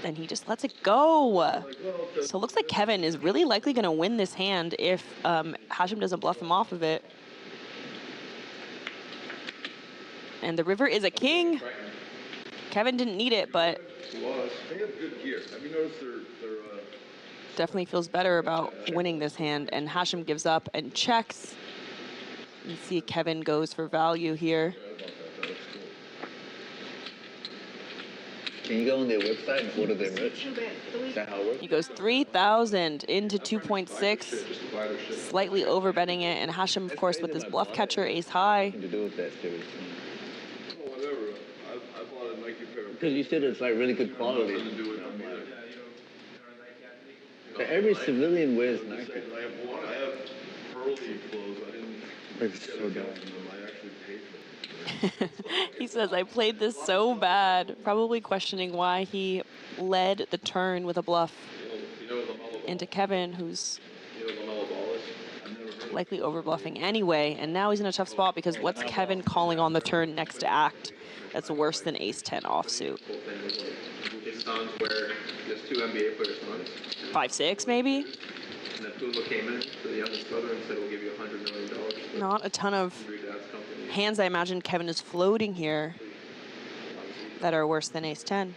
And he just lets it go. So it looks like Kevin is really likely going to win this hand if HACHEM doesn't bluff him off of it. And the river is a king. Kevin didn't need it, but They have good gear. Have you noticed their definitely feels better about winning this hand. And HACHEM gives up and checks. You see Kevin goes for value here. Can you go on their website and order their merch? Is that how it works? He goes 3,000 into 2.6, slightly overbetting it. And HACHEM, of course, with his bluff catcher, ace high. To do with that series. whatever. I bought a Nike pair of Because you said it's like really good quality. nothing to do with them either. Every civilian wears Nike. I have pearly clothes. I didn't It's get so a bad. guy from them. I actually paid for them. He says, I played this so bad, probably questioning why he led the turn with a bluff You know what LaMelo Ball into Kevin, who's You know what LaMelo Ball is? I've never heard of it. likely overbluffing anyway. And now he's in a tough spot because what's Kevin calling on the turn next to act that's worse than ace-10 offsuit? Whole thing was like, his sons were just 2 NBA players' sons. 5-6 maybe? And then Puma came in to the youngest brother and said, we'll give you $100 million. for Not a ton of your dad's company. hands I imagine Kevin is floating here that are worse than ace-10.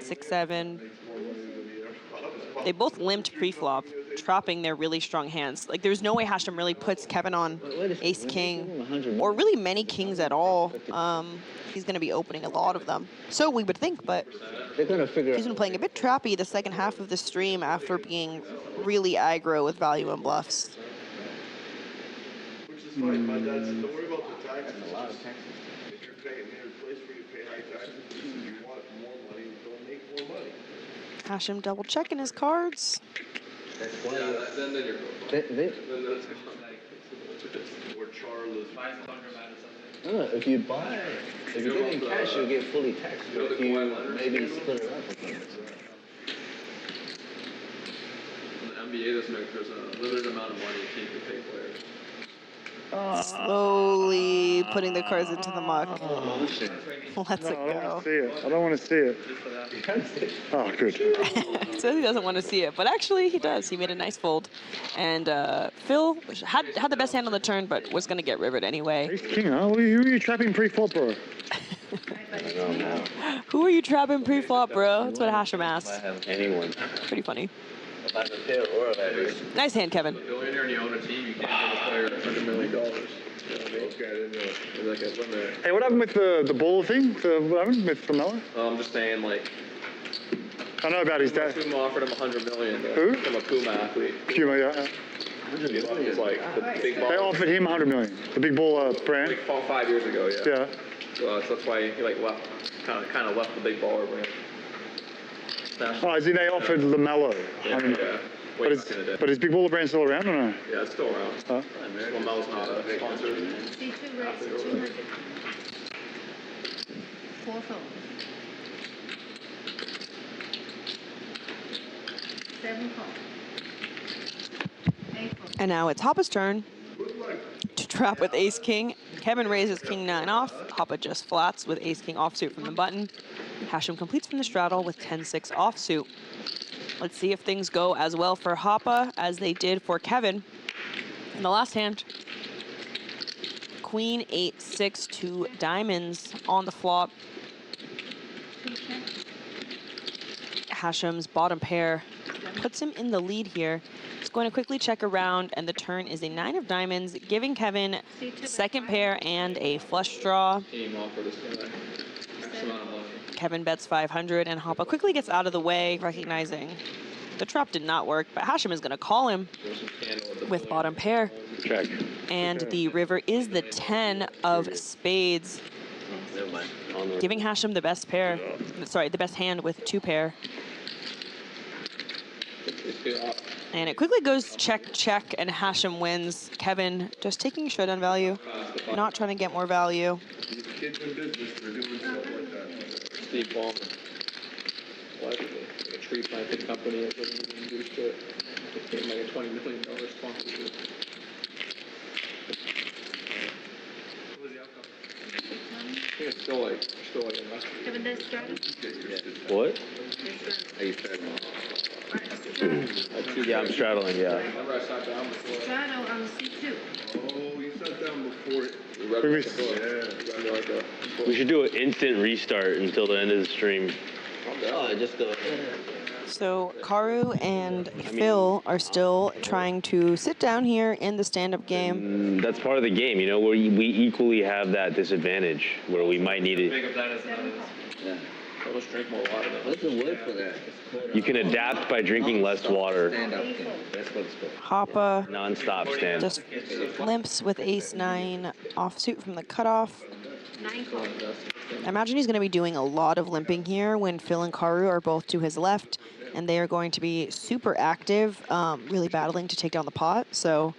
6-7. They both limped pre-flop, trapping their really strong hands. Like, there's no way HACHEM really puts Kevin on ace-king, or really many kings at all. He's going to be opening a lot of them. So we would think, but They're gonna figure he's been playing a bit trappy the second half of the stream after being really aggro with value and bluffs. Which is fine. My dad said, don't worry about the taxes. If you're paying in a place where you pay high taxes, if you want more money, don't make more money. HACHEM double checking his cards. That's Yeah, why. then you're cool. They, Then that's Or Charles. no, if you buy, if you get it in cash, you'll get fully taxed. You know If the you coin lenders maybe scandal? split it up or something. In the NBA, there's a limited amount of money you can pay players. Slowly putting the cards into the muck. Oh, shit. Lets No, it I don't go. want to see it. I don't want to see it. Oh, good. He says he doesn't want to see it, but actually he does. He made a nice fold. And Phil had the best hand on the turn, but was going to get rivered anyway. Ace king, huh? Who are you trapping pre-flop, bro? Who are you trapping pre-flop, bro? That's what HACHEM asked. Anyone. Pretty funny. Like a pair or a Nice hand, Kevin. Billionaire and you own a team, you can't give a player $100 million. You know what I mean? Okay, I didn't know. There's like a limit. Hey, what happened with the baller thing? What happened with Melo? I'm just saying, like, I know about his dad. Puma offered him $100 million. Who? From a Puma athlete. Puma, yeah. He's like the big They baller. offered him 100 million. The big baller brand. Like 5 years ago, yeah. Yeah. So that's why he like left, kind of left the big baller brand. Oh, as in they offered LaMelo. Yeah, 100 million. yeah. Way But back in the day. is his big baller brand still around or no? Yeah, it's still around. Huh? Lamel's not a sponsor. C2 rates at 200. 4 fold. 7 fold. 8 fold. And now it's HAPA's turn to trap with ace-king. Kevin raises king-9 off. HAPA just flats with ace-king offsuit from the button. HACHEM completes from the straddle with 10-6 offsuit. Let's see if things go as well for HAPA as they did for Kevin in the last hand. Queen 8-6 2 diamonds on the flop. HACHEM's bottom pair puts him in the lead here. He's going to quickly check around, and the turn is a 9 of diamonds, giving Kevin second pair and a flush draw. Kevin bets 500, and HAPA quickly gets out of the way, recognizing the trap did not work, but HACHEM is going to call him with bottom pair. Check. And the river is the 10 of spades, giving HACHEM the best pair. Sorry, the best hand with 2 pair. And it quickly goes check, check, and HACHEM wins. Kevin just taking showdown value, not trying to get more value. These kids in business, they're doing stuff like that. Steve Ballmer. Like a tree planting company that doesn't even do shit. It became like a $20 million sponsorship. What was the outcome? I think it's still like invested. Kevin, there's strategy. What? Are you starting? Yeah, I'm straddling, yeah. Remember I sat down before? Straddle on C2. Oh, you sat down before it. We should do an instant restart until the end of the stream. Oh, just go. So Karu and Phil are still trying to sit down here in the stand-up game. That's part of the game, you know, where we equally have that disadvantage, where we might need it. Yeah. I'll just drink more water. What's the word for that? It's called, You can adapt by drinking less water. stand-up game. That's what it's called. HAPA Non-stop stand. just limps with ace-9 offsuit from the cutoff. 9 call. I imagine he's going to be doing a lot of limping here when Phil and Karu are both to his left, and they are going to be super active, really battling to take down the pot. So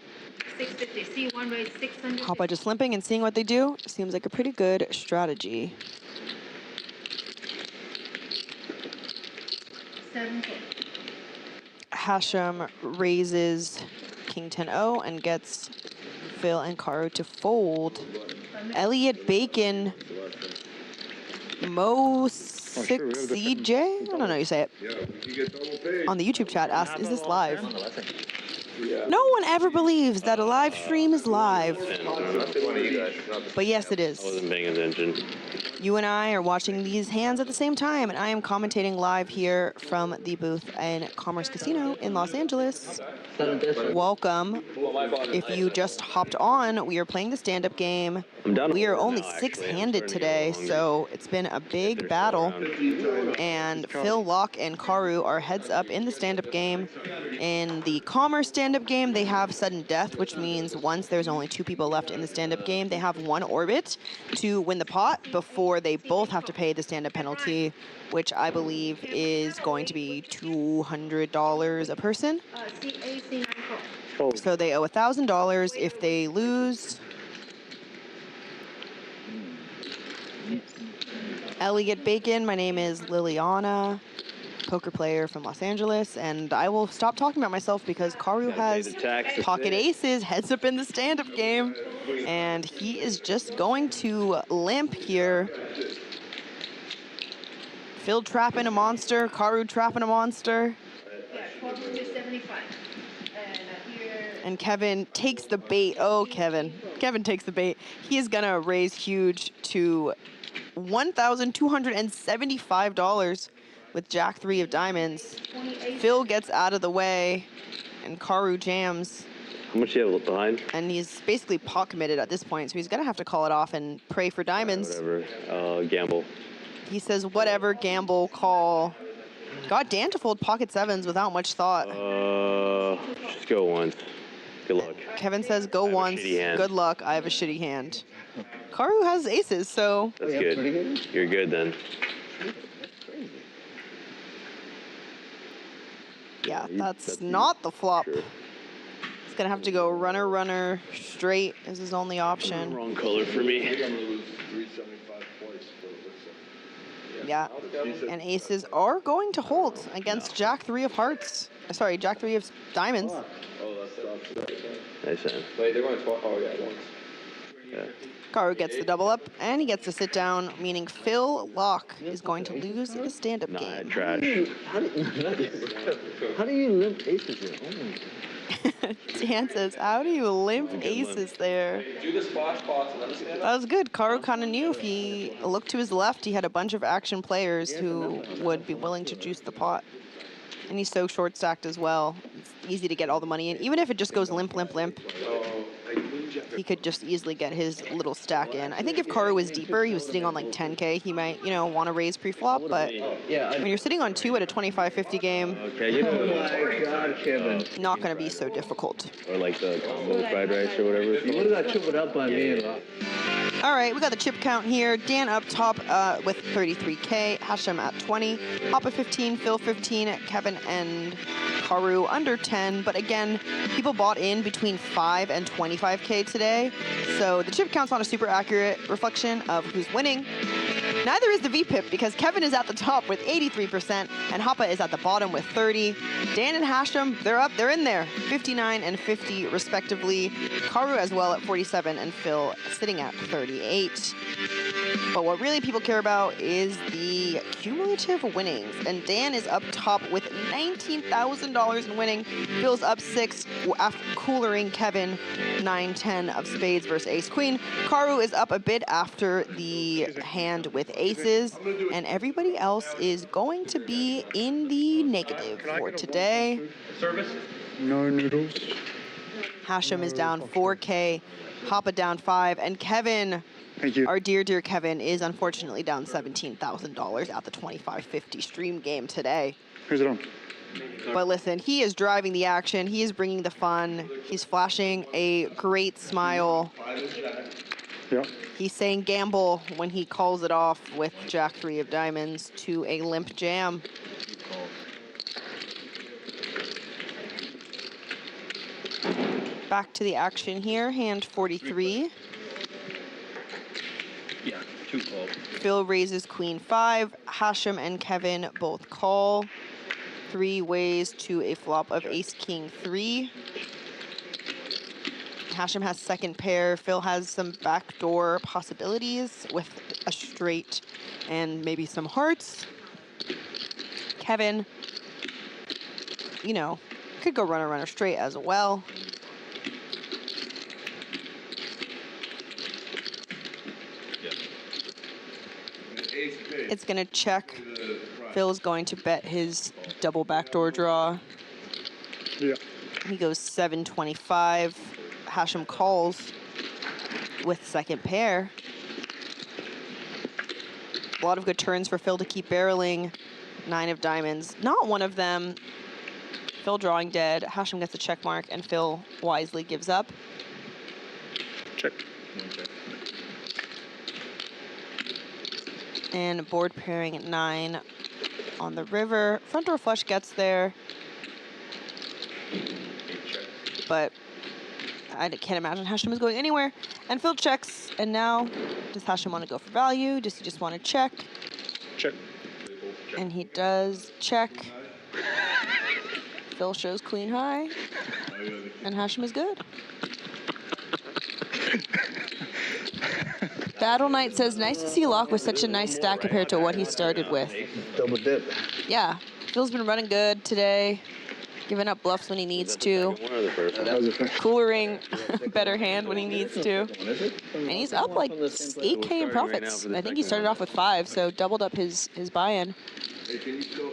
650. C1 raise 600. HAPA just limping and seeing what they do seems like a pretty good strategy. 7 call. HACHEM raises King 10-0 and gets Phil and Karu to fold. Elliot Bacon, Mo6CJ, I don't know how you say it, Yeah, we can get double paid. on the YouTube chat asks, is this live? No one ever believes that a live stream is live, but yes, it is. I wasn't paying attention. You and I are watching these hands at the same time, and I am commentating live here from the booth in Commerce Casino in Los Angeles. Welcome. If you just hopped on, we are playing the stand-up game. I'm done. We are only No, actually, I'm six-handed starting to get today, hungry. so it's been a big They're battle. still around. And Phil, LAAK, and Karu are heads up in the stand-up game. In the Commerce stand-up game, they have sudden death, which means once there's only 2 people left in the stand-up game, they have 1 orbit to win the pot before they both have to pay the stand-up penalty, which I believe is going to be $200 a person. C8, C9 call. So they owe $1,000 if they lose. Elliot Bacon, my name is Liliana, poker player from Los Angeles, and I will stop talking about myself because Karu has the taxes. pocket aces, heads up in the stand-up game, and he is just going to limp here. Phil trapping a monster, Karu trapping a monster. Yeah, 475. And here. And Kevin takes the bait. Oh, Kevin. Kevin takes the bait. He is going to raise huge to $1,275 with Jack 3 of diamonds. 28. Phil gets out of the way, and Karu jams. How much do you have behind? And he's basically pot committed at this point, so he's going to have to call it off and pray for diamonds. Whatever. Gamble. He says, whatever, gamble, call. Got Dan to fold pocket 7s without much thought. Just go once. Good luck. Kevin says, go I have a once. shitty hand. Good luck. I have a shitty hand. Karu has aces, so That's good. You're good then. yeah, that's that's not the flop. Sure. He's going to have to go runner, runner, straight is his only option. Wrong color for me. I'm gonna lose 375 points, but it looks like. Yeah, and aces are going to hold against Jack 3 of hearts. Sorry, Jack 3 of diamonds. Oh, that sucks. Nice hand. Wait, they're going to 12. Oh, yeah, once. Yeah. Karu gets the double up, and he gets to sit down, meaning Phil LAAK is going to lose the stand-up Nah, game. trash. How do you limp aces here? Oh my God. Dan says, how do you limp Good aces limp. there? Do the splash pots and then the stand That was good. Karu kind of knew if he looked to his left, he had a bunch of action players who would be willing to juice the pot. And he's so short stacked as well. It's easy to get all the money in. Even if it just goes limp, limp, limp, he could just easily get his little stack in. I think if Karu was deeper, he was sitting on like 10K, he might, you know, want to raise pre-flop, but when you're sitting on 2 at a 25-50 game, Okay, you know. Oh my God, Kevin. not going to be so difficult. Or like the combo fried rice or whatever. It's You would have got tripled up by me and All right, we got the chip count here. Dan up top with 33K, HACHEM at 20, HAPA 15, Phil 15, Kevin and Karu under 10. But again, people bought in between 5 and 25K today. So the chip count's not a super accurate reflection of who's winning. Neither is the VPIP because Kevin is at the top with 83% and HAPA is at the bottom with 30. Dan and HACHEM, they're in there, 59 and 50 respectively. Karu as well at 47 and Phil sitting at 38. But what really people care about is the cumulative winnings. And Dan is up top with $19,000 in winning. Phil's up 6 after coolering Kevin 9-10 of spades versus ace-queen. Karu is up a bit after the hand with aces. And everybody else is going to be in the negative for today. Service? No noodles. HACHEM is down 4K, HAPA down 5, and Kevin, Thank you. our dear Kevin, is unfortunately down $17,000 at the 25-50 stream game today. Who's it on? But listen, he is driving the action. He is bringing the fun. He's flashing a great smile. Yeah. He's saying gamble when he calls it off with Jack 3 of diamonds to a limp jam. Back to the action here, hand 43. Yeah, 2 calls. Phil raises queen 5. HACHEM and Kevin both call. 3 ways to a flop of ace king 3. HACHEM has second pair. Phil has some backdoor possibilities with a straight and maybe some hearts. Kevin, you know, could go runner straight as well. It's gonna check. Phil's going to bet his double backdoor draw. Yeah. He goes 725. HACHEM calls with second pair. A lot of good turns for Phil to keep barreling. 9 of diamonds, not one of them. Phil drawing dead. HACHEM gets a check mark, and Phil wisely gives up. Check. And board pairing at 9 on the river. Front door flush gets there. But I can't imagine HACHEM is going anywhere. And Phil checks. And now, does HACHEM want to go for value? Does he just want to check? Check. And he does check. Phil shows queen high. And HACHEM is good. Battle Knight says, nice to see LAAK with such a nice stack compared to what he started with. double dip. Yeah, Phil's been running good today. Giving up bluffs when he needs to. One or the first one? Coolering better hand when he needs to. And he's up like 8K in profits. I think he started off with 5, so doubled up his buy-in. Hey, can you still?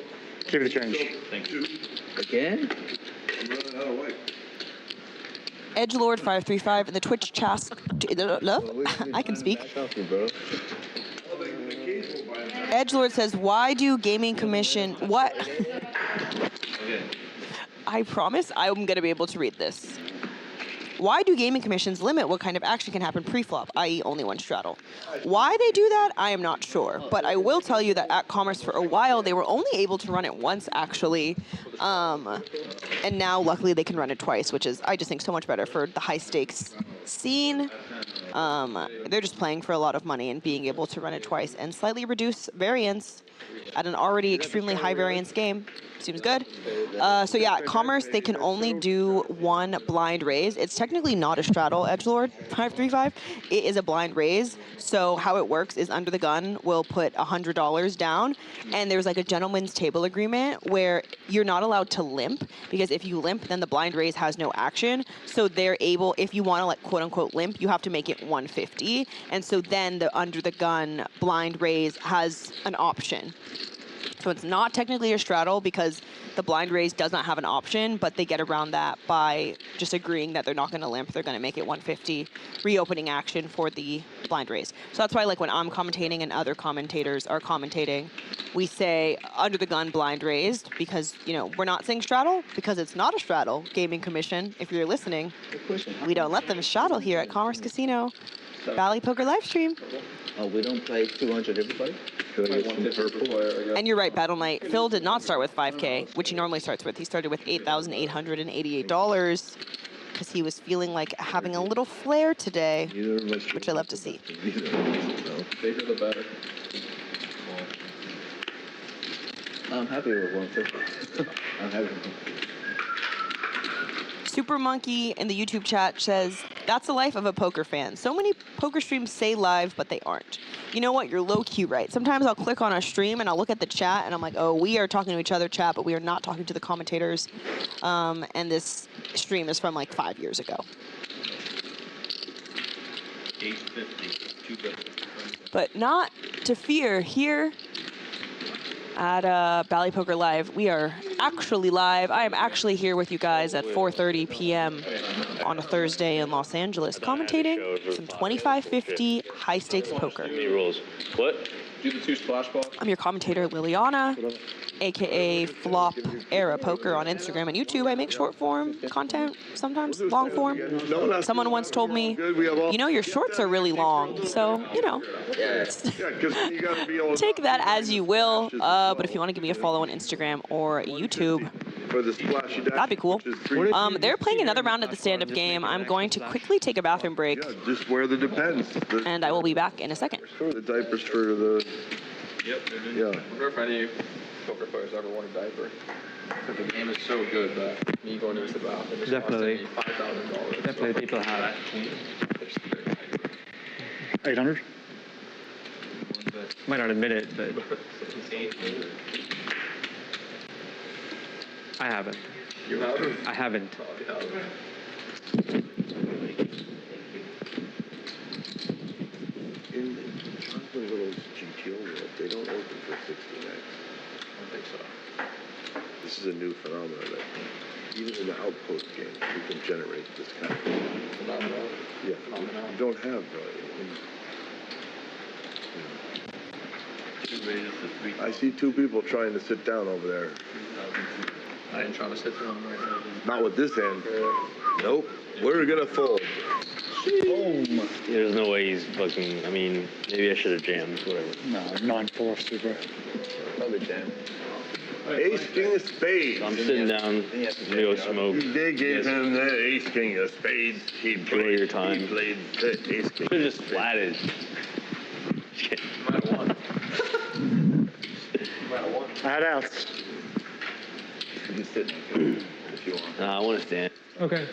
Give it a change. Thank you. Again? I'm running out of white. Edgelord 535 in the Twitch chat. I can speak. Edgelord says, why do gaming commission, what? I promise I'm going to be able to read this. Why do gaming commissions limit what kind of action can happen pre-flop, i.e. only one straddle? Why they do that, I am not sure. But I will tell you that at Commerce for a while, they were only able to run it once, actually. And now, luckily, they can run it twice, which is, I just think, so much better for the high-stakes scene. They're just playing for a lot of money and being able to run it twice and slightly reduce variance at an already extremely high-variance game. seems good. So yeah, Commerce, they can only do one blind raise. It's technically not a straddle edgelord 535. It is a blind raise. So how it works is under the gun, we'll put $100 down, and there's like a gentleman's table agreement where you're not allowed to limp, because if you limp, then the blind raise has no action. So they're able, if you want to like quote unquote limp, you have to make it 150. And so then the under the gun blind raise has an option. So it's not technically a straddle because the blind raise does not have an option, but they get around that by just agreeing that they're not going to limp. They're going to make it 150, reopening action for the blind raise. So that's why, like, when I'm commentating and other commentators are commentating, we say under the gun blind raised, because, you know, we're not saying straddle because it's not a straddle. Gaming Commission, if you're listening, we don't let them straddle here at Commerce Casino. Bally Poker live stream. Oh, we don't play 200 everybody? And you're right, Battle Knight. Phil did not start with 5K, which he normally starts with. He started with $8,888 because he was feeling like having a little flair today, which I love to see. Bigger the better. I'm happy with 150. I'm happy with 150. Super Monkey in the YouTube chat says, that's the life of a poker fan. So many poker streams say live, but they aren't. You know what? You're low-key right. Sometimes I'll click on a stream and I'll look at the chat and I'm like, oh, we are talking to each other, chat, but we are not talking to the commentators. And this stream is from like 5 years ago. 850, 250. But not to fear here at Bally Poker Live. We are actually live. I am actually here with you guys at 4:30 p.m. on a Thursday in Los Angeles, commentating some 25-50 high-stakes poker. Rules. What? Do the 2 splash balls. I'm your commentator, Liliana, a.k.a. Flop Era Poker on Instagram and YouTube. I make short-form content, sometimes long-form. Someone once told me, you know, your shorts are really long, so, you know, take that as you will. But if you want to give me a follow on Instagram or YouTube, that'd be cool. They're playing another round at the stand-up game. I'm going to quickly take a bathroom break. Yeah, just wear the Depends. And I will be back in a second. The diapers for the... Yep. Yeah. I wonder if any poker players ever won a diaper. But the game is so good that me going into the bathroom is Definitely. costing me $5,000. Definitely people have. It's great. 800? Might not admit it, but I haven't. You have it? I haven't. Oh, you have it. In the little GTO world, they don't open for 60 nights. I don't think so. This is a new phenomenon that even in the outpost game, you can generate this kind of thing. Phenomenal. Yeah, Phenomenal. you don't have, I see 2 people trying to sit down over there. I ain't trying to sit down right now. Not with this hand. Nope. We're gonna fold. Boom. There's no way he's fucking. I mean, maybe I should have jammed. Whatever. No, 9-4 super. Probably jam. Ace, king of spades. So I'm sitting down. I'm gonna go smoke. They gave him the ace, king of spades. He played your time. He played the ace, king. Should have just flatted. Might have won. I had outs. You can sit if you want. Nah, I want to stand. Okay.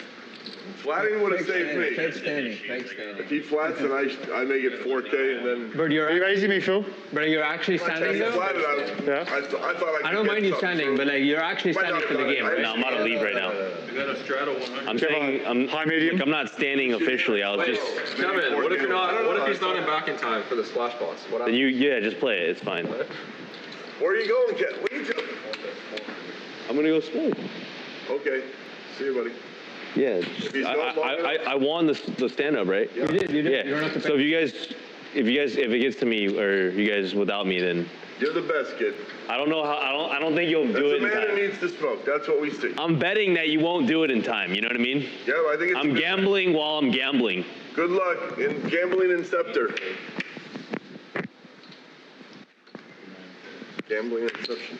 Flatting would have saved me. Fake standing. Fake standing. If he flats, then I make it 4K and then. But Are you raising me, Phil? But you're actually standing He though? flatted, Yeah. I thought I could I don't get mind you something, standing, so- but like you're actually Might standing not for the got it. game, I- right? No, I'm about to leave right now. You got a straddle 100. I'm saying I'm High, medium? Like, I'm not standing officially. I was just. Kevin, what if you're not? What if he's not in back in time for the splash boss? What Then happens? just play it. It's fine. Where are you going, Ken? Where are you going? I'm gonna go smoke. Okay. See you, buddy. Yeah. he's not I won the stand up, right? You did. Yeah. You don't have to So if it gets to me or you guys without me, then You're the best, kid. I don't know how. I don't think you'll That's do a it in man who time. needs to smoke. That's what we see. I'm betting that you won't do it in time. You know what I mean? Yeah, I think it's. I'm gambling while I'm gambling. Good luck in gambling and scepter. Gambling and exception.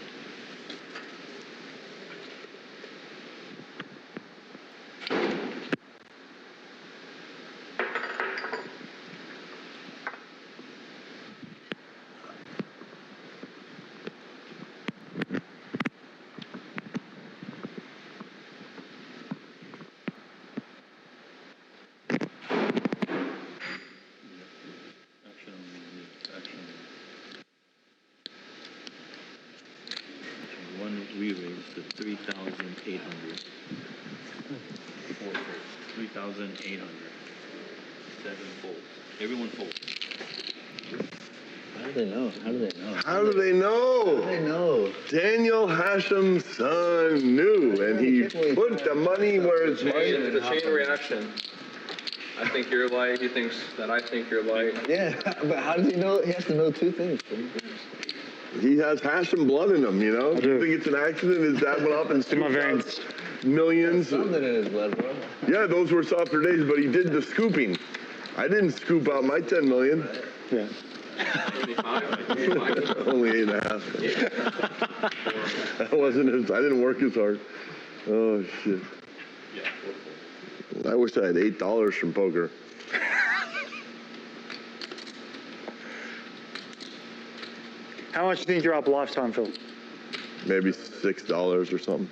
3,800. 4 folds. 3,800. 7 folds. Everyone folds. How do they know? How do they know? How do they know? How do they know? Daniel Hachem's son knew, and he put the money where his mind is. The chain reaction. I think you're light. He thinks that I think you're light. Yeah, but how does he know? He has to know two things. He has Hachem blood in him, you know? Do you think it's an accident? His dad went up and in my veins. Millions. Something in his blood, bro. Yeah, those were softer days, but he did the scooping. I didn't scoop out my 10 million. Yeah. Only 8.5. That wasn't as, I didn't work as hard. Oh, shit. I wish I had $8 from poker. How much do you think you're up lifetime, Phil? Maybe $6 or something.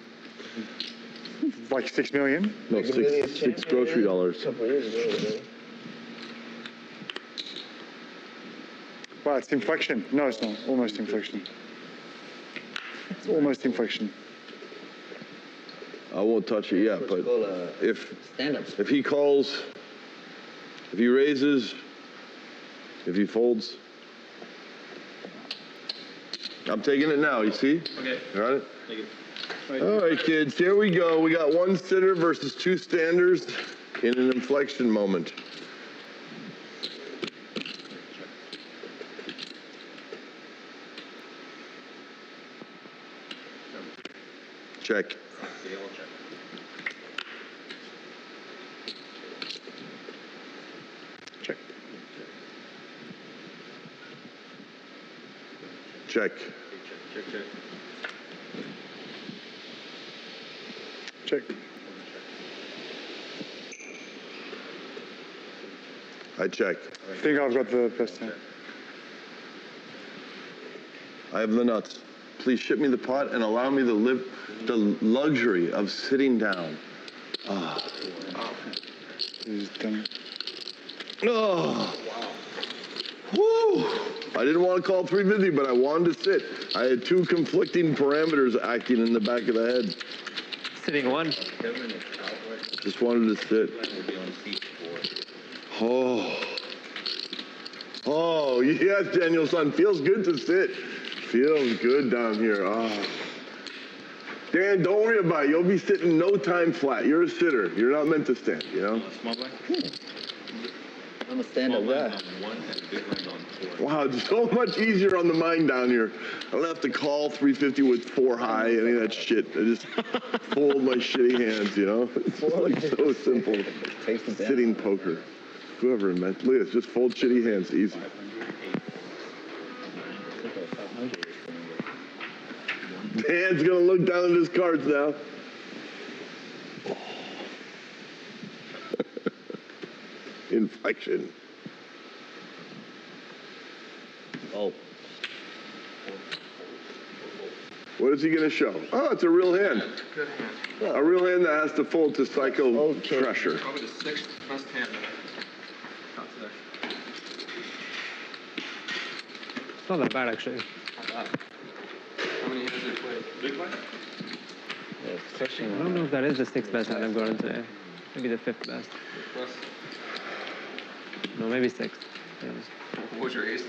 Like 6 million? No, six grocery dollars. A couple years ago. Wow, it's inflection. No, it's not. Almost inflection. It's almost inflection. I won't touch it yet, but if he calls, if he raises, if he folds, I'm taking it now, you see? Okay. Got it? Take it. All right, kids, here we go. We got one sitter versus two standers in an inflection moment. Check. Check. Check. Check. I check. I think I've got the best hand. I have the nuts. Please ship me the pot and allow me to live the luxury of sitting down. Oh. Oh. Woo. I didn't want to call 350, but I wanted to sit. I had two conflicting parameters acting in the back of the head. Sitting one. Just wanted to sit. Oh. Oh, yes, Daniel, son. Feels good to sit. Feels good down here. Oh. Dan, don't worry about it. You'll be sitting no time flat. You're a sitter. You're not meant to stand, you know? Small blind? I'm a stand-up guy. Wow, it's so much easier on the mind down here. I don't have to call 350 with 4 high, any of that shit. I just fold my shitty hands, you know? It's like so simple. Sitting poker. Whoever meant. Look at this, just fold shitty hands, easy. Dan's gonna look down at his cards now. Inflection. Oh. What is he gonna show? Oh, it's a real hand. Good hand. A real hand that has to fold to psycho pressure. Probably the 6th best hand. Not today. It's not that bad, actually. Not bad. How many hands did you play? Big blind? I don't know if that is the 6th best hand I've gotten today. Maybe the 5th best. Plus, No, maybe 6th. Yeah. what was your aces?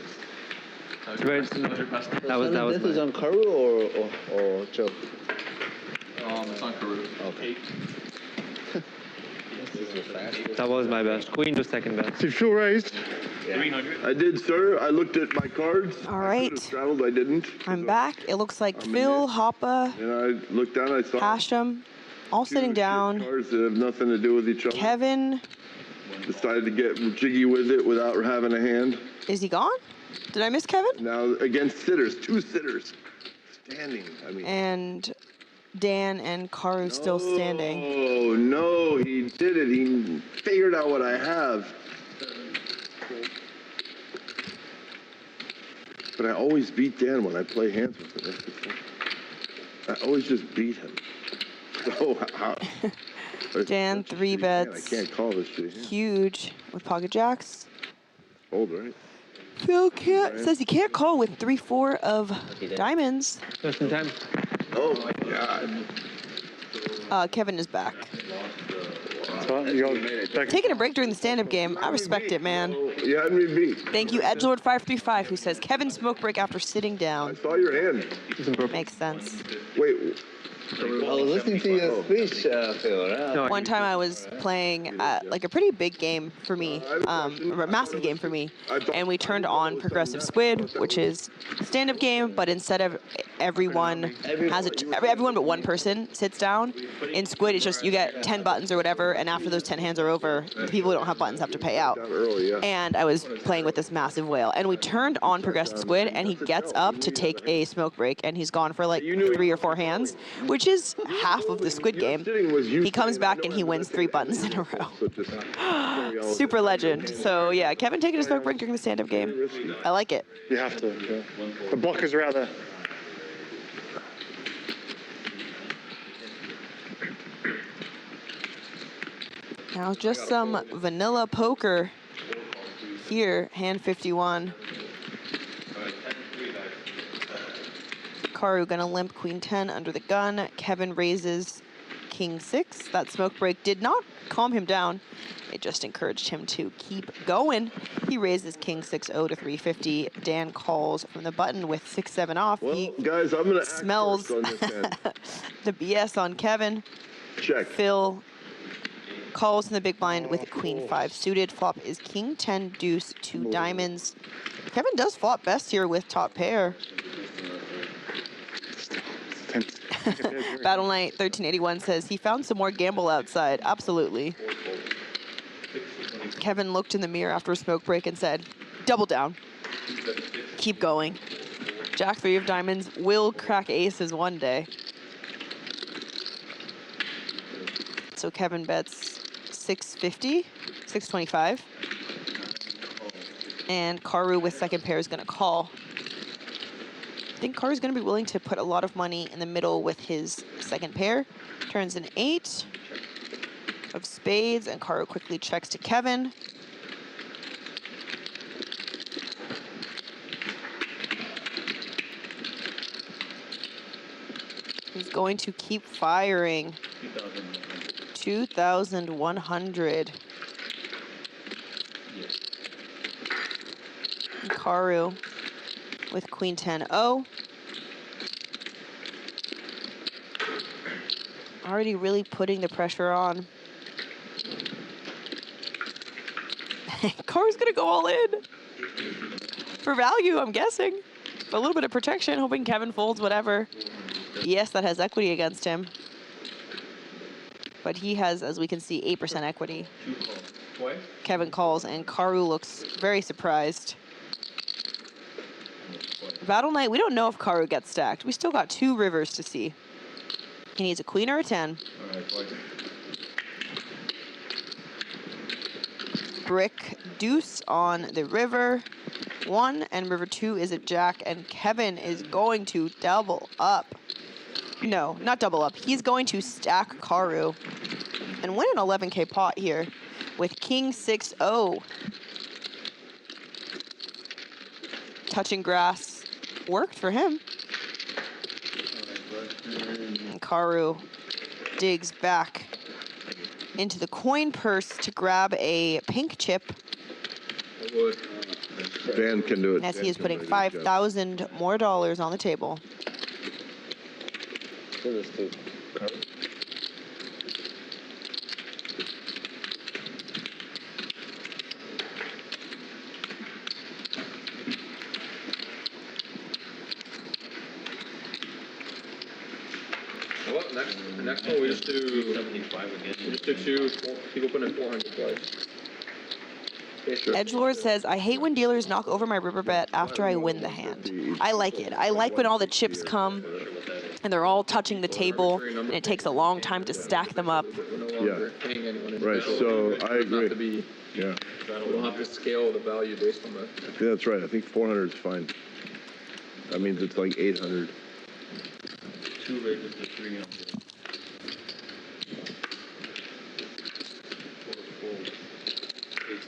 That was Very- your best. That was This is mine. on Karu or Joe? It's on Karu. Okay. This is fast. That was my best. Queen was 2nd best. Did Phil raised? 300? I did, sir. I looked at my cards. All I right. could have straddled, I didn't. I'm back. It looks like I'm Phil, in HAPA, And I looked down, I saw HACHEM, all two sitting shit down. cards that have nothing to do with each other. Kevin, Decided to get jiggy with it without having a hand. is he gone? Did I miss Kevin? Now against sitters, 2 sitters. Standing, I mean. And Dan and Karu still standing. Oh, no, he did it. He figured out what I have. But I always beat Dan when I play hands with him. That's the thing. I always just beat him. So, how? Dan, 3 bets. I can't call this shit. Huge with pocket jacks. Hold, right? Phil says he can't call with 3-4 of diamonds. Just in time. Oh my God. Kevin is back. So you got Taking a break during the stand-up game. I respect it, man. You had me beat. Thank you, Edgelord535, who says Kevin smoke break after sitting I down. saw your hand. Makes sense. Wait. I was listening to your speech, Phil. No, One time I was playing like a pretty big game for me, a massive game for me, and we turned on Progressive Squid, which is a stand-up game, but instead of everyone everyone but one person sits down, in Squid it's just you get 10 buttons or whatever, and after those 10 hands are over, the people who don't have buttons have to pay out. And I was playing with this massive whale, and we turned on Progressive Squid, and he gets up to take a smoke break, and he's gone for like 3 or 4 hands, which is half of the Squid game. He comes back and he wins 3 buttons in a row. Super legend. So yeah, Kevin taking a smoke break during the stand-up game. I like it. You have to. Yeah. The blockers are out there. Now just some vanilla poker here, hand 51. Karu gonna limp queen 10 under the gun. Kevin raises king 6. That smoke break did not calm him down. It just encouraged him to keep going. He raises king 6-0 to 350. Dan calls from the button with 6-7 off. Well, he guys, I'm gonna smells act first on this hand. the BS on Kevin. Check. Phil calls in the big blind with queen 5 suited. Flop is king 10 deuce 2 diamonds. Kevin does flop best here with top pair. Battle Knight 1381 says he found some more gamble outside. Absolutely. Kevin looked in the mirror after a smoke break and said, double down. Keep going. Jack 3 of diamonds will crack aces one day. So Kevin bets 650, 625. And Karu with second pair is going to call. I think Karu's going to be willing to put a lot of money in the middle with his second pair. Turns an 8 of spades, and Karu quickly checks to Kevin. He's going to keep firing. 2,100. Karu with queen 10-0. Already really putting the pressure on. Karu's gonna go all in. For value, I'm guessing. A little bit of protection, hoping Kevin folds whatever. Yes, that has equity against him. But he has, as we can see, 8% equity. Kevin calls, and Karu looks very surprised. Battle Knight, we don't know if Karu gets stacked. We still got 2 rivers to see. He needs a queen or a 10. Brick deuce on the river 1, and river 2 is a jack, and Kevin is going to double up. No, not double up. He's going to stack Karu and win an 11K pot here with king 6-0. Touching grass worked for him. And Karu digs back into the coin purse to grab a pink chip. Dan can do it. As he is putting 5,000 more dollars on the table. Well, the next one we just do 75 again. We just do 2. People put in 400 twice. Edgelord says, I hate when dealers knock over my river bet after I win the hand. I like it. I like when all the chips come and they're all touching the table and it takes a long time to stack them up. Yeah. Right, so I agree. Yeah. We'll have to scale the value based on that. Yeah, that's right. I think 400 is fine. That means it's like 800. 2 raises to 300.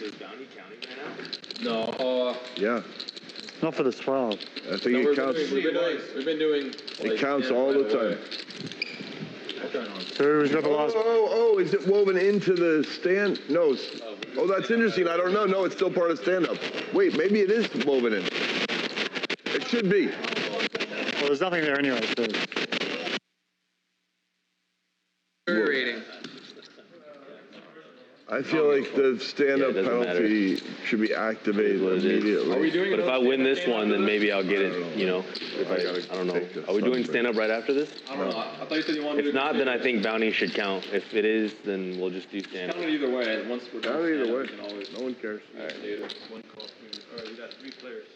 Is bounty counting right now? No. Yeah. Not for the 12. I think it counts. We've been doing. It counts all the time. So who's got the last? Oh, is it woven into the stand? No. Oh, that's interesting. I don't know. No, it's still part of stand-up. Wait, maybe it is woven in. It should be. Well, there's nothing there anyway. So. Rating. I feel like the stand-up penalty should be activated immediately. Are we doing But if I win this one, then maybe I'll get it, you know. If I don't know. Are we doing stand-up right after this? I don't know. I thought you said you wanted to. If not, then I think bounty should count. If it is, then we'll just do stand-up. Count it either way. Once we're done. Count it either stand-up, way. we can always. No one cares. All right, later. One call. All right, we got 3 players.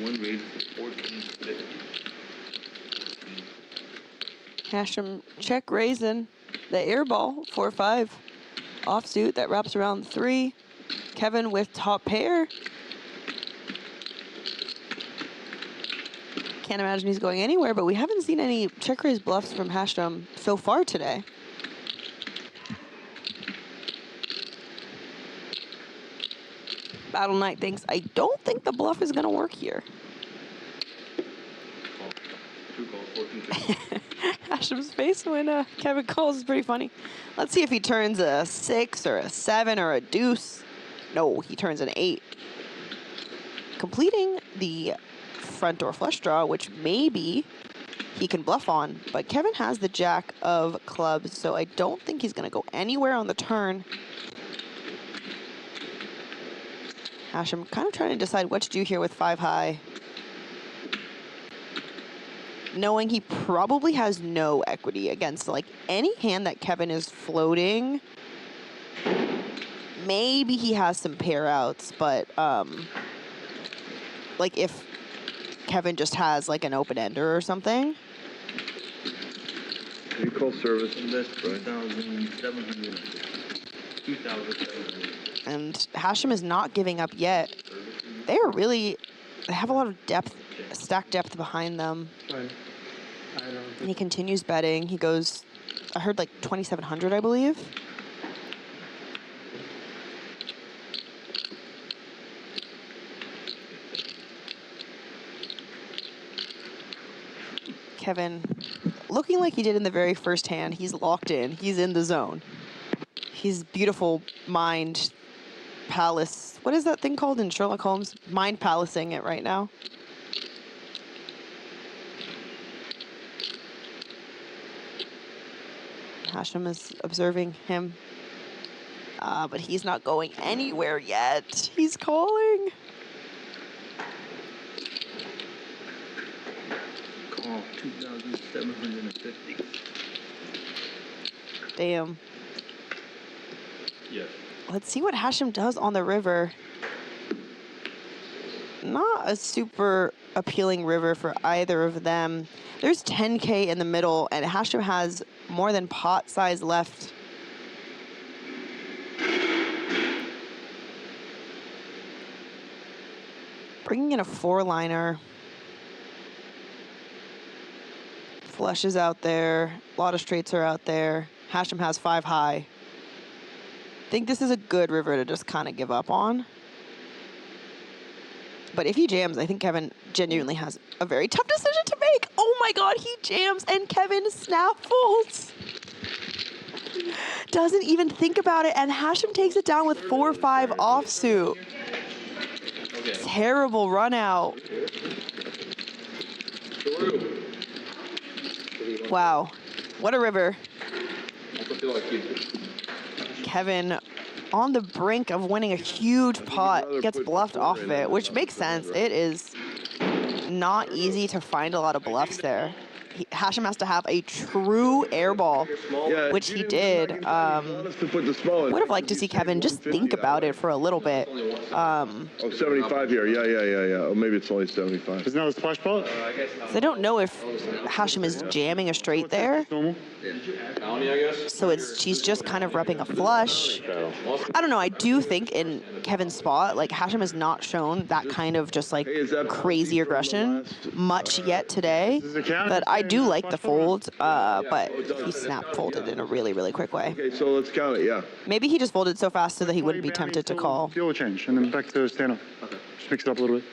One raised for 1450. HACHEM check raising the air ball 4-5 offsuit that wraps around 3. Kevin with top pair. Can't imagine he's going anywhere, but we haven't seen any check raise bluffs from HACHEM so far today. Battle Knight thinks, I don't think the bluff is going to work here. Two calls, 1450. HACHEM's face when Kevin calls is pretty funny. Let's see if he turns a 6 or a 7 or a deuce. No, he turns an 8. Completing the front door flush draw, which maybe he can bluff on. But Kevin has the jack of clubs, so I don't think he's going to go anywhere on the turn. HACHEM kind of trying to decide what to do here with 5 high. Knowing he probably has no equity against like any hand that Kevin is floating. Maybe he has some pair outs, but like if Kevin just has like an open ender or something. Can you call service? Invest 2,700. 2,700. And HACHEM is not giving up yet. They have a lot of depth, stack depth behind them. And he continues betting. He goes, I heard like 2,700, I believe. Kevin, looking like he did in the very first hand, he's locked in. He's in the zone. He's beautiful mind palace. What is that thing called in Sherlock Holmes? Mind palacing it right now. HACHEM is observing him. But he's not going anywhere yet. He's calling. Call 2,750. Damn. Yes. Let's see what HACHEM does on the river. Not a super appealing river for either of them. There's 10K in the middle, and HACHEM has more than pot size left. Bringing in a 4-liner. Flush is out there. A lot of straights are out there. HACHEM has 5 high. I think this is a good river to just kind of give up on. But if he jams, I think Kevin genuinely has a very tough decision to make. Oh my God, he jams and Kevin snap folds. Doesn't even think about it, and HACHEM takes it down with 4-5 offsuit. Okay. Terrible run out. Wow, what a river. feel like you. Kevin on the brink of winning a huge pot gets bluffed off of it, which makes sense. It is not easy to find a lot of bluffs there. HACHEM has to have a true air ball, which he did. Would have liked to see Kevin just think about it for a little bit. Oh, 75 here. Yeah. Oh, maybe it's only 75. Isn't that a splash pot? So I don't know if HACHEM is jamming a straight there. So she's just kind of repping a flush. I don't know. I do think in Kevin's spot, like HACHEM has not shown that kind of just like crazy aggression much yet today. But I do like the fold, but he snap folded in a really, really quick way. Okay, so let's count it, yeah. Maybe he just folded so fast so that he wouldn't be tempted to call. Deal change, and then back to stand up. Just mix it up a little bit.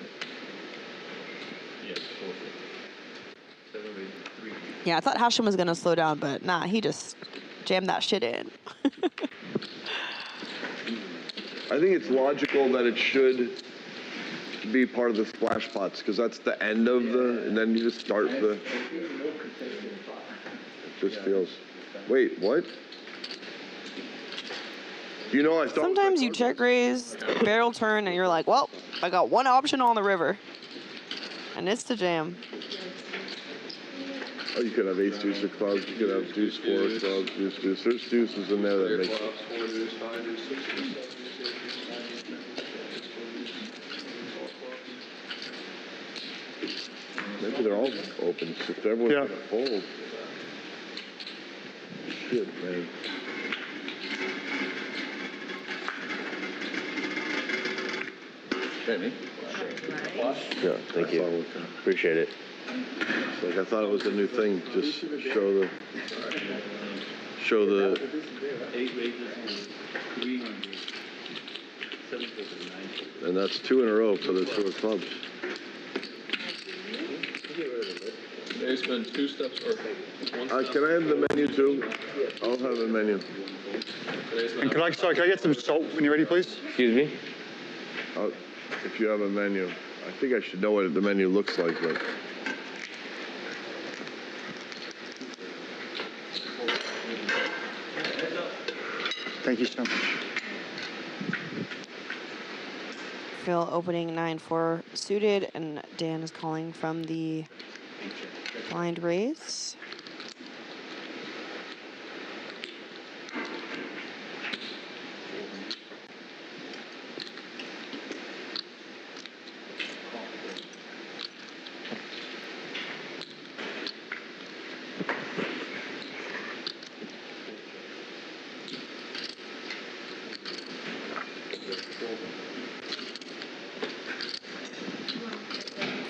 Yeah, I thought HACHEM was going to slow down, but nah, he just jammed that shit in. I think it's logical that it should be part of the splash pots, because that's the end of and then you just start the, it just feels, wait, what? You know, Sometimes you check raise, barrel turn, and you're like, well, I got one option on the river, and it's to jam. Oh, you could have ace deuce of clubs, you could have deuce four of clubs, deuce deuce. There's deuces in there that make it. Maybe they're all open, so if everyone's gonna fold. Shit, man. Jamie? Yeah, thank you. Appreciate it. It's like I thought it was a new thing, just show the 8 raises and 300. 7 flippers, 9. and that's 2 in a row for the 2 of clubs. They spend 2 steps or 1 step. Can I have the menu too? I'll have the menu. And can I get some salt when you're ready, please? Excuse me? If you have a menu. I think I should know what the menu looks like, but. Thank you so much. Phil opening 9-4 suited, and Dan is calling from the blind raise.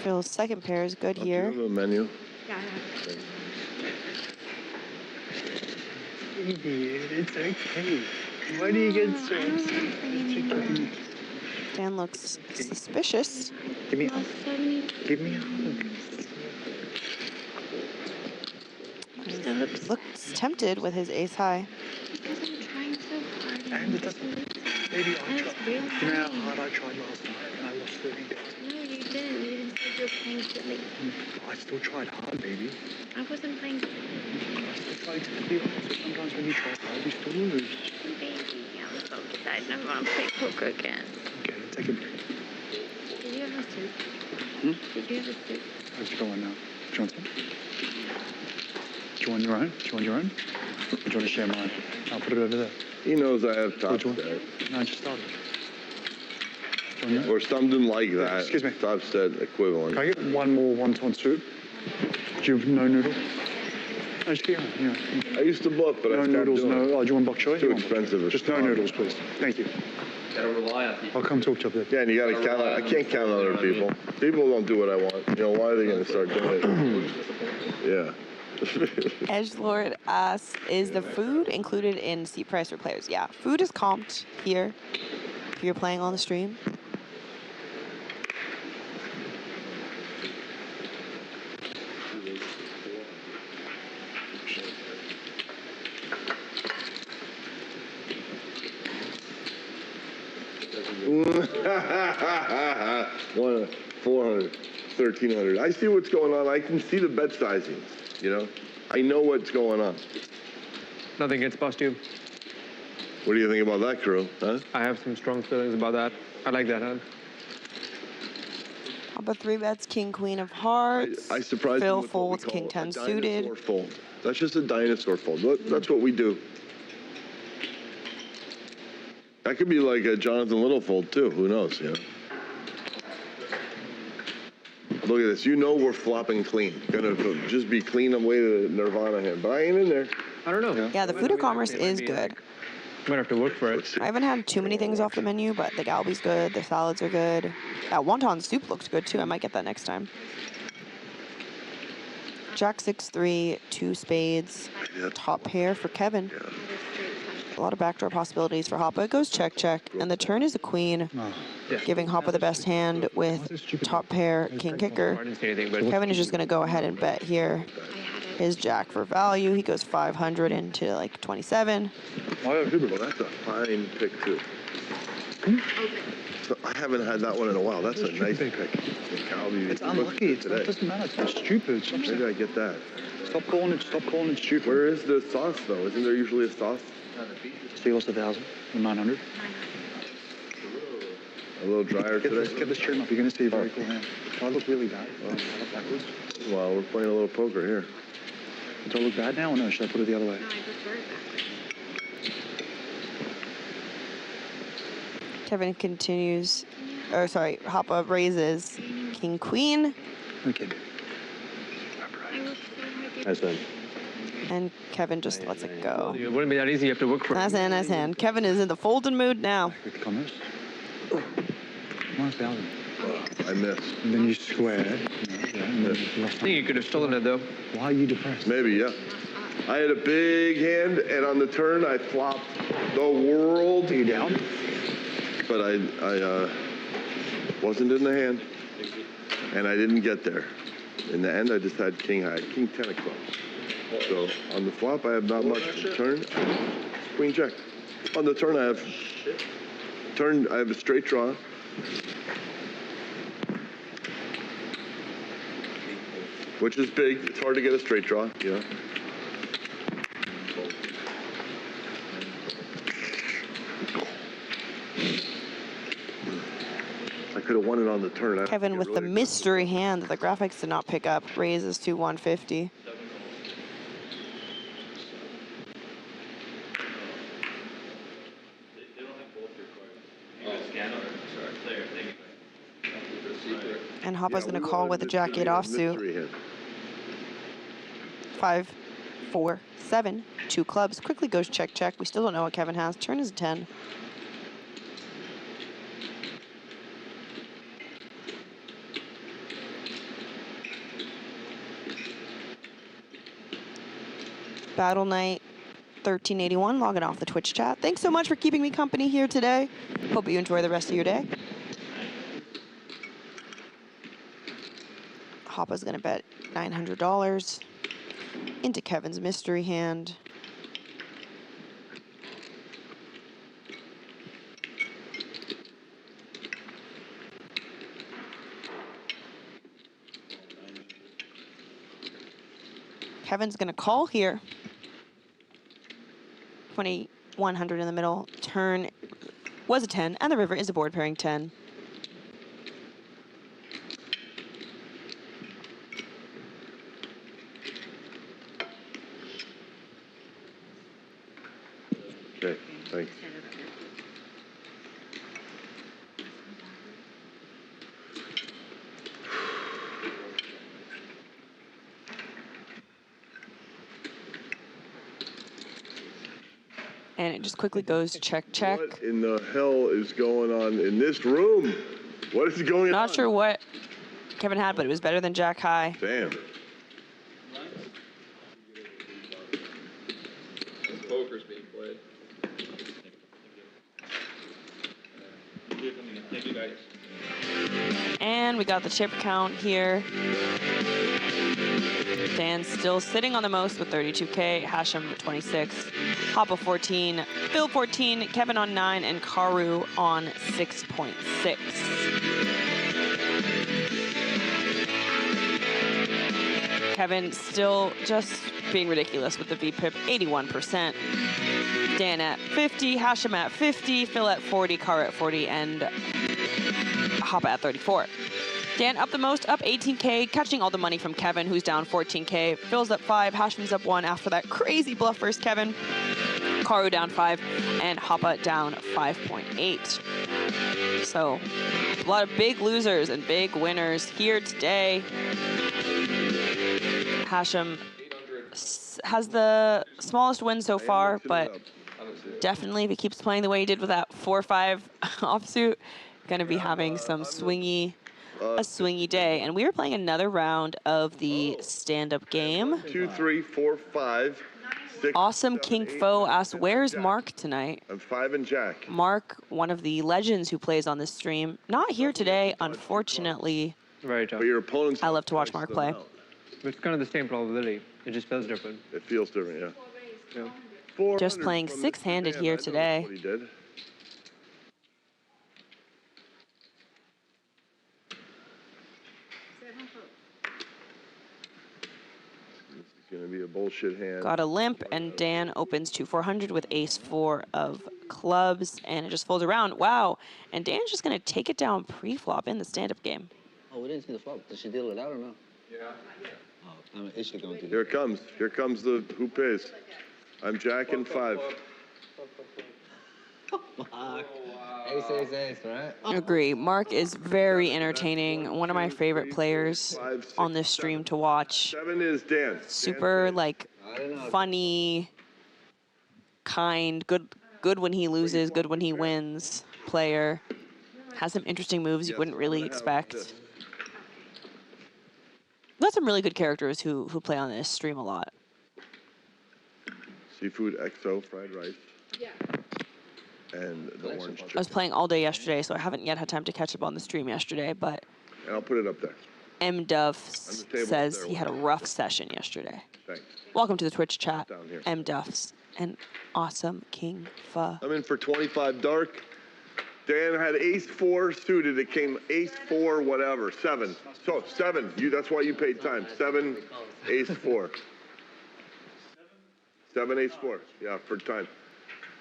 Phil's second pair is good here. Do you have a menu? Yeah, I have. Idiot, it's okay. Why do you get so upset? Dan looks suspicious. Give me a hug. Give me a hug. Looks tempted with his ace high. Because I'm trying so hard. And it doesn't. Maybe I tried. You know how hard I tried last night and I lost 13 days? No, you didn't. You didn't say you were playing silly. I still tried hard, baby. I wasn't playing silly. I still tried to be honest. Sometimes when you try hard, you still lose. Baby, I was so excited. I never want to play poker again. Okay, take a break. Did you have a suit? Did you have a suit? How's it going now? Do you want some? Do you want your own? Do you want your own? Or do you want to share mine? I'll put it over there. He knows I have top set. No, just started. Or something like that. Excuse me. Top set equivalent. Can I get one more wonton soup? Do you have no noodle? No, just get your own. Yeah. I used to bluff, but I no stopped noodles, doing no. it. Oh, do you want bok choy? Too expensive. Just no noodles, please. Thank you. Gotta rely on people. I'll come talk to you up there. Yeah, and you gotta count. I can't count on other people. People don't do what I want. You know, why are they gonna start doing it? Yeah. Edgelord asks, is the food included in seat price for players? Yeah, food is comped here if you're playing on the stream. $400, $1,300. I see what's going on. I can see the bet sizings, you know? I know what's going on. Nothing gets past you. What do you think about that, Kirill? Huh? I have some strong feelings about that. I like that hand. Hapa 3-bets, king, queen of hearts. I surprised Phil him with what we folds, call king a 10 dinosaur suited. fold. That's just a dinosaur fold. That's what we do. That could be like a Jonathan Little fold too. Who knows? You know. Look at this. You know we're flopping clean. Gonna just be clean on way to Nirvana here. But I ain't in there. I don't know. Yeah, the food of commerce is good. Might have to work for it. I haven't had too many things off the menu, but the galbi's good, the salads are good. That wonton soup looks good too. I might get that next time. Jack 6-3, 2 spades, top pair for Kevin. A lot of backdoor possibilities for Hapa. It goes check, check, and the turn is a queen, giving Hapa the best hand with top pair, king kicker. Kevin is just going to go ahead and bet here. His jack for value. He goes 500 into like 27. Well, that's a fine pick too. So I haven't had that one in a while. That's a nice pick. It's unlucky. It doesn't matter. It's not stupid. Maybe I get that. Stop calling it stupid. Where is the sauce though? Isn't there usually a sauce? So you lost 1,000 or 900. A little drier today. Get this trim up. You're going to see a very cool hand. Do I look really bad? I look backwards. Well, we're playing a little poker here. Do I look bad now or no? Should I put it the other way? No, I prefer it backwards. Kevin continues, or sorry, Hapa raises king queen. Okay. Nice hand. And Kevin just lets it go. It wouldn't be that easy. You have to work for it. Nice hand, nice hand. Kevin is in the folding mood now. With commerce. 1,000. I missed. And then you squared. And then you lost I think you could have stolen it though. Why are you depressed? Maybe, yeah. I had a big hand, and on the turn, I flopped the world. Are you down? But I wasn't in the hand, and I didn't get there. In the end, I just had king high, king 10 of clubs. So on the flop, I have not much. On the turn, queen jack. On the turn, I have a straight draw. Which is big. It's hard to get a straight draw, you know. I could have won it on the turn. Kevin with the mystery hand that the graphics did not pick up raises to 150. And Hapa's going to call with a jack 8 offsuit. 5, 4, 7, 2 clubs. Quickly goes check, check. We still don't know what Kevin has. Turn is a 10. Battle Night 1381, logging off the Twitch chat. Thanks so much for keeping me company here today. Hope you enjoy the rest of your day. Hapa's gonna bet $900 into Kevin's mystery hand. Kevin's gonna call here. 2,100 in the middle. Turn was a 10, and the river is a board pairing 10. Okay, thanks. And it just quickly goes check, check. What in the hell is going on in this room? What is going on? Not sure what Kevin had, but it was better than Jack High. Damn. Poker's being played. Thank you, guys. And we got the chip count here. Dan's still sitting on the most with 32K, HACHEM 26, Hapa 14, Phil 14, Kevin on 9, and Karu on 6.6. Kevin still just being ridiculous with the VPIP, 81%. Dan at 50, HACHEM at 50, Phil at 40, Car at 40, and HAPA at 34. Dan up the most, up 18K, catching all the money from Kevin, who's down 14K. Phil's up 5, HACHEM's up 1 after that crazy bluff versus Kevin. Karu down 5, and HAPA down 5.8. So, a lot of big losers and big winners here today. HACHEM has the smallest win so far, but definitely if he keeps playing the way he did with that 4-5 offsuit, going to be having some swingy, a swingy day. And we are playing another round of the stand-up game. 2, 3, 4, 5. 6, Awesome 7, King 8, Foe asks, and where's Jack. Mark tonight? I'm 5 and Jack. Mark, one of the legends who plays on this stream, not here today, unfortunately. Very tough. But your opponents. I love to watch Mark play. It's kind of the same probability. It just feels different. It feels different, yeah. Yeah. 400 Just playing from the six-handed man. here I know today. What he did. This is going to be a bullshit hand. Got a limp, and Dan opens to 400 with ace-4 of clubs, and it just folds around. Wow. And Dan's just going to take it down pre-flop in the stand-up game. Oh, we didn't see the flop. Did she deal it out or no? Yeah. Oh, I mean, is she going to do Here it comes. Here comes the who pays. I'm Jack and 5. Ace, ace, ace, right? Agree. Mark is very entertaining. One of my favorite players on this stream to watch. 7 is Dan. Super, like, funny, kind, good when he loses, good when he wins player. Has some interesting moves you wouldn't really expect. Got some really good characters who play on this stream a lot. Seafood XO fried rice. Yeah. And the orange I was chicken. playing all day yesterday, so I haven't yet had time to catch up on the stream yesterday, but And I'll put it up there. M. Duffs On the table says up there, he had a rough session yesterday. Thanks. Welcome to the Twitch chat, Down here. M. Duffs, and awesome King Pho. I'm in for 25 dark. Dan had ace-4 suited. It came ace-4 whatever, 7. So 7. That's why you paid time. 7 ace-4. 7 ace-4. Yeah, for time.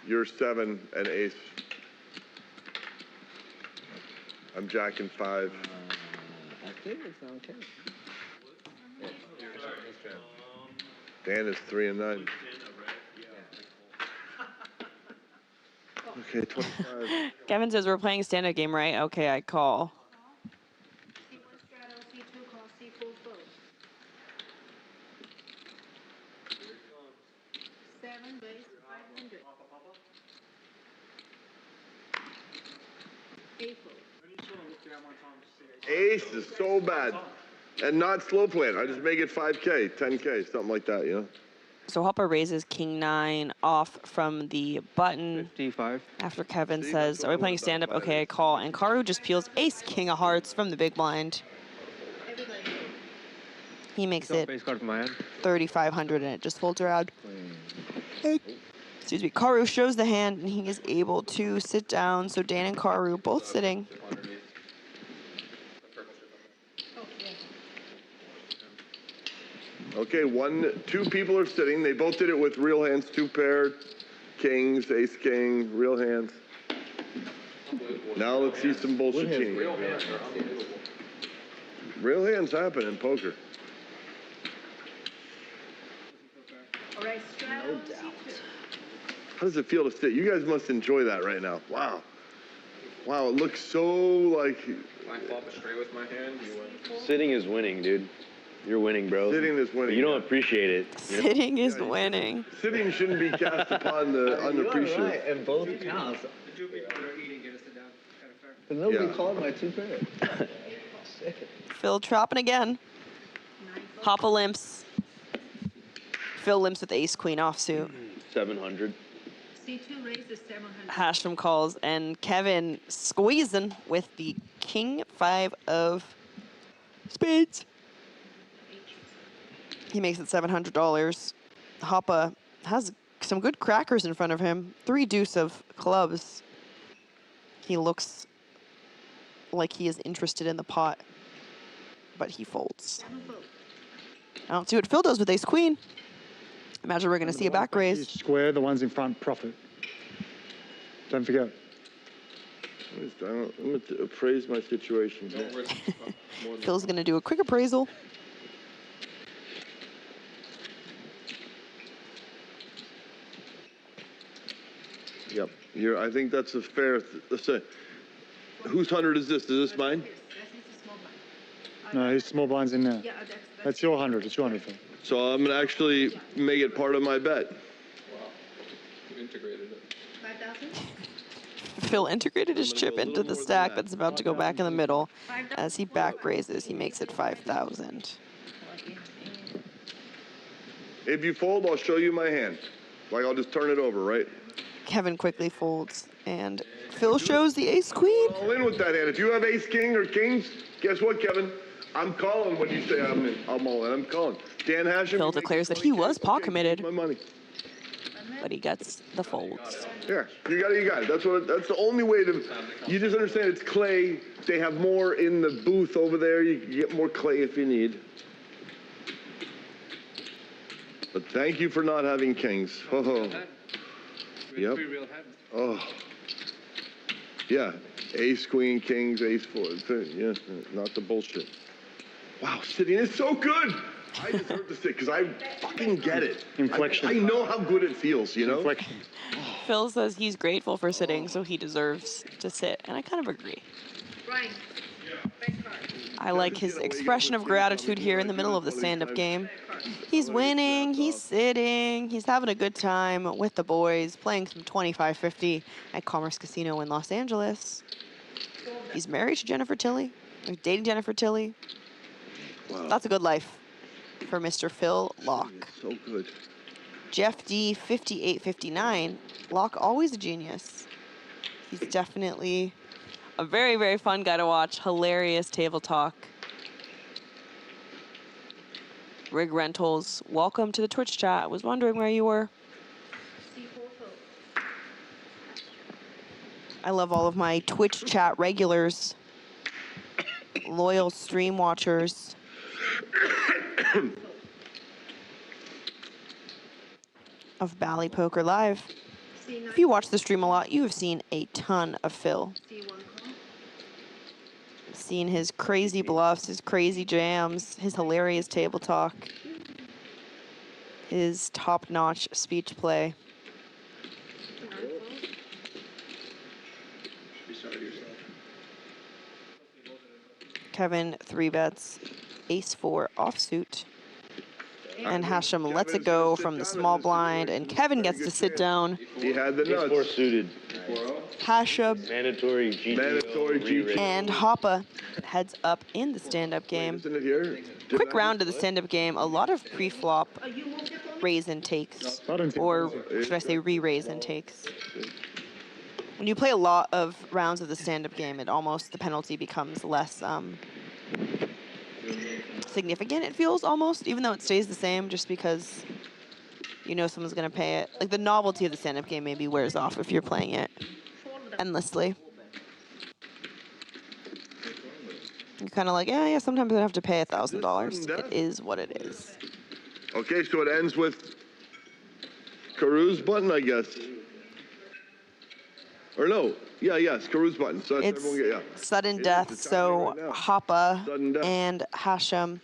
You're 7 and ace. I'm Jack and 5. I think it's okay. Dan is 3 and 9. Okay, 25. Kevin says we're playing a stand-up game, right? Okay, I call. C1 straddle, C2 call, C4 fold. 7 base, 500. A fold. Ace is so bad. And not slow playing. I just make it 5K, 10K, something like that, you know? So HAPA raises King 9 off from the button 55. after Kevin says, are we playing stand-up? Okay, I call. And Karu just peels ace King of hearts from the big blind. Everybody. He makes It's it base card from my hand. 3,500 and it just folds around. Excuse me. Karu shows the hand and he is able to sit down. So Dan and Karu both sitting. Okay, 2 people are sitting. They both did it with real hands, 2 pair, kings, ace king, real hands. Now let's see some bullshit team. Real hands happen in poker. All right, straddle, C2. How does it feel to sit? You guys must enjoy that right now. Wow. Wow, it looks so like... Can I flop a straight with my hand? You win. Sitting is winning, dude. You're winning, bro. Sitting is winning. You don't yeah. appreciate it. You know? Sitting is winning. Sitting shouldn't be cast upon the unappreciative. Right, and both counts. But nobody Yeah. called my 2 pair. Phil trapping again. HAPA limps. Phil limps with ace queen offsuit. 700. C2 raises 700. HACHEM calls, and Kevin squeezing with the King 5 of spades. He makes it $700. HAPA has some good crackers in front of him. 3 deuce of clubs. He looks like he is interested in the pot, but he folds. I don't see what Phil does with ace queen. Imagine we're going to see a back raise. Square, the ones in front profit. Don't forget. I'm going to appraise my situation here. Phil's going to do a quick appraisal. Yep. I think that's a fair. Let's say, whose 100 is this? Is this mine? No, his small blind's in there. Yeah, That's your 100. It's your 100, Phil. So I'm going to actually make it part of my bet. You integrated it. 5,000? Phil integrated his chip into the stack that's about to go back in the middle. As he back raises, he makes it 5,000. If you fold, I'll show you my hand. Like, I'll just turn it over, right? Kevin quickly folds, and Phil shows the ace queen. All in with that hand. If you have ace king or kings, guess what, Kevin? I'm calling when you say I'm in. I'm all in. I'm calling. Dan HACHEM. Phil declares that he was pot committed, My money. but he gets the folds. Yeah, you got it. You got it. That's the only way to. You just understand it's clay. They have more in the booth over there. You can get more clay if you need. But thank you for not having kings. Oh. Yep. Oh. Yeah. Ace, queen, kings, ace, four. Yeah, not the bullshit. Wow, sitting is so good. I deserve to sit because I fucking get it. Inflection. I know how good it feels, you know? Inflection. Phil says he's grateful for sitting, so he deserves to sit, and I kind of agree. Brian. I like his expression of gratitude here in the middle of the stand-up game. He's winning, he's sitting, he's having a good time with the boys, playing some 25-50 at Commerce Casino in Los Angeles. He's married to Jennifer Tilley, or dating Jennifer Tilley. Wow. That's a good life for Mr. Phil LAAK. So good. Jeff D, 5859. LAAK, always a genius. He's definitely a very, very fun guy to watch. Hilarious table talk. Rig Rentals, welcome to the Twitch chat. I was wondering where you were. I love all of my Twitch chat regulars, loyal stream watchers. Of Bally Poker Live. If you watch the stream a lot, you have seen a ton of Phil. Seen his crazy bluffs, his crazy jams, his hilarious table talk, his top-notch speech play. Kevin 3-bets, ace-4 offsuit. And HACHEM lets it go from the small blind, and Kevin gets to sit down. He had the nuts. Ace-4 suited. HACHEM. Mandatory GTO. Mandatory GTO. And HAPA heads up in the stand-up game. Isn't it here? Quick round of the stand-up game. A lot of pre-flop raise and takes, or should I say re-raise and takes. When you play a lot of rounds of the stand-up game, it almost, the penalty becomes less significant, it feels almost, even though it stays the same, just because you know someone's going to pay it. Like, the novelty of the stand-up game maybe wears off if you're playing it endlessly. You're kind of like, yeah, sometimes I have to pay $1,000. It is what it is. Okay, so it ends with Caru's button, I guess. Or no, it's Caru's button. So that's It's everyone sudden death, so HAPA and HACHEM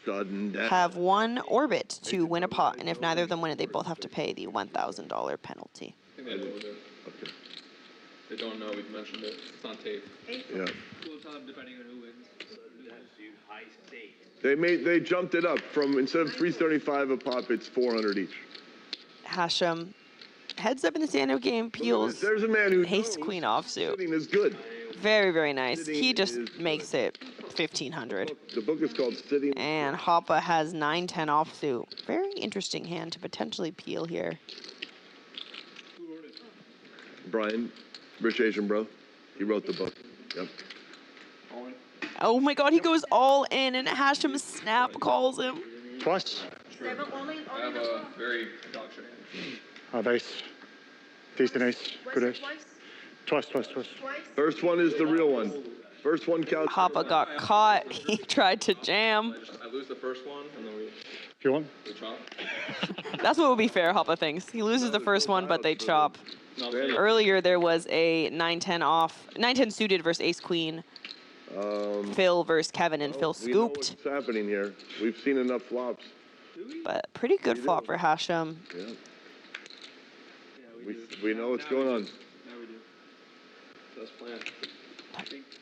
have one orbit to win a pot, and if neither of them win it, they both have to pay the $1,000 penalty. I think they know it. Okay. They don't know we've mentioned it. It's on tape. Yeah. Cool time depending on who wins. High stake. They jumped it up from, instead of $375 a pop, it's $400 each. HACHEM heads up in the stand-up game, peels There's a man who ace queen offsuit. sitting is good. Very, very nice. He just makes it 1,500. The book is called Sitting. And HAPA has 9-10 offsuit. Very interesting hand to potentially peel here. Brian, Rich Asian bro. He wrote the book. Yep. Oh my god, he goes all in, and HACHEM snap calls him. Twice. I have a very dog shit hand. Ace. Decent ace. Good ace. Twice. First one is the real one. First one counts. HAPA got caught. He tried to jam. I lose the first one, and then If you want. we chop. That's what would be fair, HAPA thinks. He loses the first one, but they chop. Earlier, there was a 9-10 off, 9-10 suited versus ace-queen. Phil versus Kevin, and Phil We know scooped. what's happening here. We've seen enough flops. But pretty good flop for HACHEM. Yeah. We know what's going on. Now we do. That's planned.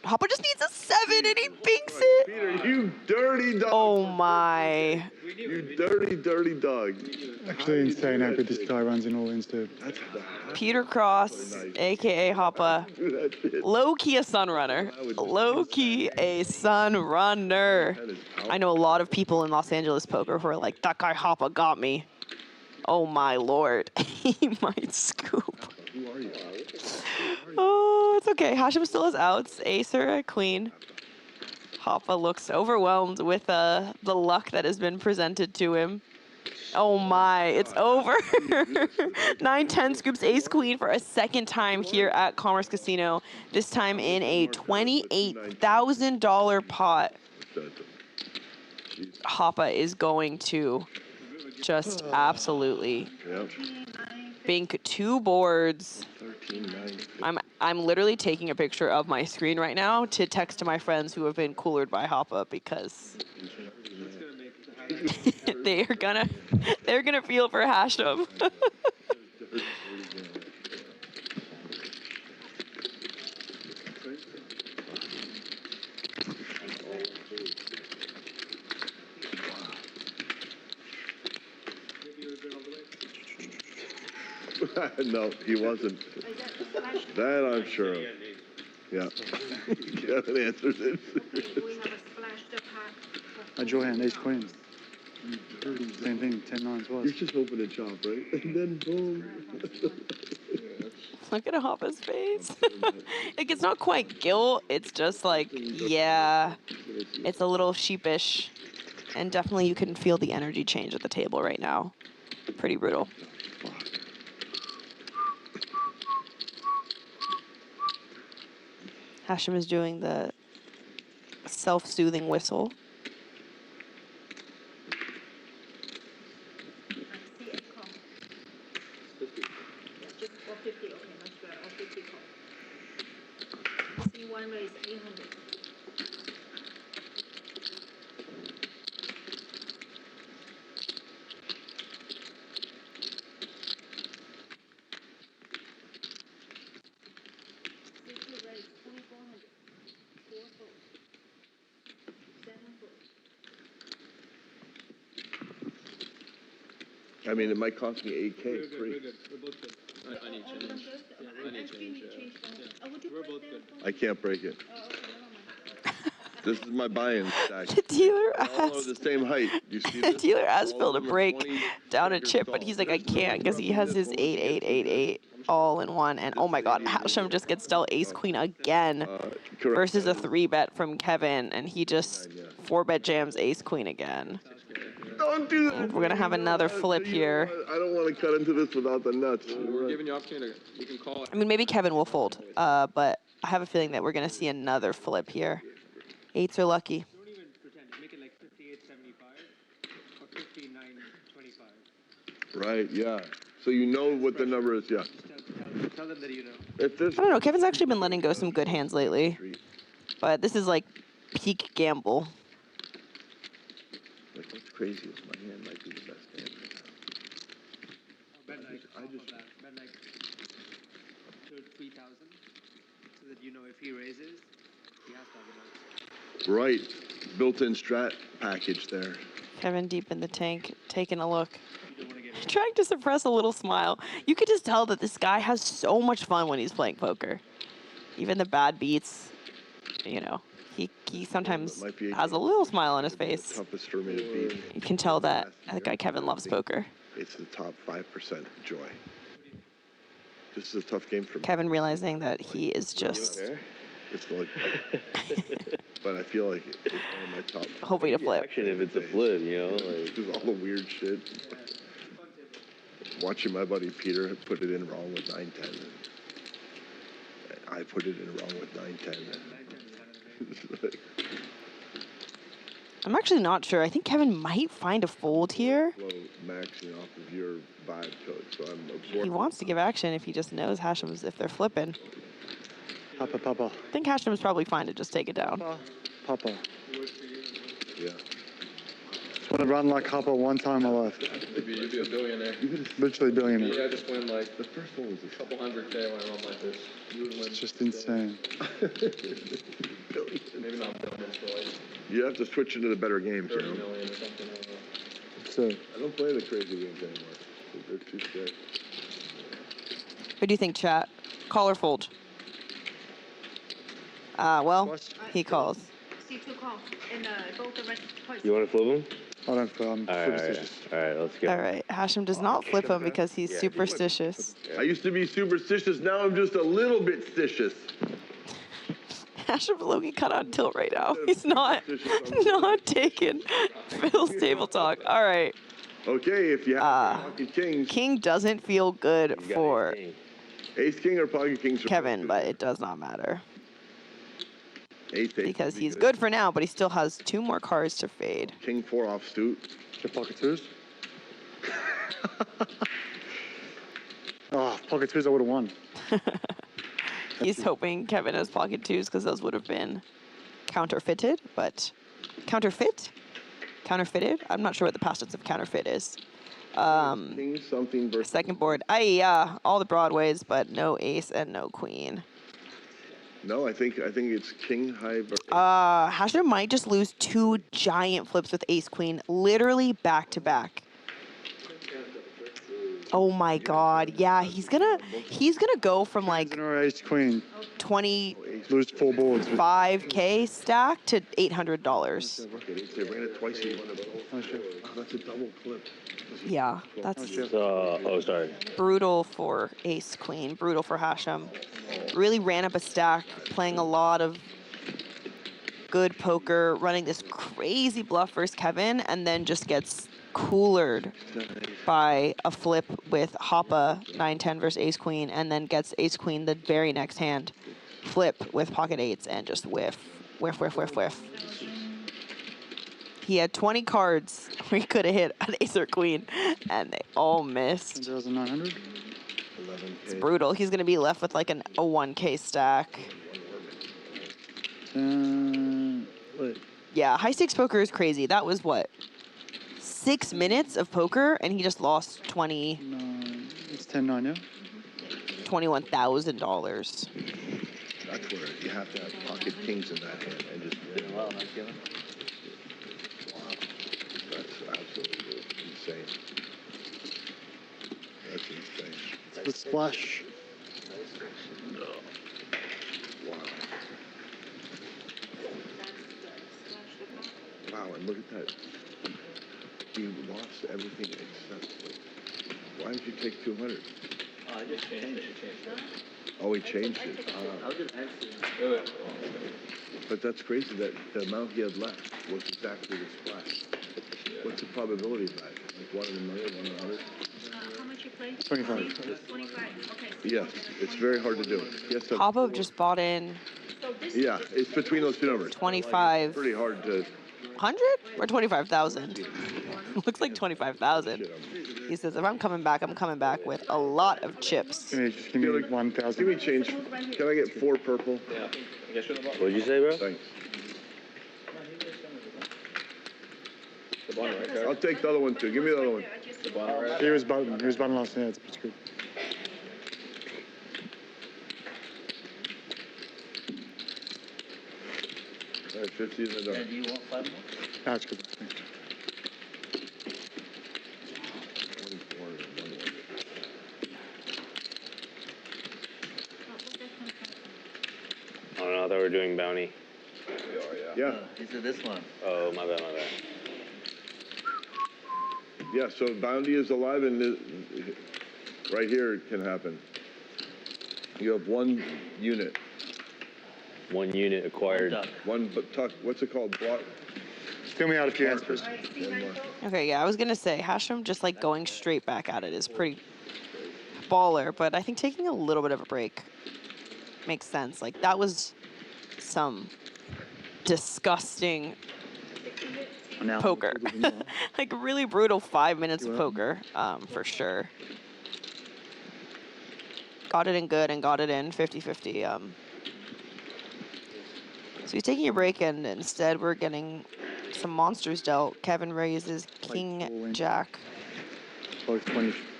HAPA just needs a 7 and he binks it. Peter, you dirty dog. Oh my. You dirty, dirty dog. Actually insane how good this guy runs in all ins too. Peter Cross, aka HAPA. Low-key a sun runner. Low-key a sun runner. I know a lot of people in Los Angeles poker who are like, that guy HAPA got me. Oh my lord. He might scoop. Who are you? Oh, it's okay. HACHEM still has outs. Ace or a queen. HAPA looks overwhelmed with the luck that has been presented to him. Oh my, it's over. 9-10 scoops ace queen for a second time here at Commerce Casino. This time in a $28,000 pot. HAPA is going to just absolutely bink 2 boards. I'm literally taking a picture of my screen right now to text to my friends who have been coolered by HAPA because they're gonna feel for HACHEM. No, he wasn't. That I'm sure of. Yeah. Kevin answers it. I draw hand ace queen. Same thing, 10-9 was. You're just hoping to chop, right? And then boom. Look at HAPA's face. Like, it's not quite guilt. It's just like, yeah, it's a little sheepish. And definitely you can feel the energy change at the table right now. Pretty brutal. HACHEM is doing the self-soothing whistle. C1 raise 800. C2 raise 2400. 4 folds. 7 folds. I mean, it might cost me 8K. We're Free. good. We're both good. I need change. I need change. We're both good. I can't break it. This is my buy-in stack. The dealer All are asked, the same height. You see the this? dealer asked All Phil of to them are break 20 down a fingers chip, tall. but he's like, I There's no can't because he has his 8 all in one. And oh my god, HACHEM just gets dealt ace queen again versus a 3-bet from Kevin, and he just 4-bet jams ace queen again. Don't do that. We're gonna have another flip here. I don't want to cut into this without the nuts. We're giving you opportunity. You can call it. I mean, maybe Kevin will fold, but I have a feeling that we're gonna see another flip here. 8s are lucky. Don't even pretend. Make it like 58.75 or 59.25. Right, yeah. So you know what the number is, yeah. Tell them that you know. If this I don't know. Kevin's actually been letting go some good hands lately, but this is like peak gamble. like what's crazy is my hand might be the best hand. Bet like I just bet like 3,000 so that you know if he raises, he has to have it. Right. Built-in strat package there. Kevin deep in the tank, taking a look. Trying to suppress a little smile. You could just tell that this guy has so much fun when he's playing poker. Even the bad beats, you know, he sometimes has a little smile on his face. Toughest for me to beat. You can tell that guy Kevin loves poker. It's the top 5% joy. This is a tough game for me. Kevin realizing that he is just It's like, but I feel like it's one of my top. hoping to flip. Action if it's a flip, you know, like. Just all the weird shit. Watching my buddy Peter put it in wrong with 9-10. I put it in wrong with 9-10. I'm actually not sure. I think Kevin might find a fold here. Flow maxing off of your vibe code, so I'm absorbing. He wants to give action if he just knows HACHEM's if they're flipping. Papa. I think HACHEM's probably fine to just take it down. Papa. Yeah. Just want to run like HAPA one time in my life. You'd be a billionaire. Literally billionaire. Yeah, I just win like The first one was a couple $100K when I run like this. You would win. It's just insane. Maybe not billions, but like You have to switch into the better games, 30 you know. million or something. I don't know. So, I don't play the crazy games anymore. They're too scary. What do you think, chat? Call or fold? Well, he calls. C2 call. And both the rest points. You want to flip him? I don't feel I'm All right, superstitious. all right, let's go. All right, HACHEM does not flip him because he's superstitious. I used to be superstitious. Now I'm just a little bit stitious. HACHEM Logan cut on tilt right now. He's not taking Phil's table talk. All right. Okay, if you have pocket kings, King doesn't feel good You got for anything? ace king or pocket kings. are Kevin, both but it does not matter ace because would be he's good for now, but he still has 2 more cards to fade. King 4 offsuit. Your pocket twos? Oh, pocket twos, I would have won. He's hoping Kevin has pocket 2s because those would have been counterfeited, but counterfeited? I'm not sure what the past tense of counterfeit is. King something versus. Second board, all the broadways, but no ace and no queen. No, I think it's king high. HACHEM might just lose 2 giant flips with ace queen, literally back to back. Oh my god, yeah, he's gonna go from like Or ace queen. 25K Lose 4 boards. stack to $800. They ran it twice. He won it both. That's a double clip. Yeah, that's Sorry. brutal for ace queen, brutal for HACHEM. Really ran up a stack, playing a lot of good poker, running this crazy bluff versus Kevin, and then just gets coolered by a flip with HAPA 9-10 versus ace queen, and then gets ace queen the very next hand, flip with pocket 8s, and just whiff. He had 20 cards where he could have hit an ace or queen, and they all missed. 10,900? It's brutal. He's going to be left with like a 1K stack. Wait. Yeah, high stakes poker is crazy. That was what? 6 minutes of poker, and he just lost No, it's 10-9, yeah? $21,000. That's where you have to have pocket kings in that hand and just. That's absolutely insane. That's insane. The splash. Wow. Wow, and look at that. He lost everything except. Why did you take 200? I just changed it. Oh, he changed it. I'll just answer. But that's crazy that the amount he had left was exactly the splash. What's the probability of that? Like 1 in a million, 1 in 100? How much you play? 25. 25. Okay. Yes, it's very hard to do. Yes, HAPA just bought in So this yeah, it's between those 2 numbers. 25. Pretty hard to. 100 or 25,000? Looks like 25,000. He says, if I'm coming back, I'm coming back with a lot of chips. Just give me 1,000. Give me change. Can I get 4 purple? Yeah. What'd you say, bro? Thanks. The bottom right card. I'll take the other one too. Give me the other one. The bottom right. He was button. He was button last night. It's good. All right, 50 in the dark. Do you want 5 more? That's good. Thanks. 24 and 1 more. Oh no, I thought we were doing bounty. Yeah, Is it this one? Oh, my bad. yeah. So bounty is alive, and right here it can happen. You have 1 unit. 1 unit acquired. One but tuck. What's it called? Block. Fill me out a few answers. Okay, yeah, I was going to say, HACHEM just like going straight back at it is pretty baller, but I think taking a little bit of a break makes sense. Like, that was some disgusting Now, poker. Like really brutal 5 minutes of poker, for sure. Got it in good and got it in 50-50. So he's taking a break, and instead we're getting some monsters dealt. Kevin raises King Jack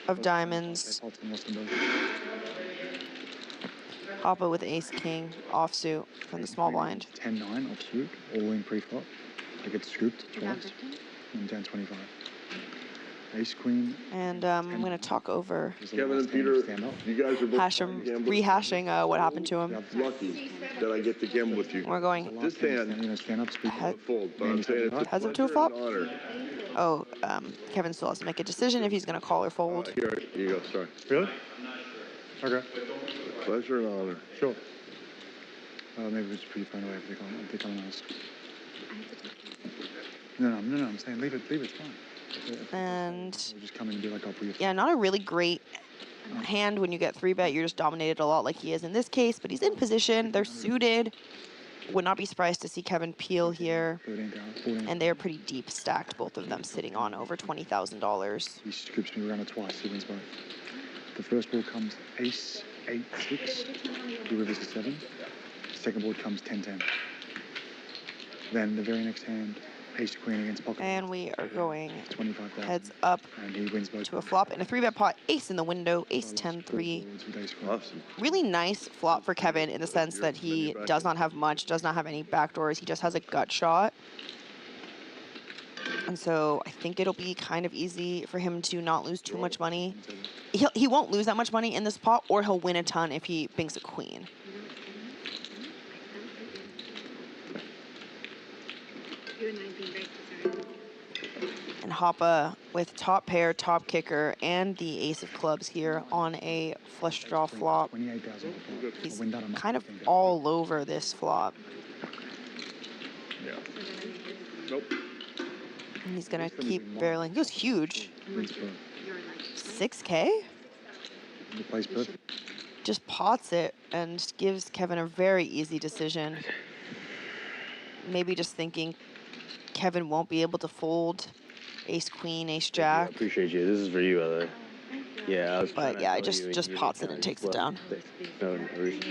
of diamonds. HAPA with Ace King offsuit from the small blind. 10-9 offsuit, all in pre-flop. I get scooped twice. I'm down 25. Ace Queen. And I'm going to talk over Kevin and Peter, you guys are both HACHEM, rehashing what happened to him. lucky that I get to gamble with you. We're going This hand fold, but I'm saying it's heads up to a pleasure flop. and honor. Oh, Kevin still has to make a decision if he's going to call or fold. Here you go, sorry. Really? Okay. Pleasure and honor. Sure. Maybe it's pretty far away if they come and ask. No, I'm saying leave it, it's fine. And Just come in and be like, I'll put you. yeah, not a really great hand when you get 3-bet. You're just dominated a lot like he is in this case, but he's in position. They're suited. Would not be surprised to see Kevin peel here. And they're pretty deep stacked, both of them sitting on over $20,000. He scoops me around it twice, he wins both. The first board comes ace, 8, 6. He rivers a 7. The second board comes 10-10. Then the very next hand, ace queen against pocket. And we are going 25,000. heads up And he wins both to a flop in a 3-bet pot. Ace in the window, ace 10-3. Awesome. Really nice flop for Kevin in the sense that he does not have much, does not have any backdoors. He just has a gut shot. And so I think it'll be kind of easy for him to not lose too much money. He won't lose that much money in this pot, or he'll win a ton if he binks a queen. And HAPA with top pair, top kicker, and the ace of clubs here on a flush draw flop. He's kind of all over this flop. Yeah. Nope. And he's gonna keep barreling. He was huge. 6K? The plays perfect. Just pots it and gives Kevin a very easy decision. Maybe just thinking Kevin won't be able to fold ace queen, ace jack. I appreciate you. This is for you, by the way. Yeah, I was. But yeah, it just pots it and takes it down. No worries.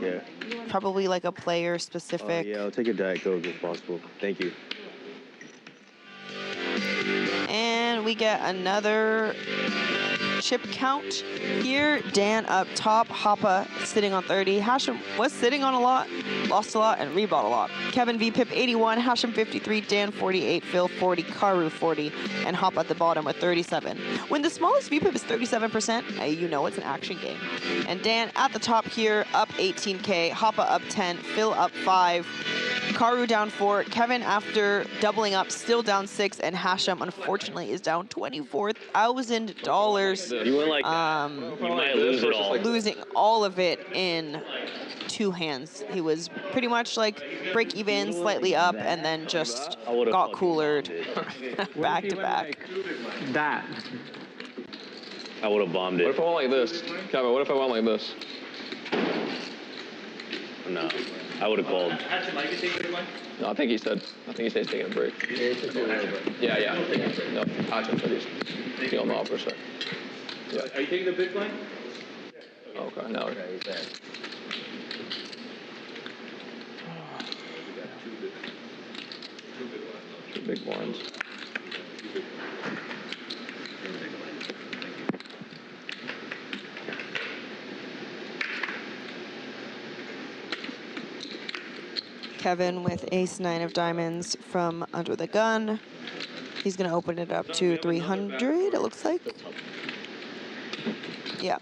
Yeah. Probably like a player specific. Yeah, I'll take a Diet Coke if possible. Thank you. And we get another chip count here. Dan up top, HAPA sitting on 30. HACHEM was sitting on a lot, lost a lot, and rebought a lot. Kevin VPIP 81, HACHEM 53, Dan 48, Phil 40, Karu 40, and HAPA at the bottom with 37. When the smallest VPIP is 37%, you know it's an action game. And Dan at the top here, up 18K, HAPA up 10, Phil up 5, Karu down 4, Kevin after doubling up still down 6, and HACHEM unfortunately is down $24,000. You went like that. You might lose it all. Losing all of it in 2 hands. He was pretty much like break even, slightly up, and then just got coolered back to back. That. I would have bombed it. What if I went like this? Kevin, what if I went like this? No, I would have called. No, I think he said he's taking a break. Yeah. No, HACHEM said he's feeling off for a sec. Yeah. Are you taking the big line? Okay, now. Two big blinds. Kevin with ace-9 of diamonds from under the gun. He's going to open it up to 300, it looks like. Yeah.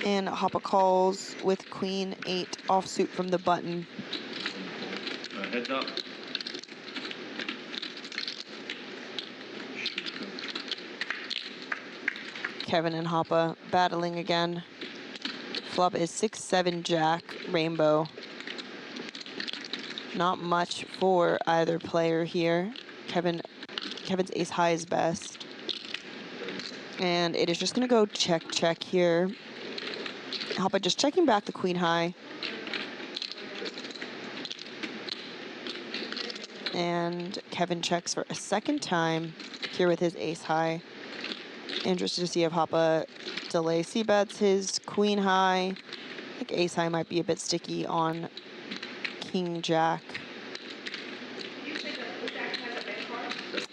And HAPA calls with queen 8 offsuit from the button. Heads up. Kevin and HAPA battling again. Flop is 6-7 jack, rainbow. Not much for either player here. Kevin's ace high is best. And it is just gonna go check, check here. HAPA just checking back the queen high. And Kevin checks for a second time here with his ace high. Interested to see if HAPA delay c-bets his queen high. I think ace high might be a bit sticky on king jack.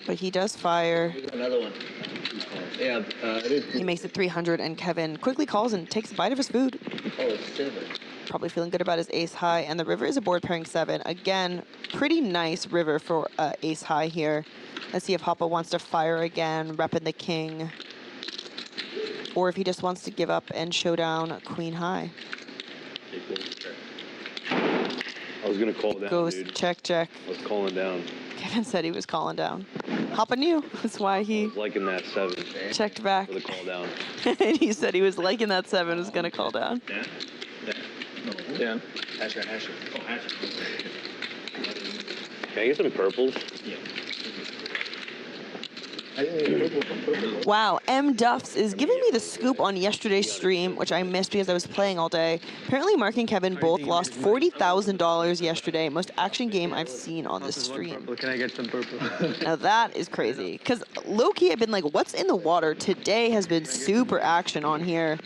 But he does fire. Another one. Yeah, He makes it 300, and Kevin quickly calls and takes a bite of his food. Oh, it's 7. Probably feeling good about his ace high, and the river is a board pairing 7. Again, pretty nice river for ace high here. Let's see if HAPA wants to fire again, repping the king, or if he just wants to give up and show down queen high. I was gonna call down, Goes dude. check, check. I was calling down. Kevin said he was calling down. HAPA knew. That's why he Liking that 7. checked back. For the call down. And he said he was liking that 7, was going to call down. Dan? Dan? No. Dan. HACHEM. Oh, HACHEM. Can I get some purples? Yeah. Wow, M. Duffs is giving me the scoop on yesterday's stream, which I missed because I was playing all day. Apparently, Mark and Kevin both lost $40,000 yesterday. Most action game I've seen on this stream. Can I get some purple? Now that is crazy. Because low-key, I've been like, what's in the water? Today has been super action on here.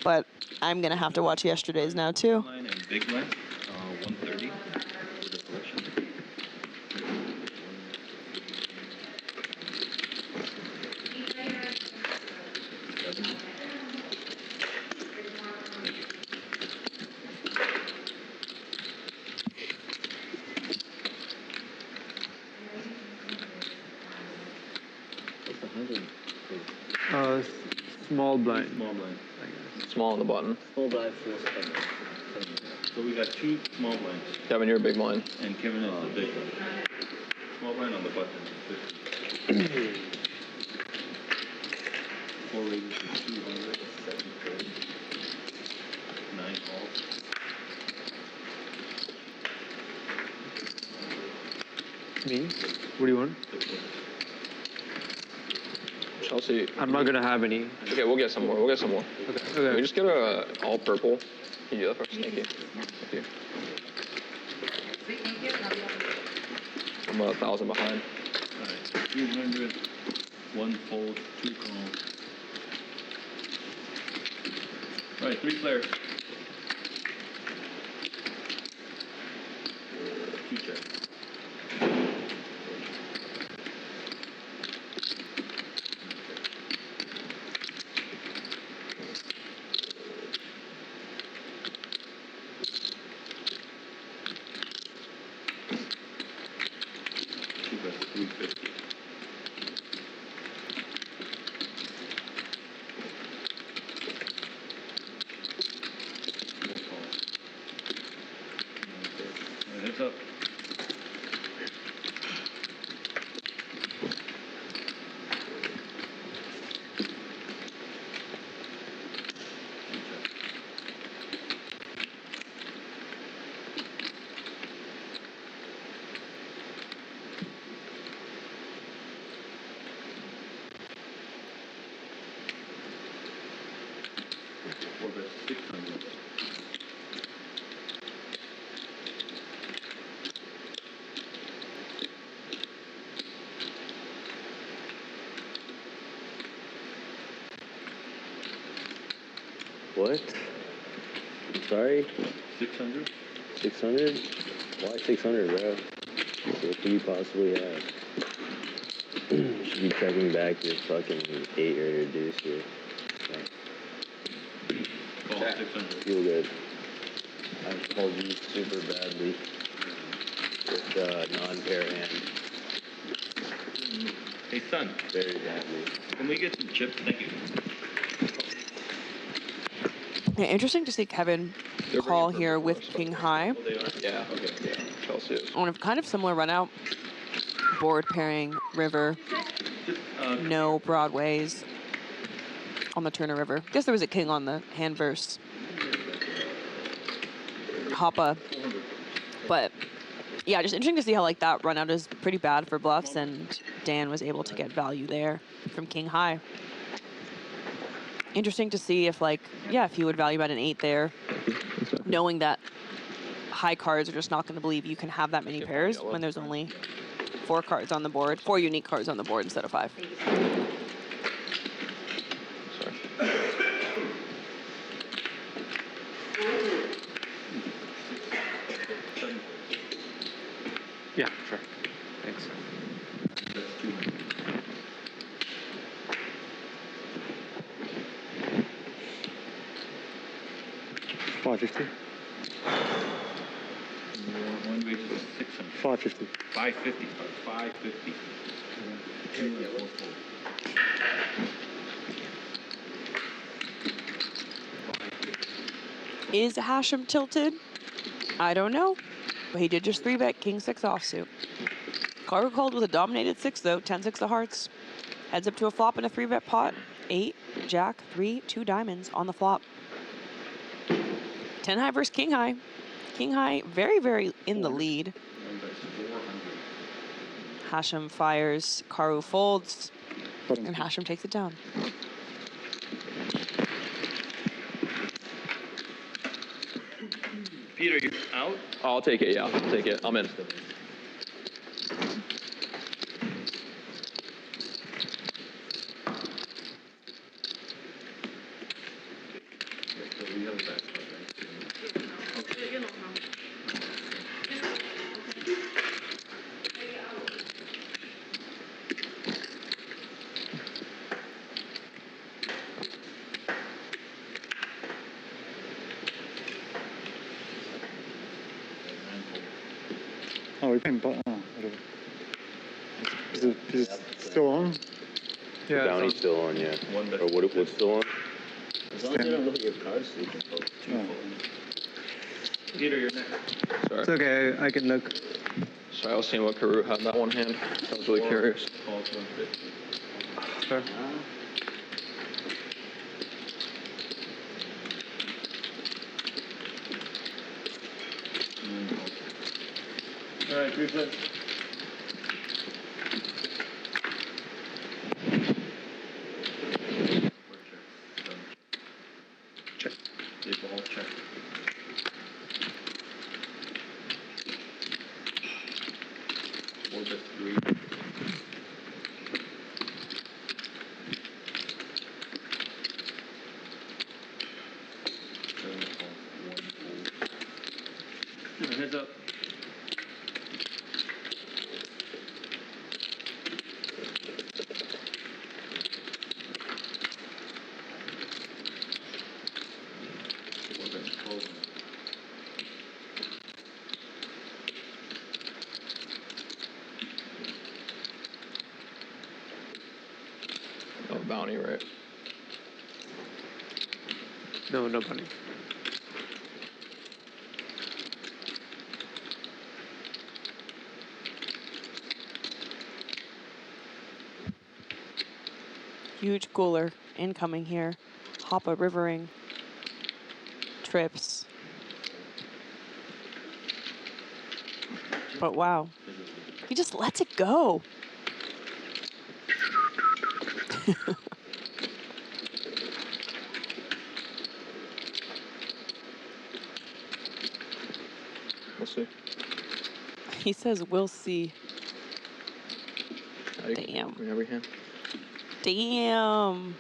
But I'm going to have to watch yesterday's now, too. Line and big line, 130 for the selection. Small blind. Small blind. Small on the button. Small blind, 4 So we got 2 small blinds, Kevin, you're a big blind. and Kevin is the big blind. Small blind on the button. 4 raises to 200, 730, 9 calls. Me? What do you want? Chelsea. I'm not gonna have any. Okay, we'll get some more. We'll get some more. Okay. Can we just get a all purple? Can you do that first? Thank you. Thank you. I'm 1,000 behind. Alright, 200, 1 fold, 2 calls. Alright, 3 players. 2 checks. That's 350. Heads up. Well, that's 600. What? I'm sorry? 600? 600? Why 600, bro? What could you possibly have? You should be checking back your fucking 8 or reduce here. Call 600. Feel good. I've called you super badly with non-pair hand. Hey, son. Very badly. Can we get some chips? Thank you. Yeah, interesting to see Kevin call here with king high. Oh, they are? Yeah. Okay. Yeah. Chelsea is. On a kind of similar run out. Board pairing, river, no broadways on the Turner River. Guess there was a king on the hand verse. HAPA. But yeah, just interesting to see how like that run out is pretty bad for bluffs, and Dan was able to get value there from king high. Interesting to see if like, yeah, if he would value at an 8 there, knowing that high cards are just not going to believe you can have that many pairs when there's only 4 cards on the board, 4 unique cards on the board instead of 5. Sorry. Yeah, sure. Thanks. $550. One race is 600. $550. 550. 550. Is HACHEM tilted? I don't know. But he did just 3-bet King 6 offsuit. Carver called with a dominated 6 though, 10-6 of hearts. Heads up to a flop in a 3-bet pot. 8, Jack, 3, 2 diamonds on the flop. 10 high versus King high. King high very, very in the lead. HACHEM fires, Karu folds, and HACHEM takes it down. Peter, you out? I'll take it, yeah. I'll take it. I'm in. Oh, we've been, whatever. Is it still on? Yeah. Bounty's still on, yeah. Or what's still on? As long as you don't look at your cards, you can fold. Peter, you're next. Sorry. It's okay, I can look. Sorry, I was seeing what Karu had in that one hand. I was really curious. Sure. All right, replay. Check. Ball check. Orbit 3. Heads up. No bounty, right? No, no bunny. Huge cooler incoming here. HAPA rivering. Trips. But wow. He just lets it go. We'll see. He says, we'll see. Damn. Every hand. Damn.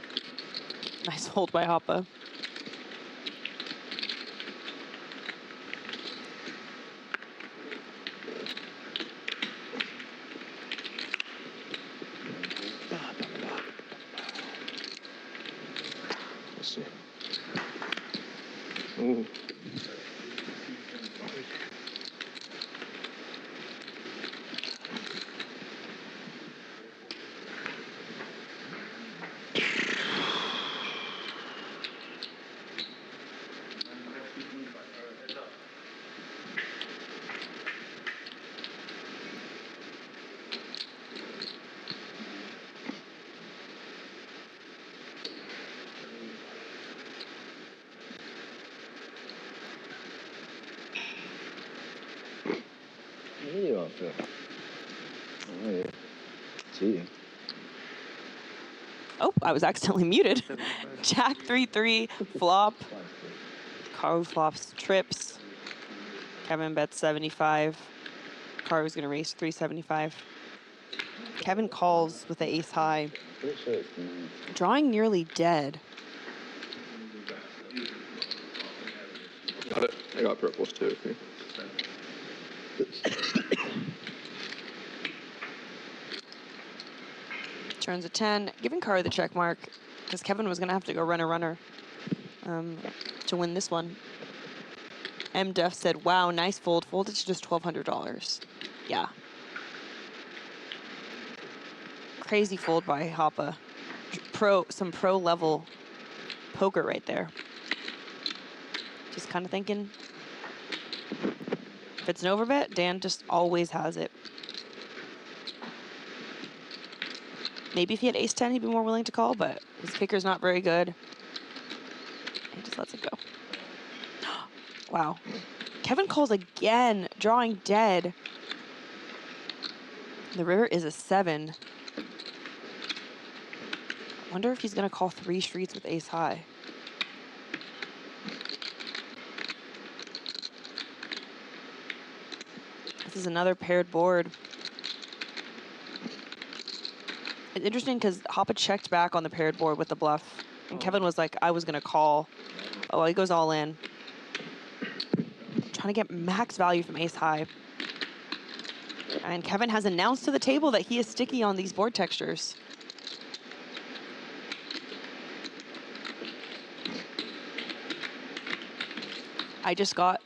Nice hold by HAPA. We'll see. Ooh. You're off there. Oh, yeah. Cheating. Oh, I was accidentally muted. Jack 3-3 flop. Karu flops trips. Kevin bets 75. Karu's going to raise 375. Kevin calls with the ace high. Drawing nearly dead. Got it. I got purples too. Turns a 10, giving Karu the check mark because Kevin was going to have to go runner to win this one. M. Duff said, wow, nice fold. Folded to just $1,200. Yeah. Crazy fold by HAPA. Some pro level poker right there. Just kind of thinking, if it's an overbet, Dan just always has it. Maybe if he had ace-10, he'd be more willing to call, but his kicker's not very good. He just lets it go. Wow. Kevin calls again, drawing dead. The river is a 7. Wonder if he's going to call 3 streets with ace high. This is another paired board. It's interesting because HAPA checked back on the paired board with the bluff. And Kevin was like, I was going to call. Oh, he goes all in. Trying to get max value from ace high. And Kevin has announced to the table that he is sticky on these board textures. I just got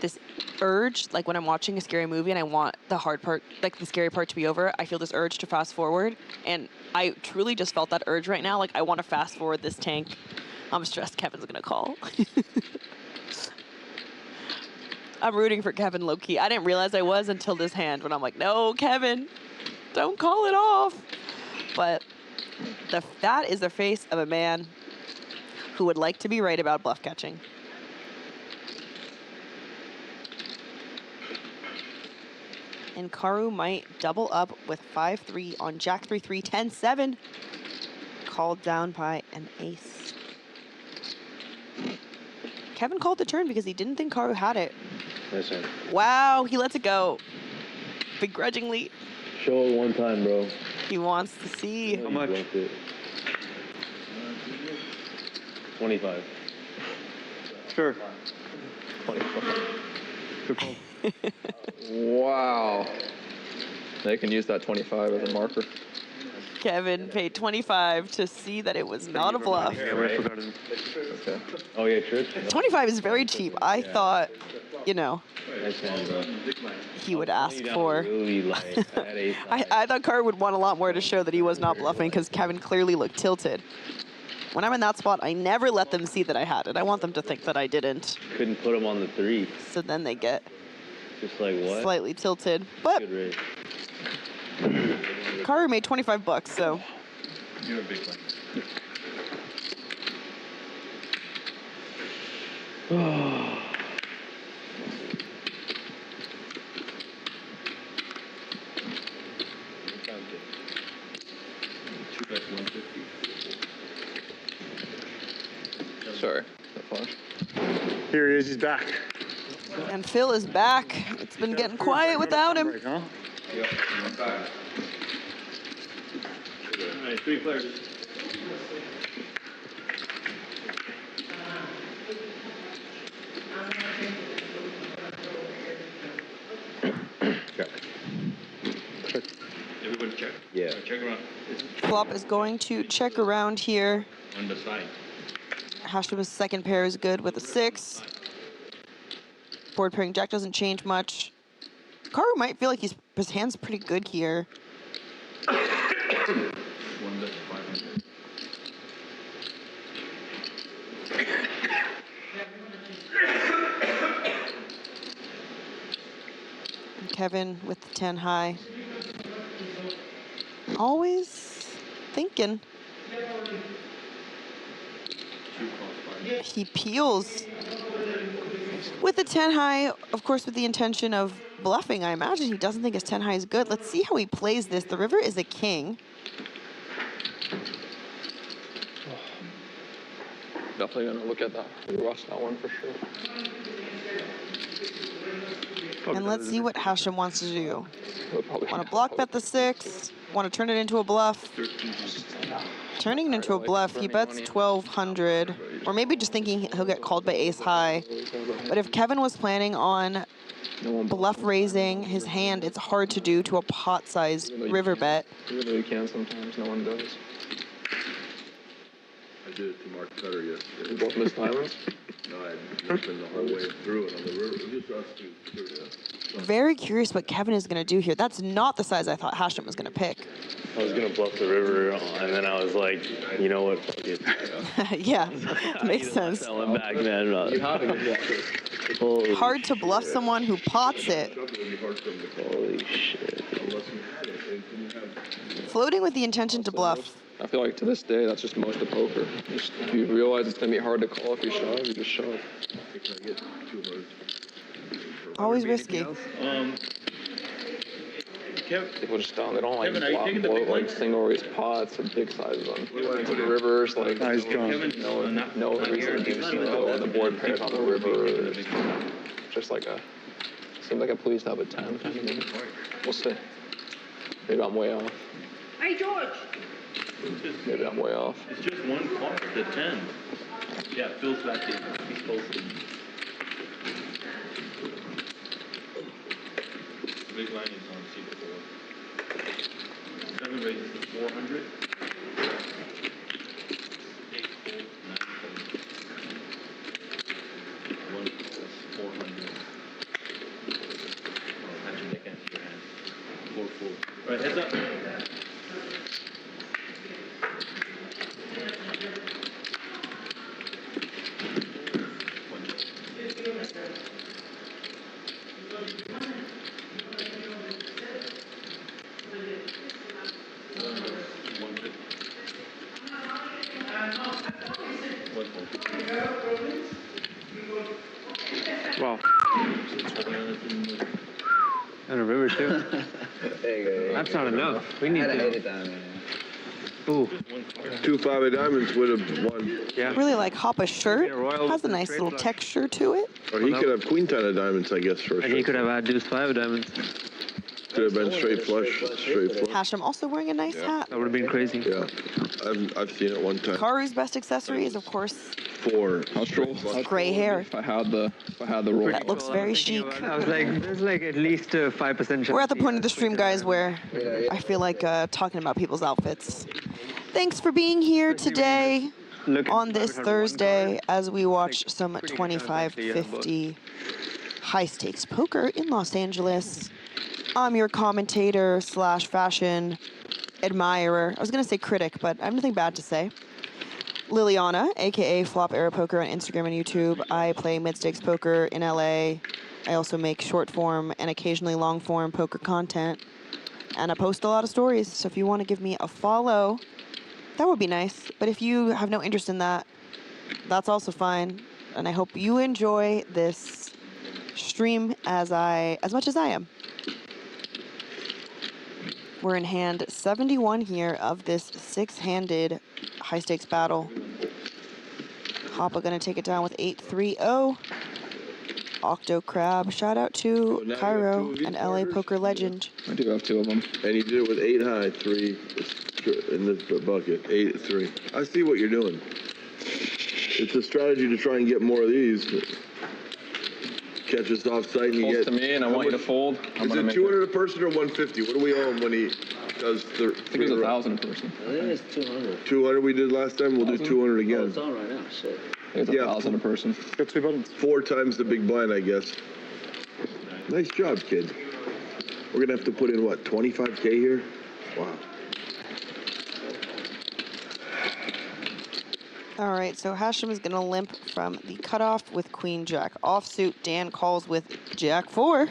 this urge, like when I'm watching a scary movie and I want the hard part, like the scary part to be over, I feel this urge to fast forward. And I truly just felt that urge right now. Like I want to fast forward this tank. I'm stressed Kevin's gonna call. I'm rooting for Kevin low-key. I didn't realize I was until this hand when I'm like, no, Kevin, don't call it off. But that is the face of a man who would like to be right about bluff catching. And Karu might double up with 5-3 on Jack 3-3, 10-7. Called down by an ace. Kevin called the turn because he didn't think Karu had it. Listen. Wow, he lets it go. Begrudgingly. Show it one time, bro. He wants to see. How much? 25. Sure. 25. Wow. They can use that 25 as a marker. Kevin paid 25 to see that it was not a bluff. Yeah, right. Okay. Oh yeah, church. 25 is very cheap. I thought, you know, he would ask for. I thought Karu would want a lot more to show that he was not bluffing because Kevin clearly looked tilted. When I'm in that spot, I never let them see that I had it. I want them to think that I didn't. Couldn't put him on the 3. So then they get just like what? Slightly tilted, but Karu made 25 bucks, so. You're a big one. Sorry. Here he is, he's back. And Phil is back. It's been getting quiet without him. Yep. All right, 3 players. Check. Everybody check. Yeah. Check around. Flop is going to check around here. On the side. HACHEM's second pair is good with a 6. Board pairing Jack doesn't change much. Karu might feel like his hand's pretty good here. One bet 500. And Kevin with the 10 high. Always thinking. He peels with the 10 high, of course, with the intention of bluffing. I imagine he doesn't think his 10 high is good. Let's see how he plays this. The river is a king. Definitely gonna look at that. Rust that one for sure. And let's see what HACHEM wants to do. We'll probably Want to block bet the 6? Want to turn it into a bluff? Turning it into a bluff, he bets 1,200, or maybe just thinking he'll get called by ace high. But if Kevin was planning on bluff raising his hand, it's hard to do to a pot-sized river bet. Even though you can sometimes, no one does. I did it to Mark Cutter yesterday. You both missed silence? No, I had been the whole way through it on the river. It was just us two. Very curious what Kevin is going to do here. That's not the size I thought HACHEM was going to pick. I was gonna bluff the river, and then I was like, you know what? Fuck it. Yeah, makes sense. Sell him back, man. You have it. Holy Hard to bluff someone who pots it. Holy shit. Floating with the intention to bluff. I feel like to this day, that's just most of poker. Just, if you realize it's going to be hard to call if you shove, you just shove. Always risky. People just don't, they don't like Kevin, are you block, taking the blow, big like ones? single raise pots with big sizes on. You went into the rivers, like, He's gone. no reason to do so, and the board pairs on the river. Just like seems like a please have a 10 kind of thing. We'll see. Maybe I'm way off. Hey, George. Maybe I'm way off. It's just one card, the 10. Yeah, Phil's back in. He's posted. The big line is on seat 4. 7 raises to 400. 8 fold, 9 fold. 1 calls, 400. Oh, HACHEM, they can't see your hand. 4 fold. All right, heads up. Wow. And a river too. That's not enough. We need to. Ooh. 2 5 diamonds would have won. Yeah. Really like HAPA's shirt. Has a nice little texture to it. Or he could have queen 10 of diamonds, I guess, for a And he could have had deuce 5 diamonds. Could have been straight flush. Straight flush. HACHEM also wearing a nice hat. That would have been crazy. Yeah. I've seen it one time. Karu's best accessory is, of course, 4. How troll? gray hair. If I had the roll. That looks very chic. I was like, there's like at least a 5% chance. We're at the point of the stream, guys, where I feel like talking about people's outfits. Thanks for being here today on this Thursday as we watch some 25-50 high-stakes poker in Los Angeles. I'm your commentator / fashion admirer. I was going to say critic, but I have nothing bad to say. Liliana, a.k.a. Flop Era Poker on Instagram and YouTube. I play mid-stakes poker in LA. I also make short-form and occasionally long-form poker content. And I post a lot of stories, so if you want to give me a follow, that would be nice. But if you have no interest in that, that's also fine. And I hope you enjoy this stream as much as I am. We're in hand 71 here of this 6-handed high-stakes battle. HAPA gonna take it down with 8-3-0. Octo Crab. Shout out to Cairo, an LA poker legend. I do have 2 of them. And he did it with 8 high, 3 in the bucket. 8-3. I see what you're doing. It's a strategy to try and get more of these. Catch us off site and you Folds get. to me, and I want you to fold. Is it 200 a person or 150? What do we owe him when he does I think it was 1,000 a person. I think it's 200. 200 we did last time. We'll do 200 Oh, again. it's on right now. Shit. I think it's 1,000 a person. Got 2 buttons. 4 times the big blind, I guess. Nice job, kid. We're gonna have to put in what, 25K here? Wow. All right, so HACHEM is gonna limp from the cutoff with Queen Jack offsuit. Dan calls with Jack 4.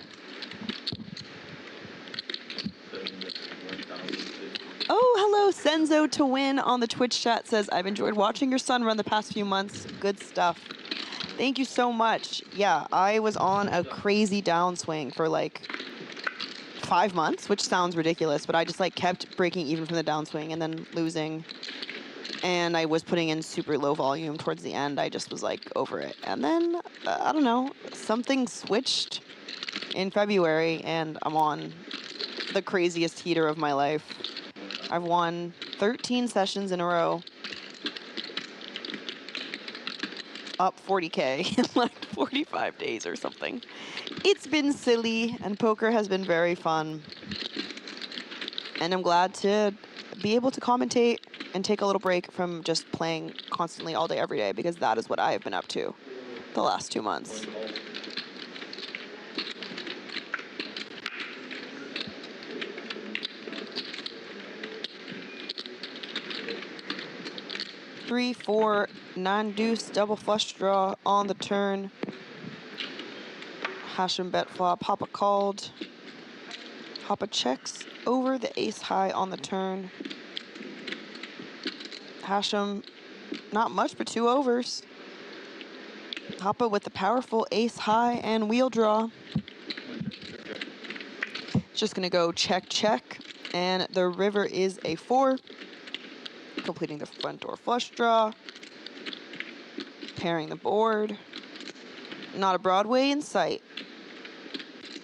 Oh, hello, Senzo to win on the Twitch chat says, I've enjoyed watching your son run the past few months. Good stuff. Thank you so much. Yeah, I was on a crazy downswing for like 5 months, which sounds ridiculous, but I just like kept breaking even from the downswing and then losing. And I was putting in super low volume towards the end. I just was like over it. And then, I don't know, something switched in February, and I'm on the craziest heater of my life. I've won 13 sessions in a row. Up 40K in like 45 days or something. It's been silly, and poker has been very fun. And I'm glad to be able to commentate and take a little break from just playing constantly all day, every day, because that is what I have been up to the last 2 months. Three, four, 9 deuce, double flush draw on the turn. HACHEM bet flop, HAPA called. HAPA checks over the ace high on the turn. HACHEM, not much but 2 overs. HAPA with the powerful ace high and wheel draw. Just gonna go check, check, and the river is a 4. Completing the front door flush draw. Pairing the board. Not a Broadway in sight.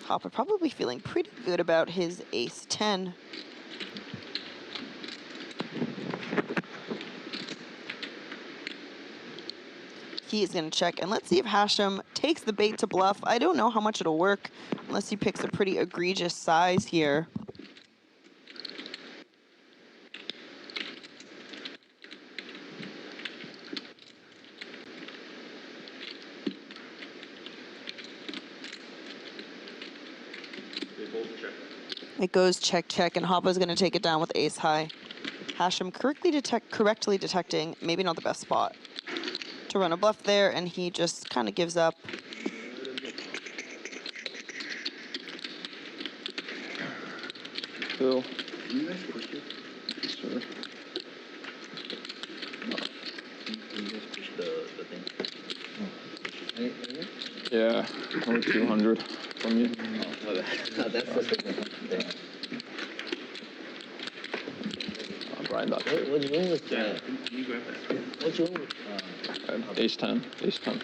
HAPA probably feeling pretty good about his ace 10. He is going to check, and let's see if HACHEM takes the bait to bluff. I don't know how much it'll work unless he picks a pretty egregious size here. It goes check, check, and HAPA's going to take it down with ace high. HACHEM correctly detecting maybe not the best spot to run a bluff there, and he just kind of gives up. Phil. Can you guys push it? Sure. Can you guys push the thing? Yeah, only 200 from you. Oh, that's the second thing. Brian, that. What's wrong with Can you grab that? What's wrong with Ace 10. Ace 10.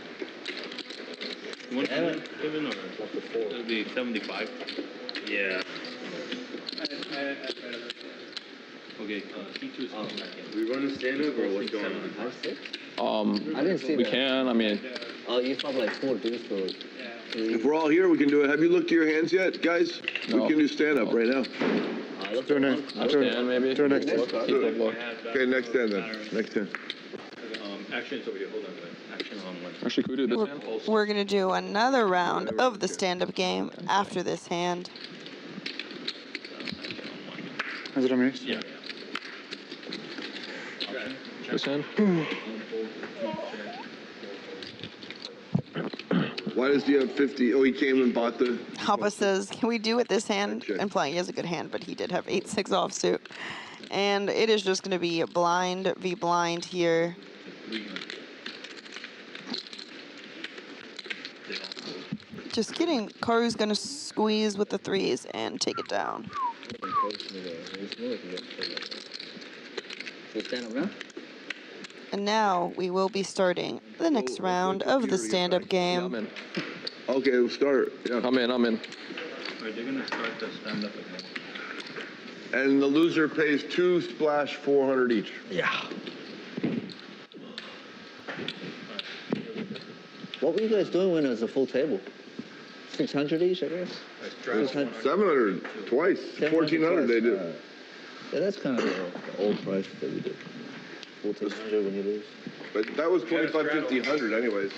You want to even or it'll be 75? Yeah. Okay, teachers come back in. We run a stand-up or what's going on? I didn't see We that. can, I mean. Oh, you thought like 4 deuce or... If we're all here, we can do it. Have you looked at your hands yet, guys? No. We can do stand-up right now. Turn next. Turn maybe. Turn next. Okay, next stand then. Next stand. Action's over here. Hold on, guys. Action on one. Actually, could we do this hand? We're going to do another round of the stand-up game after this hand. Is it on me? Yeah. This hand? Why does he have 50? Oh, he came and bought the... HAPA says, can we do it this hand? Implying he has a good hand, but he did have 8-6 offsuit. And it is just going to be blind v blind here. Just kidding. Karu's going to squeeze with the 3s and take it down. And now we will be starting the next round of the stand-up game. Okay, we'll start. Yeah. I'm in. Alright, they're gonna start the stand-up again. And the loser pays 2 splash 400 each. Yeah. What were you guys doing when it was a full table? 600 each, I guess? 700 twice. 1400 they did. Yeah, that's kind of the old price that we did. 1400 when you lose. But that was 25, 50, 100 anyways.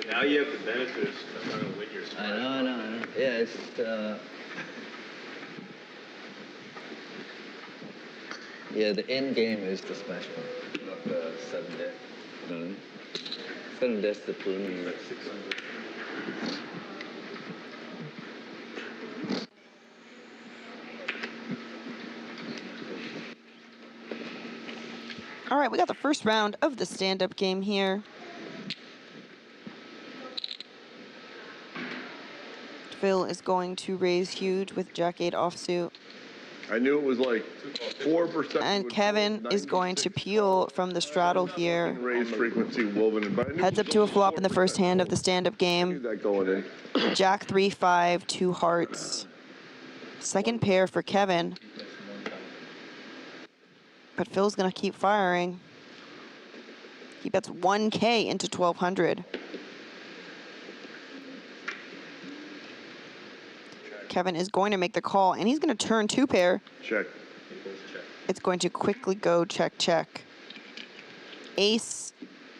Now you have the benefit of trying to win your spot. I know. Yeah, it's yeah, the end game is the smash one, not the 7 death. You know what I mean? 7 death's the preliminary. Like 600. All right, we got the first round of the stand-up game here. Phil is going to raise huge with Jack 8 offsuit. I knew it was like 4%. And Kevin is going to peel from the straddle here. Raise frequency woven, but I knew Heads up to a flop in the first hand of the stand-up game. that going in. Jack 3-5, 2 hearts. Second pair for Kevin. But Phil's gonna keep firing. He bets 1K into 1200. Kevin is going to make the call, and he's going to turn 2 pair. Check. It's going to quickly go check, check. Ace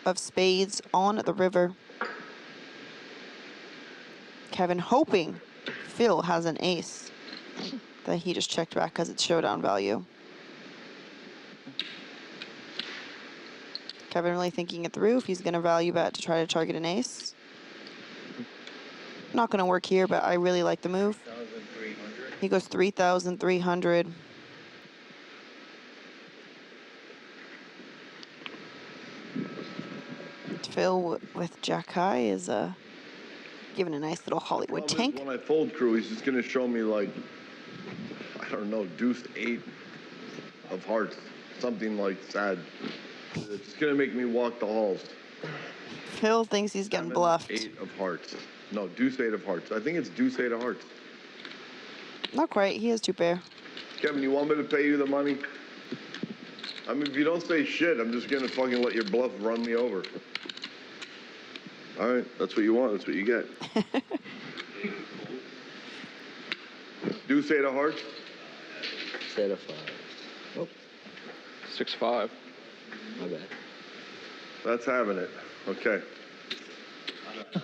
of spades on the river. Kevin hoping Phil has an ace that he just checked back because it's showdown value. Kevin really thinking it through if he's going to value bet to try to target an ace. Not going to work here, but I really like the move. He goes 3,300. Phil with Jack High is giving a nice little Hollywood tank. When I fold crew, he's just going to show me like, I don't know, deuce 8 of hearts. Something like sad. It's going to make me walk the halls. Phil thinks he's getting bluffed. 8 of hearts. No, deuce 8 of hearts. I think it's deuce 8 of hearts. Not quite. He has 2 pair. Kevin, you want me to pay you the money? I mean, if you don't say shit, I'm just going to fucking let your bluff run me over. All right, that's what you want. That's what you get. Deuce 8 of hearts? Set of 5. Oh, 6-5. my bad. That's having it. Okay. I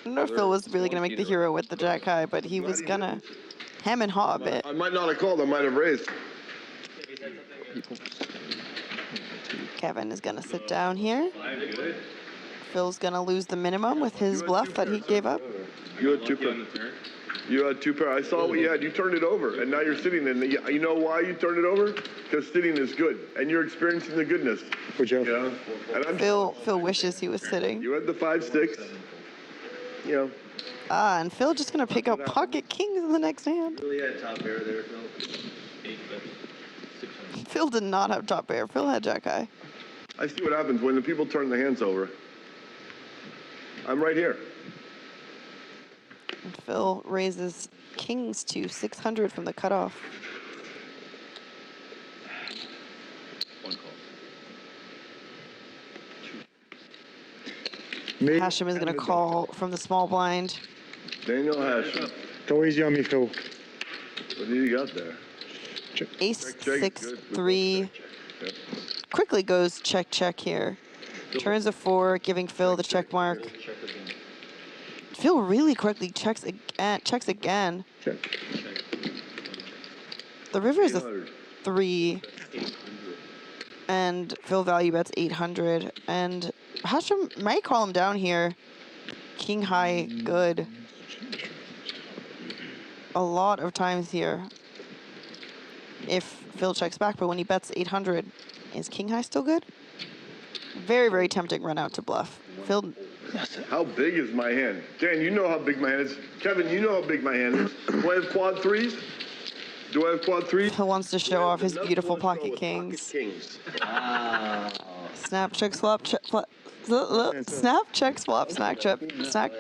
don't know if Phil was really going to make the hero with the Jack High, but he was going to hem and haw a bit. I might not have called. I might have raised. Kevin is going to sit down here. Phil's going to lose the minimum with his bluff that he gave up. You had 2 pair. You had 2 pair. I saw what you had. You turned it over, and now you're sitting in. You know why you turned it over? Because sitting is good, and you're experiencing the goodness. Good job. Yeah. And I'm, Phil wishes he was sitting. you had the 5-6. You know. Ah, and Phil just going to pick up pocket kings in the next hand. Really had top pair there, Phil. 8 bets, 600. Phil did not have top pair. Phil had Jack High. I see what happens when the people turn the hands over. I'm right here. And Phil raises kings to 600 from the cutoff. One call. HACHEM is going to call from the small blind. Daniel HACHEM. Go easy on me, Phil. What do you got there? Ace, Check, 6, good. 3. Yep. Quickly goes check, check here. Turns a 4, giving Phil the check mark. Phil really quickly checks again. Check. The river is a 800. 3. And Phil value bets 800. And HACHEM might call him down here. King high, good. A lot of times here. If Phil checks back, but when he bets 800, is king high still good? Very, very tempting run out to bluff. Phil. How big is my hand? Dan, you know how big my hand is. Kevin, you know how big my hand is. Do I have quad 3s? Do I have quad 3s? Phil wants to show off his beautiful pocket kings. Wow. Snap, check, swap, snap, check, swap, snack, check, snack.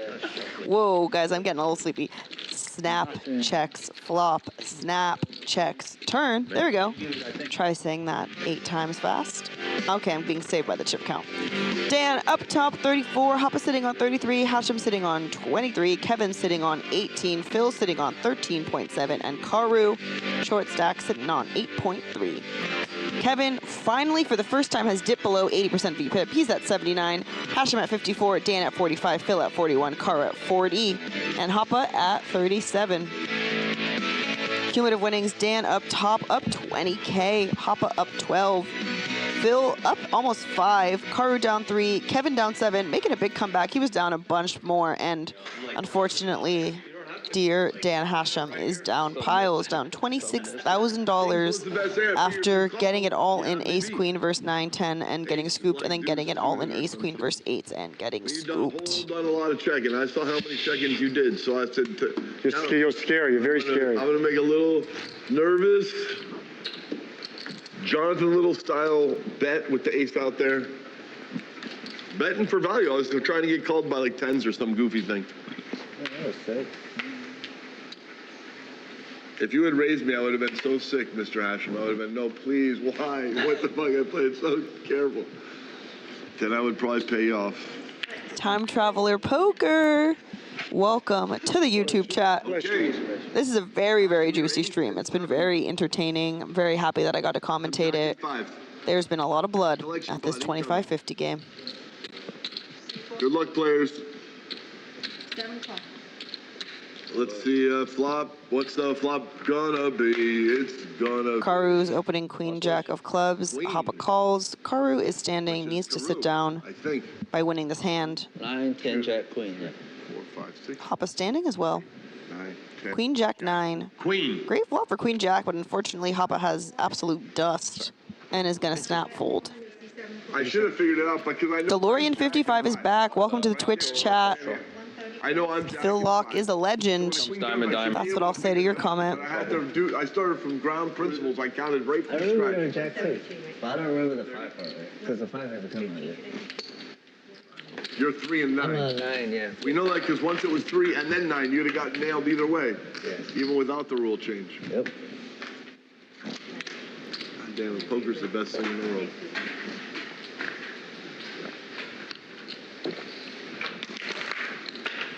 Whoa, guys, I'm getting a little sleepy. Snap, checks, flop, snap, checks, turn. There we go. Try saying that 8 times fast. Okay, I'm being saved by the chip count. Dan up top, 34. HAPA sitting on 33. HACHEM sitting on 23. Kevin sitting on 18. Phil sitting on 13.7. And Karu, short stack, sitting on 8.3. Kevin finally, for the first time, has dipped below 80% VPIP. He's at 79. HACHEM at 54. Dan at 45. Phil at 41. Karu at 40. And HAPA at 37. Cumulative winnings, Dan up top, up 20K. HAPA up 12. Phil up almost 5. Karu down 3. Kevin down 7, making a big comeback. He was down a bunch more, and unfortunately, dear Dan HACHEM is down piles, down $26,000 after getting it all in ace queen versus 9-10 and getting scooped, and then getting it all in ace queen versus 8s and getting scooped. You've done a lot of checking. I saw how many check-ins you did, so I said, You're scary. You're very scary. I'm gonna make a little nervous Jonathan Little style bet with the ace out there. Betting for value. I was trying to get called by like 10s or some goofy thing. That was sick. If you had raised me, I would have been so sick, Mr. HACHEM. I would have been, no, please, why? What the fuck? I played so careful. Then I would probably pay you off. Time Traveler Poker. Welcome to the YouTube chat. Okay. This is a very, very juicy stream. It's been very entertaining. I'm very happy that I got to commentate it. There's been a lot of blood at this 25-50 game. Good luck, players. 7 o'clock. Let's see, flop. What's the flop gonna be? It's gonna Karu's opening queen jack of clubs. HAPA calls. Karu is standing, needs to sit down I think. by winning this hand. 9, 10, jack, queen, yeah. 4, 5, 6, HAPA standing as well. 9, 10. Queen jack 9. Queen. Great flop for queen jack, but unfortunately HAPA has absolute dust and is gonna snap fold. I should have figured it out because I know. DeLorean55 is back. Welcome to the Twitch chat. I know I'm. Phil Locke is a legend. Diamond. That's what I'll say to your comment. I had to do. I started from ground principles. I counted right I from remember scratch. jack 6, but I don't remember the 5 part, right? Because the 5 hasn't come out yet. You're 3 and 9. I'm on 9, yeah. We know that because once it was 3 and then 9, you'd have got nailed either way, Yes. even without the rule change. Yep. God damn, poker's the best thing in the world.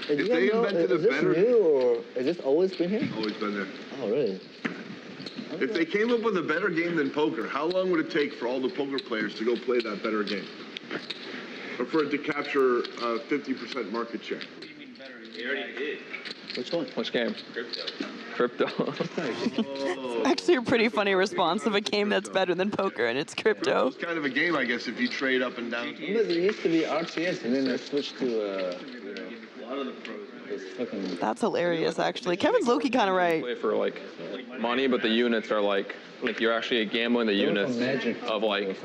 Did If you guys they know, invented a is this better- new or has this always been here? Always been there. Oh, really? If they came up with a better game than poker, how long would it take for all the poker players to go play that better game? Or for it to capture 50% market share? He already did. Which one? Which game? Crypto. Oh. Actually, a pretty funny response of a game that's better than poker, and it's crypto. It's kind of a game, I guess, if you trade up and down. Remember, there used to be RCS, and then they switched to, A lot of the pros. this fucking... That's hilarious, actually. Kevin's low-key kind of right. Play for like money, but the units are like you're actually gambling the units of like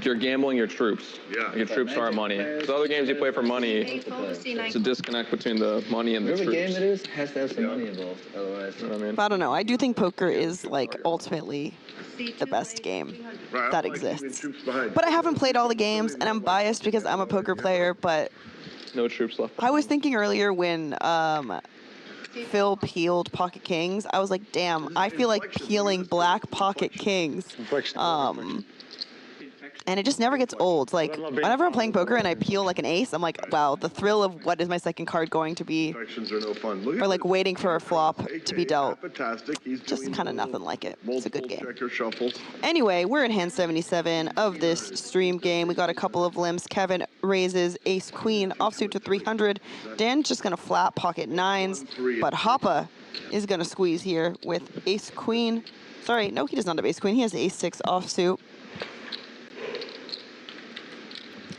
you're gambling your troops. Yeah. Like your troops aren't money. So other games you play for money, it's a disconnect between the money and the Whatever game troops. it is, has to have some money involved, otherwise... You know what I mean? I don't know. I do think poker is, like, ultimately the best game Right, I that don't like keeping exists. troops behind. But I haven't played all the games, and I'm biased because I'm a poker player, but No troops left. I was thinking earlier when Phil peeled pocket kings, I was like, damn, I feel like peeling black pocket kings. And it just never gets old. Like, whenever I'm playing poker and I peel like an ace, I'm like, wow, the thrill of what is my second card going to be, Directions are no fun. Look at or like this. waiting for a flop to be dealt. Fantastic. He's Just doing kind of nothing like it. It's a good multiple game. checker shuffles. Anyway, we're in hand 77 of this stream game. We got a couple of limps. Kevin raises ace queen offsuit to 300. Dan's just gonna flat pocket 9s, but HAPA is gonna squeeze here with ace queen. Sorry, no, he does not have ace queen. He has ace 6 offsuit.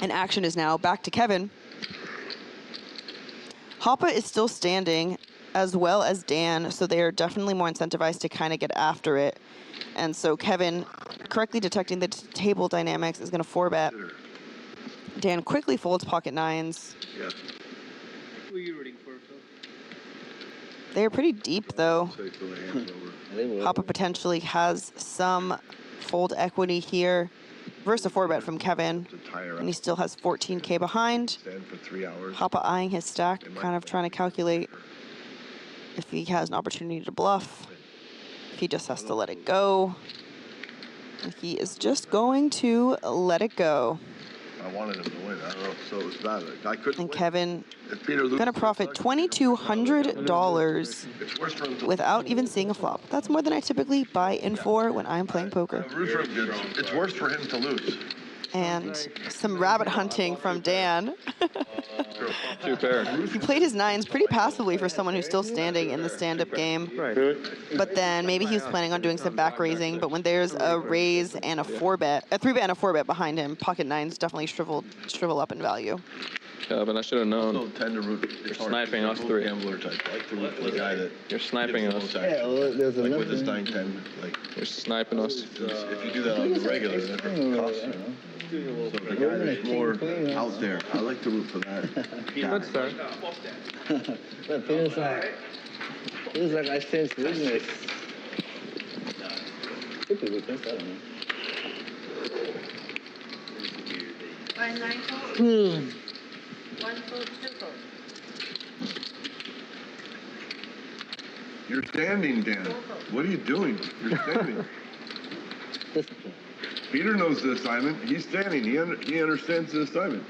And action is now back to Kevin. HAPA is still standing, as well as Dan, so they are definitely more incentivized to kind of get after it. And so Kevin, correctly detecting the table dynamics, is going to 4-bet. Dan quickly folds pocket 9s. Yeah. Who are you rooting for, Phil? They are pretty deep, though. Say till the hand's over. HAPA potentially has some fold equity here. Versus a 4-bet from Kevin, To tire and he out. still has 14K behind. Stand for 3 hours. HAPA eyeing his stack, kind of trying to calculate if he has an opportunity to bluff, if he just has to let it go. And he is just going to let it go. I wanted him to win. I don't know. So it was bad. I couldn't And win. Kevin If Peter loses, gonna profit it sucks. $2,200 It's worse for him to without even seeing a flop. That's more than I typically buy in for when I'm playing poker. root for him, dude. It's worse for him to lose. And some rabbit hunting from Dan. Two pair. He played his 9s pretty passively for someone who's still standing in the stand-up game. But then maybe he was planning on doing some back raising. But when there's a raise and a 4-bet, a 3-bet and a 4-bet behind him, pocket 9s definitely shrivel up in value. Kevin, I should have known. Also tend to root. You're sniping us three. Gambler type. I like to root for the guy that. You're sniping gives the us. most action. Yeah, well, there's like enough. with this 9-10, like You're sniping us. if you do that on the regular, that costs you. So the guy that's more out there, I like to root for that. Good start. But feels like I sense weakness. Could be weakness, I don't know. One 9 fold. 1 fold, 2 fold. You're standing, Dan. What are you doing? You're standing. Discipline. Peter knows the assignment. He's standing. He understands the assignment.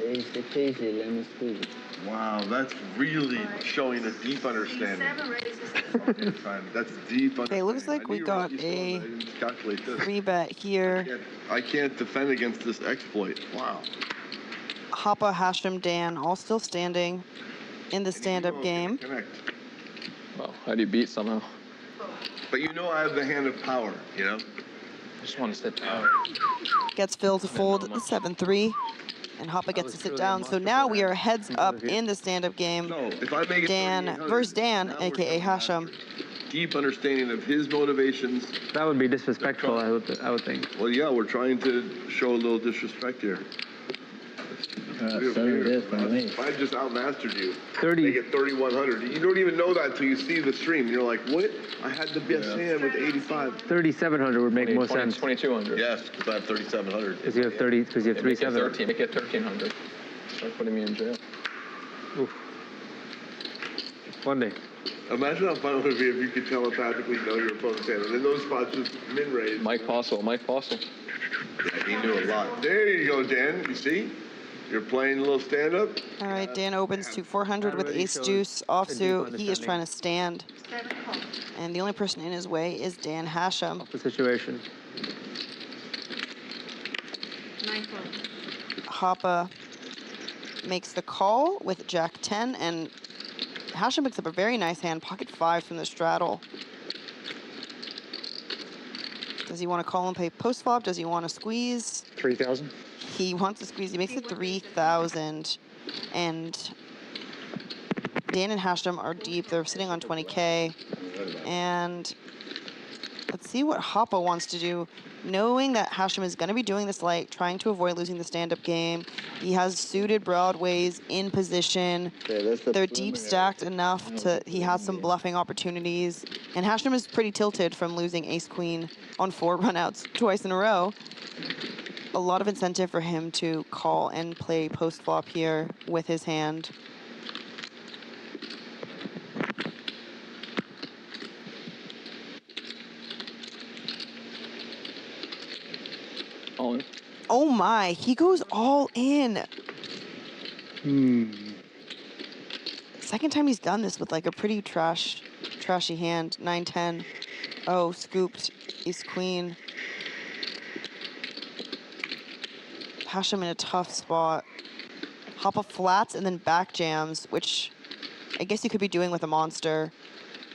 Easy peasy, lemon squeezy. Wow, that's really showing a deep understanding. 7 raises. Okay, fine. That's deep understanding. Okay, looks like I knew we you were got lucky, so a I didn't calculate this. 3-bet here. I can't defend against this exploit. Wow. HAPA, HACHEM, Dan, all still standing in the stand-up game. Connect. Well, how do you beat somehow? But you know I have the hand of power, you know? I just want to sit down. Gets Phil to fold the 7-3, and HAPA gets to sit down. So now we are heads up in the stand-up game. No, if I make it Dan 3800, versus Dan, now we're aka talking HACHEM. mastery. Deep understanding of his motivations. That would be disrespectful, I would think. Well, yeah, we're trying to show a little disrespect here. If I just outmastered you, 30. make it 3,100. You don't even know that until you see the stream. You're like, what? I had the best hand with 85. 3,700 would make more sense. 2,200. Yes, because I have 3,700. Because you have 30. Because you have 3,700. Make it 1,300. Start putting me in jail. Oof. One day. Imagine how fun it would be if you could telepathically know your opponent's hand. And in those spots, just min-raise. Mike Postle. Yeah, he knew a lot. There you go, Dan. You see? You're playing a little stand-up. All right, Dan opens to 400 with ace-deuce offsuit. He is trying to stand. 7 fold. And the only person in his way is Dan HACHEM. The situation. 9 fold. HAPA makes the call with Jack-10, and HACHEM picks up a very nice hand, pocket 5 from the straddle. Does he want to call and play post-flop? Does he want to squeeze? 3,000. He wants to squeeze. He makes it 3,000. And Dan and HACHEM are deep. They're sitting on 20K. And let's see what HAPA wants to do. Knowing that HACHEM is going to be doing this light, trying to avoid losing the stand-up game. He has suited broadways in position. They're deep stacked enough to, he has some bluffing opportunities. And HACHEM is pretty tilted from losing ace-queen on 4 runouts twice in a row. A lot of incentive for him to call and play post-flop here with his hand. All in. Oh my, he goes all in. Second time he's done this with like a pretty trashy hand. 9-10. Oh, scooped. Ace queen. HACHEM in a tough spot. HAPA flats and then back jams, which I guess you could be doing with a monster,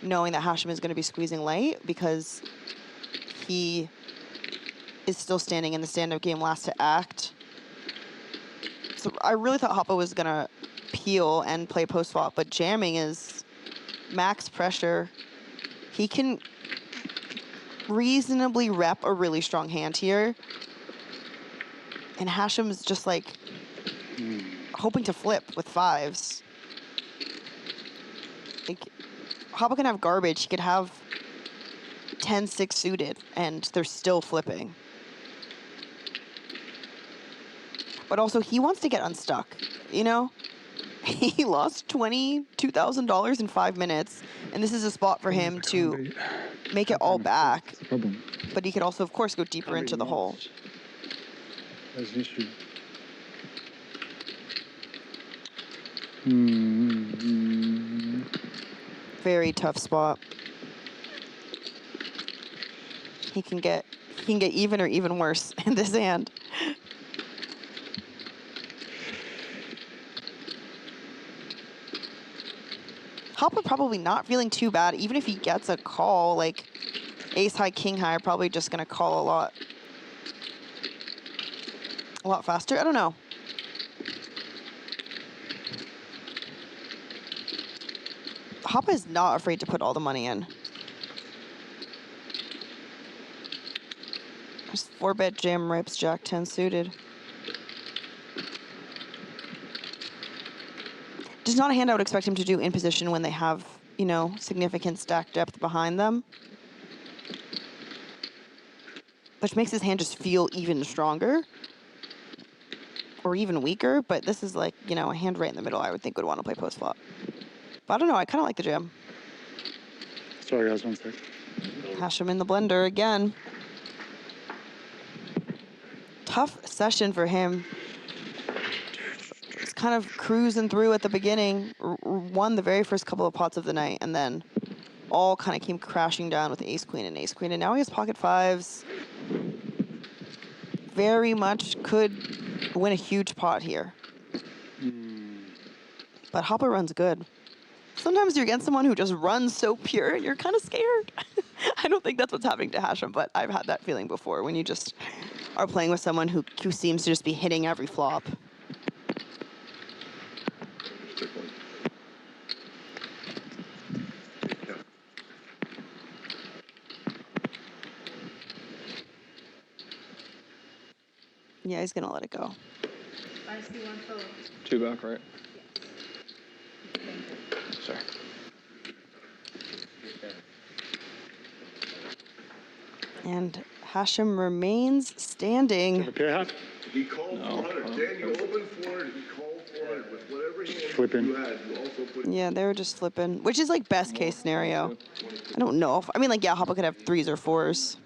knowing that HACHEM is going to be squeezing late because he is still standing in the stand-up game last to act. So I really thought HAPA was going to peel and play post-flop, but jamming is max pressure. He can reasonably rep a really strong hand here. And HACHEM's just like hoping to flip with 5s. Like, HAPA can have garbage. He could have 10-6 suited, and they're still flipping. But also, he wants to get unstuck, you know? He lost $22,000 in 5 minutes, and this is a spot for him to make it all back. But he could also, of course, go deeper into the hole. That's an issue. Very tough spot. He can get even or even worse in this hand. HAPA probably not feeling too bad, even if he gets a call, like ace high, king high are probably just gonna call a lot. a lot faster. I don't know. HAPA is not afraid to put all the money in. There's 4-bet jam rips, Jack 10 suited. Just not a hand I would expect him to do in position when they have, you know, significant stack depth behind them. Which makes his hand just feel even stronger. Or even weaker, but this is like, you know, a hand right in the middle I would think would want to play post flop. But I don't know, I kind of like the jam. Sorry guys, 1 sec. HACHEM in the blender again. Tough session for him. Just kind of cruising through at the beginning. Won the very first couple of pots of the night, and then all kind of came crashing down with ace queen, and now he has pocket fives. Very much could win a huge pot here. But HAPA runs good. Sometimes you're against someone who just runs so pure and you're kind of scared. I don't think that's what's happening to HACHEM, but I've had that feeling before when you just are playing with someone who seems to just be hitting every flop. Yeah, he's gonna let it go. I see one fold. 2 back, right? Sorry. And HACHEM remains standing. He called 400. Dan, you opened 400. He called 400 with whatever hand Flipping. you had. You also put. Yeah, they were just flipping, which is like best case scenario. I don't know if, I mean, like, yeah, HAPA could have 3s or 4s.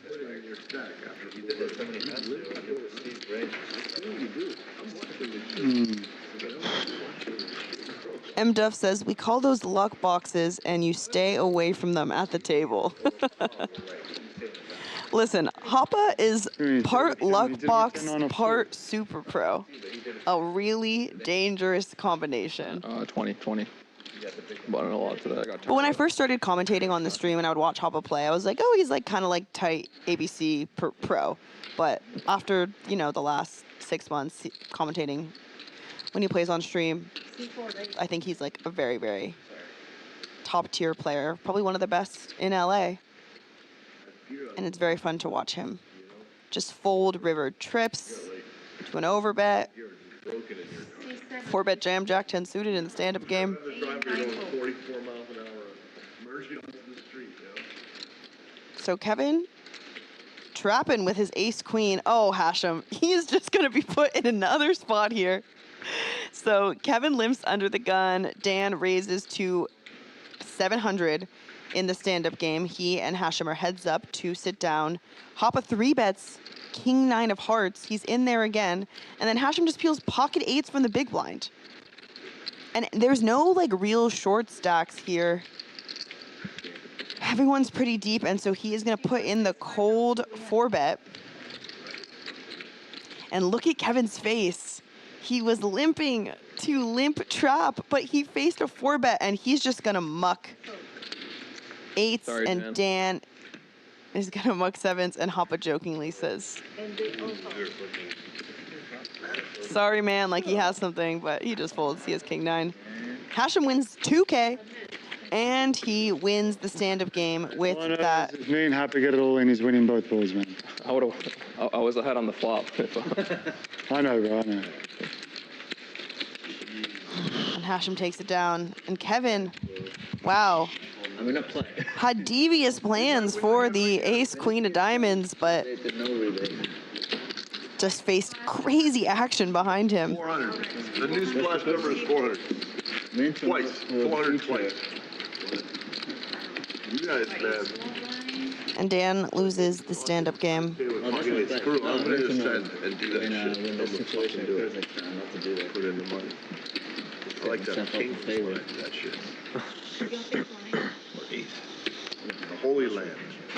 M. Duff says, we call those luck boxes and you stay away from them at the table. Listen, HAPA is part luck box, part super pro. A really dangerous combination. 20. Bought in a lot today. I got But when I first started commentating on the stream and I would watch HAPA play, I was like, oh, he's like kind of like tight ABC pro. But after, you know, the last 6 months commentating, when he plays on stream, I think he's like a very, very top tier player. Probably one of the best in LA. And it's very fun to watch him just fold river trips to an overbet. 4-bet jam, Jack 10 suited in the stand-up game. So Kevin trapping with his ace queen. Oh, HACHEM, he is just going to be put in another spot here. So Kevin limps under the gun. Dan raises to 700 in the stand-up game. He and HACHEM are heads up to sit down. HAPA 3-bets king 9 of hearts. He's in there again. And then HACHEM just peels pocket 8s from the big blind. And there's no like real short stacks here. Everyone's pretty deep, and so he is going to put in the cold 4-bet. And look at Kevin's face. He was limping to limp trap, but he faced a 4-bet, and he's just going to muck 8s. Sorry, and Dan is going to muck 7s, and HAPA jokingly says, sorry, man, like he has something, but he just folds. He has king 9. HACHEM wins 2K. And he wins the stand-up game with that. Me and HAPA get it all in. He's winning both balls, man. I was ahead on the flop. I know, bro. I know. And HACHEM takes it down. And Kevin, wow, had devious plans for the ace queen of diamonds, but just faced crazy action behind him. 400. The new splash number is 400. Twice. 400 twice. You guys, man. And Dan loses the stand-up game. Screw, I'm gonna just send and do that shit. I'm gonna fucking do it. Put in the money. I like that king when I do that shit. Or ace. The Holy Land. I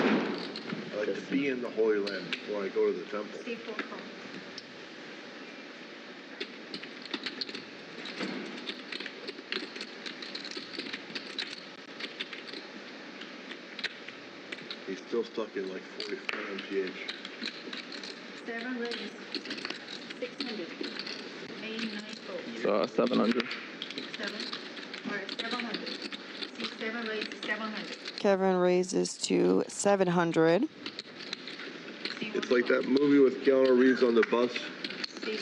like to be in the Holy Land before I go to the temple. He's still stuck in like 44 mph. 7 raises. 600. A94. So 700. 7. All right, 700. C7 raises 700. Kevin raises to 700. It's like that movie with Keanu Reeves on the bus,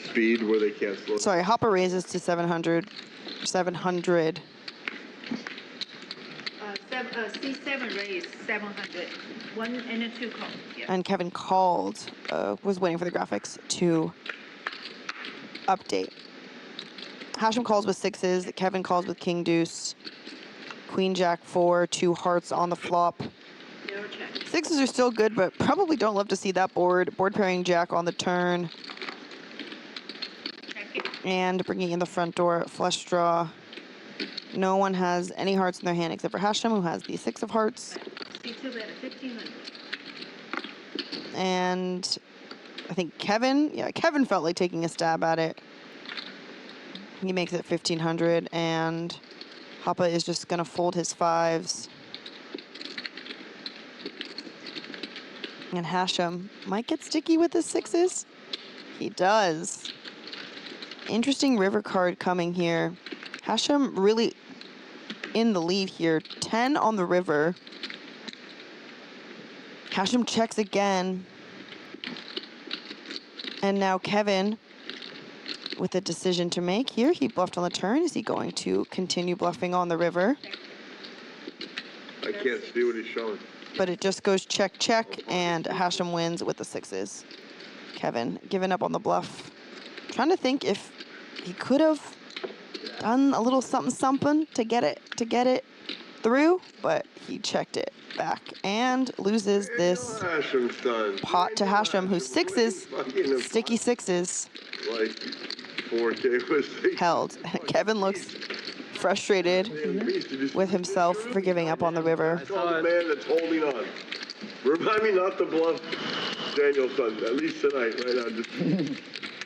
Speed, where they can't slow. Sorry, HAPA raises to 700. 700. C7 raised 700. 1 and a 2 call. Yeah. And Kevin called, was waiting for the graphics to update. HACHEM calls with 6s. Kevin calls with king deuce. Queen jack 4, 2 hearts on the flop. 6s are still good, but probably don't love to see that board. Board pairing jack on the turn. And bringing in the front door, flush draw. No one has any hearts in their hand except for HACHEM, who has the 6 of hearts. C2 bet at 1500. And I think Kevin felt like taking a stab at it. He makes it 1500, and HAPA is just gonna fold his 5s. And HACHEM might get sticky with his 6s. He does. Interesting river card coming here. HACHEM really in the lead here. 10 on the river. HACHEM checks again. And now Kevin with a decision to make here. He bluffed on the turn. Is he going to continue bluffing on the river? I can't see what he's showing. But it just goes check, check, and HACHEM wins with the 6s. Kevin giving up on the bluff. Trying to think if he could have done a little something to get it through, but he checked it back and loses this pot to HACHEM, whose 6s, sticky 6s, Like 4K was held. Kevin looks frustrated with himself for giving up on the river. I saw the man that's holding on. Remind me not to bluff Danielson, at least tonight, right now.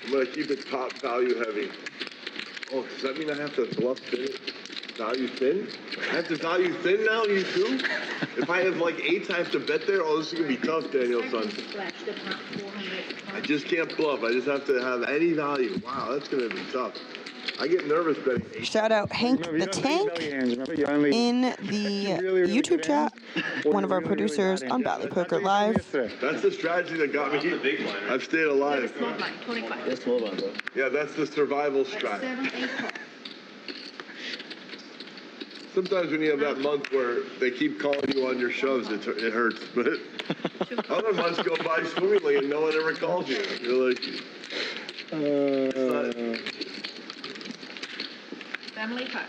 I'm going to keep it top value heavy. Oh, does that mean I have to bluff thin? Value thin? I have to value thin now, you too? If I have like 8s, I have to bet there? Oh, this is going to be tough, Danielson. I just can't bluff. I just have to have any value. Wow, that's going to be tough. I get nervous betting 8. Shout out Hank the Tank in the YouTube chat, one of our producers on Bally Poker Live. That's the strategy that got me. I've stayed alive. That's small blind, bro. Yeah, that's the survival strat. Sometimes when you have that month where they keep calling you on your shows, it hurts. But other months go by swimmingly and no one ever calls you. You're like, Family pot.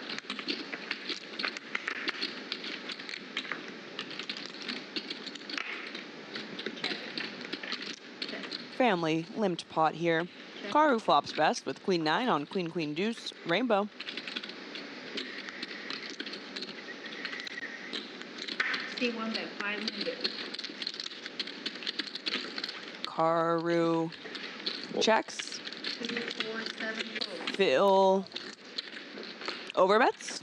Family limped pot here. Karu flops best with queen 9 on queen, queen, deuce, rainbow. C1 bet 500. Karu checks. 2, 4, 7, 4. Phil overbets.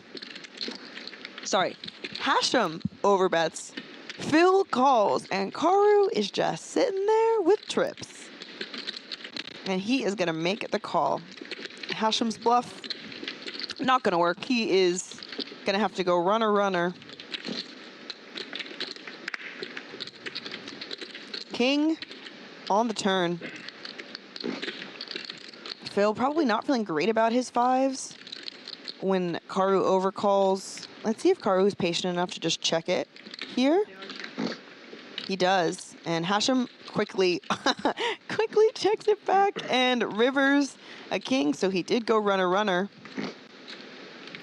Sorry, HACHEM overbets. Phil calls, and Karu is just sitting there with trips. And he is gonna make the call. HACHEM's bluff, not gonna work. He is gonna have to go runner, runner. King on the turn. Phil probably not feeling great about his 5s when Karu overcalls. Let's see if Karu is patient enough to just check it here. He does, and HACHEM quickly checks it back and rivers a king, so he did go runner, runner.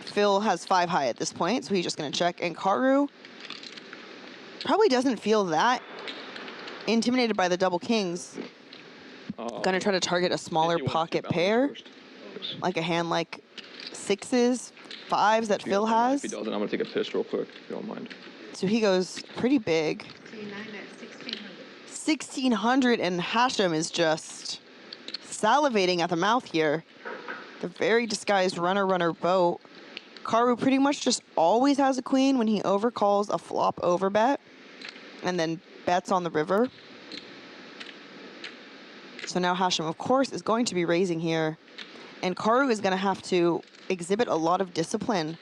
Phil has 5 high at this point, so he's just gonna check, and Karu probably doesn't feel that intimidated by the double kings. Gonna try to target a smaller pocket pair, like a hand like 6s, 5s that Phil has. If he doesn't, I'm gonna take a piss real quick, if you don't mind. So he goes pretty big. C9 at 1600. 1600, and HACHEM is just salivating at the mouth here. The very disguised runner, runner boat. Karu pretty much just always has a queen when he overcalls a flop overbet and then bets on the river. So now HACHEM, of course, is going to be raising here. And Karu is going to have to exhibit a lot of discipline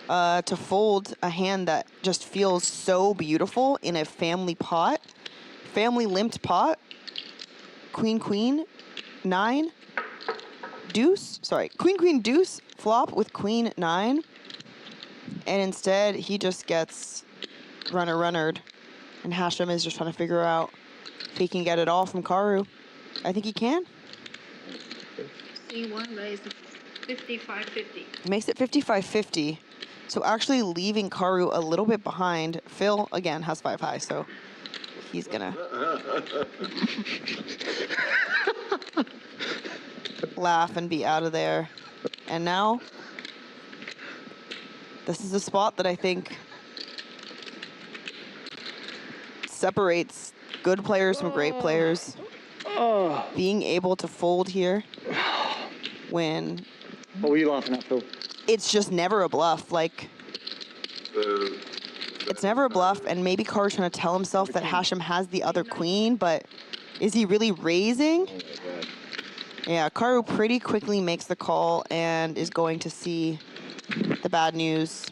to fold a hand that just feels so beautiful in a family pot. Family limped pot. Queen, queen, 9. Deuce. Sorry. Queen, queen, deuce. Flop with queen, 9. And instead, he just gets runnered. And HACHEM is just trying to figure out if he can get it all from Karu. I think he can. C1 raised 55-50. Makes it 55-50. So actually leaving Karu a little bit behind. Phil, again, has 5 high, so he's gonna laugh and be out of there. And now, this is a spot that I think separates good players from great players. Being able to fold here when... What were you laughing at, Phil? It's just never a bluff. Like, it's never a bluff, and maybe Karu's trying to tell himself that HACHEM has the other queen, but is he really raising? Yeah, Karu pretty quickly makes the call and is going to see the bad news.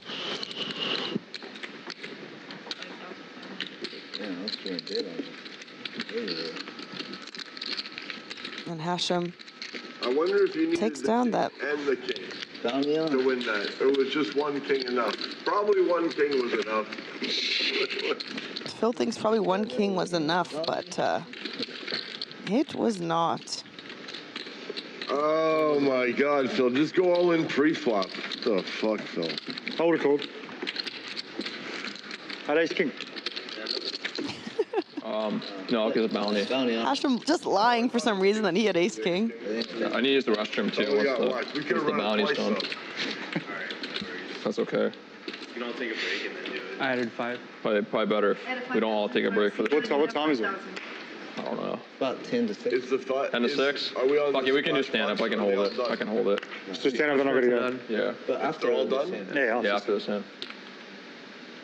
And HACHEM I wonder if you needed takes the down king that. and the king to win that. Or was just one king enough? Probably one king was enough. Phil thinks probably one king was enough, but it was not. Oh my God, Phil! Just go all in pre-flop. What the fuck, Phil? I would have called. Had ace king. No, I'll get the bounty. HACHEM just lying for some reason that he had ace king. Yeah, I need to use the restroom too. Once the bounty's done. That's okay. You don't take a break and then do it. I added 5. Probably better if we don't all take a break for this. What time is it? I don't know. About 10 to 6. Is the thought? 10 to 6? Are we on? Fuck yeah, we can do stand up. I can hold it. I can hold it. Just stand up, then I'm going to go. Yeah. But after They're all done? Yeah, after this hand.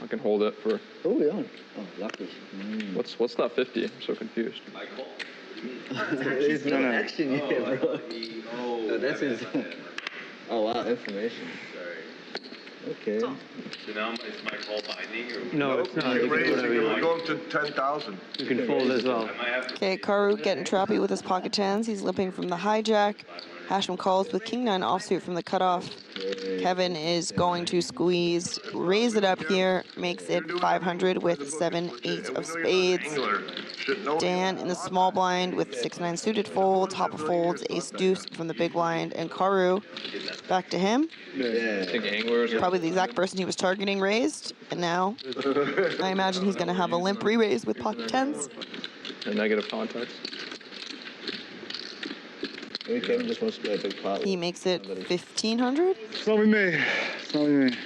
I can hold it for. Oh, we on. Oh, lucky. What's that 50? I'm so confused. There's no No. action yet, bro. Oh, that's his. Oh, wow, information. Okay. So now is my call binding or? No, it's not. You can do Raising, whatever you we're want. going to 10,000. You can fold as well. I might have to. Okay, Karu getting trappy with his pocket tens. He's limping from the hijack. HACHEM calls with king 9 offsuit from the cutoff. Kevin is going to squeeze, raise it up here, makes it 500 with 7, 8 of spades. Dan in the small blind with 6-9 suited folds, HAPA folds, ace deuce from the big blind, and Karu back to him. I think anglers. Probably the exact person he was targeting raised, and now I imagine he's going to have a limp re-raise with pocket tens. A negative context. Maybe Kevin just wants to play a big pot. He makes it 1,500. It's not with me. It's not with me.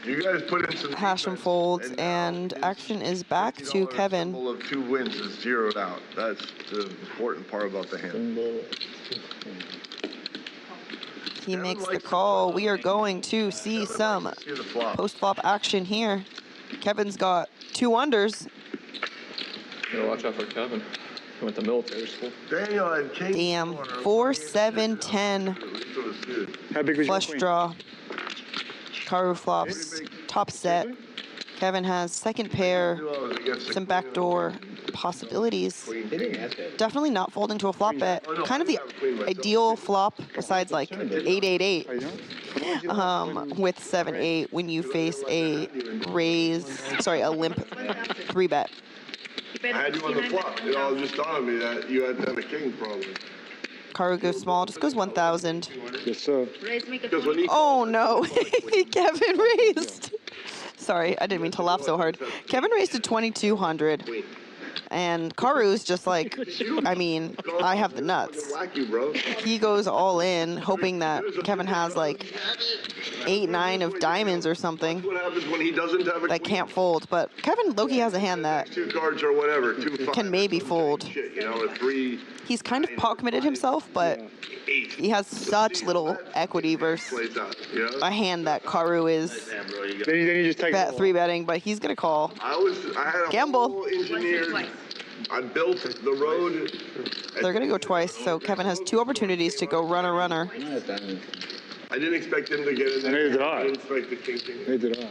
You guys put in some. HACHEM folds, and action is back to Kevin. Of 2 wins is zeroed out. That's the important part about the hand. He makes the call. We are going to see some post-flop action here. Kevin's got 2 unders. You gotta watch out for Kevin. He went to military school. Daniel and king. Damn. 4, 7, 10. How big was Flush your queen? draw. Karu flops. Top set. Kevin has second pair. Some backdoor possibilities. Definitely not folding to a flop bet. Kind of the ideal flop, besides like 8-8-8. With 7-8 when you face a a limp 3-bet. I had you on the flop. It all just dawned on me that you had to have a king probably. Karu goes small, just goes 1,000. Yes, sir. Raise, make a Because when he Oh no, Kevin raised. Sorry, I didn't mean to laugh so hard. Kevin raised to 2,200. And Karu's just like, I mean, I have the nuts. wacky, bro. He goes all in, hoping that Kevin has like 8, 9 of diamonds or something What happens when he doesn't have a that queen? can't fold. But Kevin Loki has a hand that 2 cards or whatever. 2 can maybe fold. Shit, you know, a 3. He's kind of pot committed himself, but 8 he has such little equity versus plays out. You know? a hand that Karu is Damn, bro, you got. Then you just take bet 3-betting, but he's gonna call. I had a Gamble. whole engineered I built the road. They're going to go twice, so Kevin has 2 opportunities to go runner. I didn't expect him to get in there. Neither did I. I didn't expect the king. Neither did I.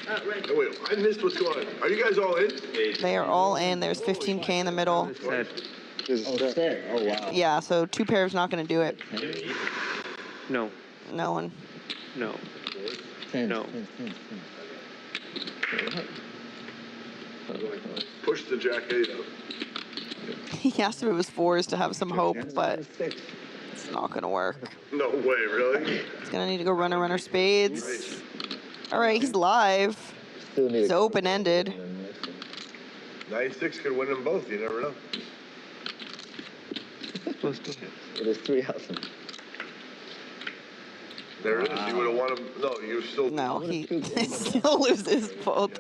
Oh, wait, I missed what's going on. Are you guys all in? They are all in. There's 15K in the middle. Oh, wow. Yeah, so 2 pairs not going to do it. No. No one. No. 10, No. 10. Push the jack 8 up. He asked if it was 4s to have some hope, but it's not going to work. No way, really? He's going to need to go runner spades. All right, he's live. It's open-ended. 9-6 could win them both. You never know. It is 3 houses. There it is. You would have won them. No, you still. No, he still loses both.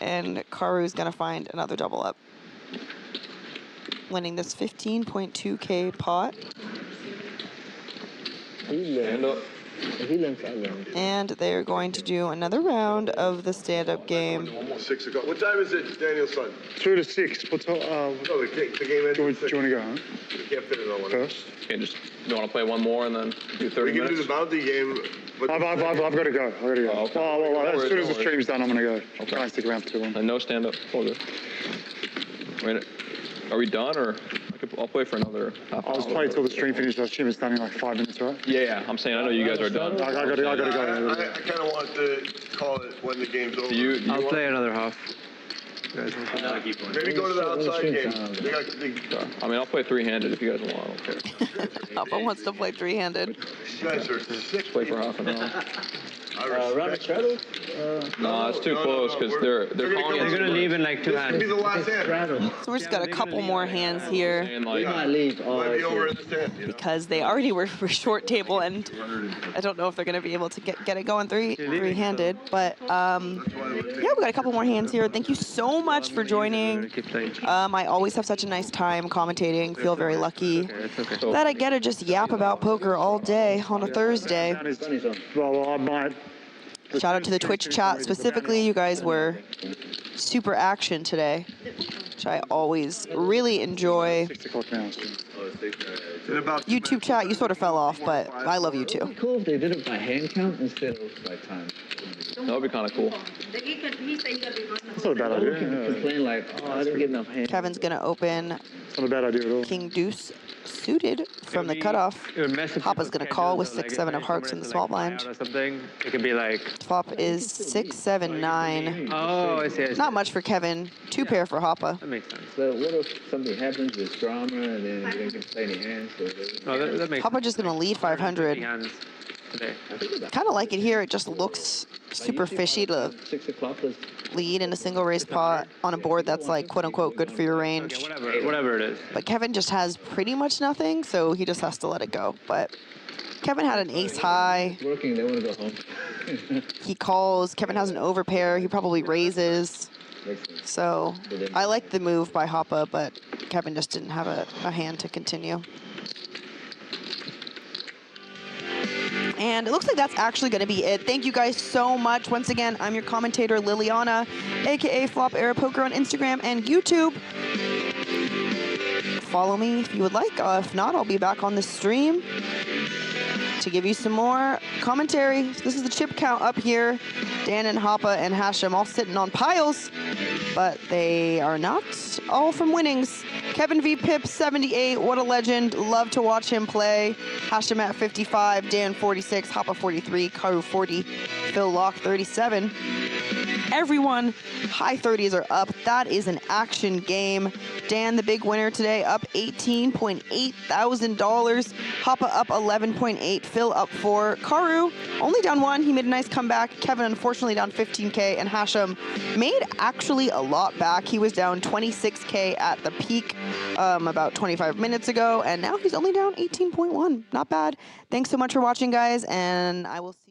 And Karu's going to find another double up. Winning this 15.2K pot. Stand up. And they're going to do another round of the stand-up game. Almost 6 o'clock. What time is it, Daniel's son? 2 to 6. What's No, the game ends. do you want to go home We can't fit it on one. first? Okay, just you want to play one more and then do 30 We can minutes? do the bounty game. But I've got to go. Oh, okay. Well, No as soon as the worries. stream's done, I'm going to go. Okay. Try and stick around for too long. And no stand up. All good. Wait, are we done or I'll play for another half I'll just hour. play till the stream finishes. I assume it's done in like 5 minutes, right? Yeah, I'm saying I know you guys are done. I gotta go. I kind of want to call it when the game's over. I'll play another half. Maybe go to the outside game. We got the, I mean, I'll play 3-handed if you guys want. I don't care. Papa wants to play 3-handed. you guys are sick. Play for half an hour. Round of straddle? No, it's too close because they're calling They're it. gonna leave in like 2 This could hands. be the last hand. So we just got a couple more hands here And like, Might leave. Might be over in the stand. You know? because they already were short table, and I don't know if they're going to be able to get it going three-handed. But yeah, we got a couple more hands here. Thank you so much for joining. Keep playing. I always have such a nice time commentating. Feel very lucky It's okay. that I get to just yap about poker all day on a Thursday. Well, I might. Shout out to the Twitch chat specifically. You guys were super action today, which I always really enjoy. 6 o'clock now. YouTube chat, you sort of fell off, but I love you too. Cool if they did it by hand count instead of by time. that would be kind of cool. That's not a bad idea. Yeah. Complain like, oh, I didn't get enough hand. Kevin's gonna open It's not a bad idea at all. King Deuce suited from the cutoff. Papa's gonna call with 6-7 of hearts in the small blind. Or something. It could be like. Flop is 6-7-9. Oh, I see. Not much for Kevin. 2 pair for Hapa. That makes sense. So what if something happens, there's drama, and then you don't get to play any hands? So No, that makes Hapa just gonna lead 500. hands today. Kind of like it here. It just looks super fishy to 6 o'clock is lead in a single raise pot on a board that's like quote unquote good for your range. Okay, whatever it is. But Kevin just has pretty much nothing, so he just has to let it go. But Kevin had an ace high. it's working, they want to go home. He calls. Kevin has an overpair. He probably raises. So I like the move by Hapa, but Kevin just didn't have a hand to continue. And it looks like that's actually going to be it. Thank you guys so much. Once again, I'm your commentator, Liliana, a.k.a. Flop Era Poker on Instagram and YouTube. Follow me if you would like. If not, I'll be back on the stream to give you some more commentary. This is the chip count up here. Dan and Hapa and HACHEM all sitting on piles, but they are not all from winnings. Kevin VPIP 78, what a legend. Love to watch him play. HACHEM at 55, Dan 46, Hapa 43, Karu 40, Phil LAAK 37. Everyone, high 30s are up. That is an action game. Dan, the big winner today, up $18.8 thousand. Hapa up 11.8. Phil up 4. Karu only down 1. He made a nice comeback. Kevin unfortunately down 15K, and HACHEM made actually a lot back. He was down 26K at the peak about 25 minutes ago, and now he's only down 18.1. Not bad. Thanks so much for watching, guys, and I will see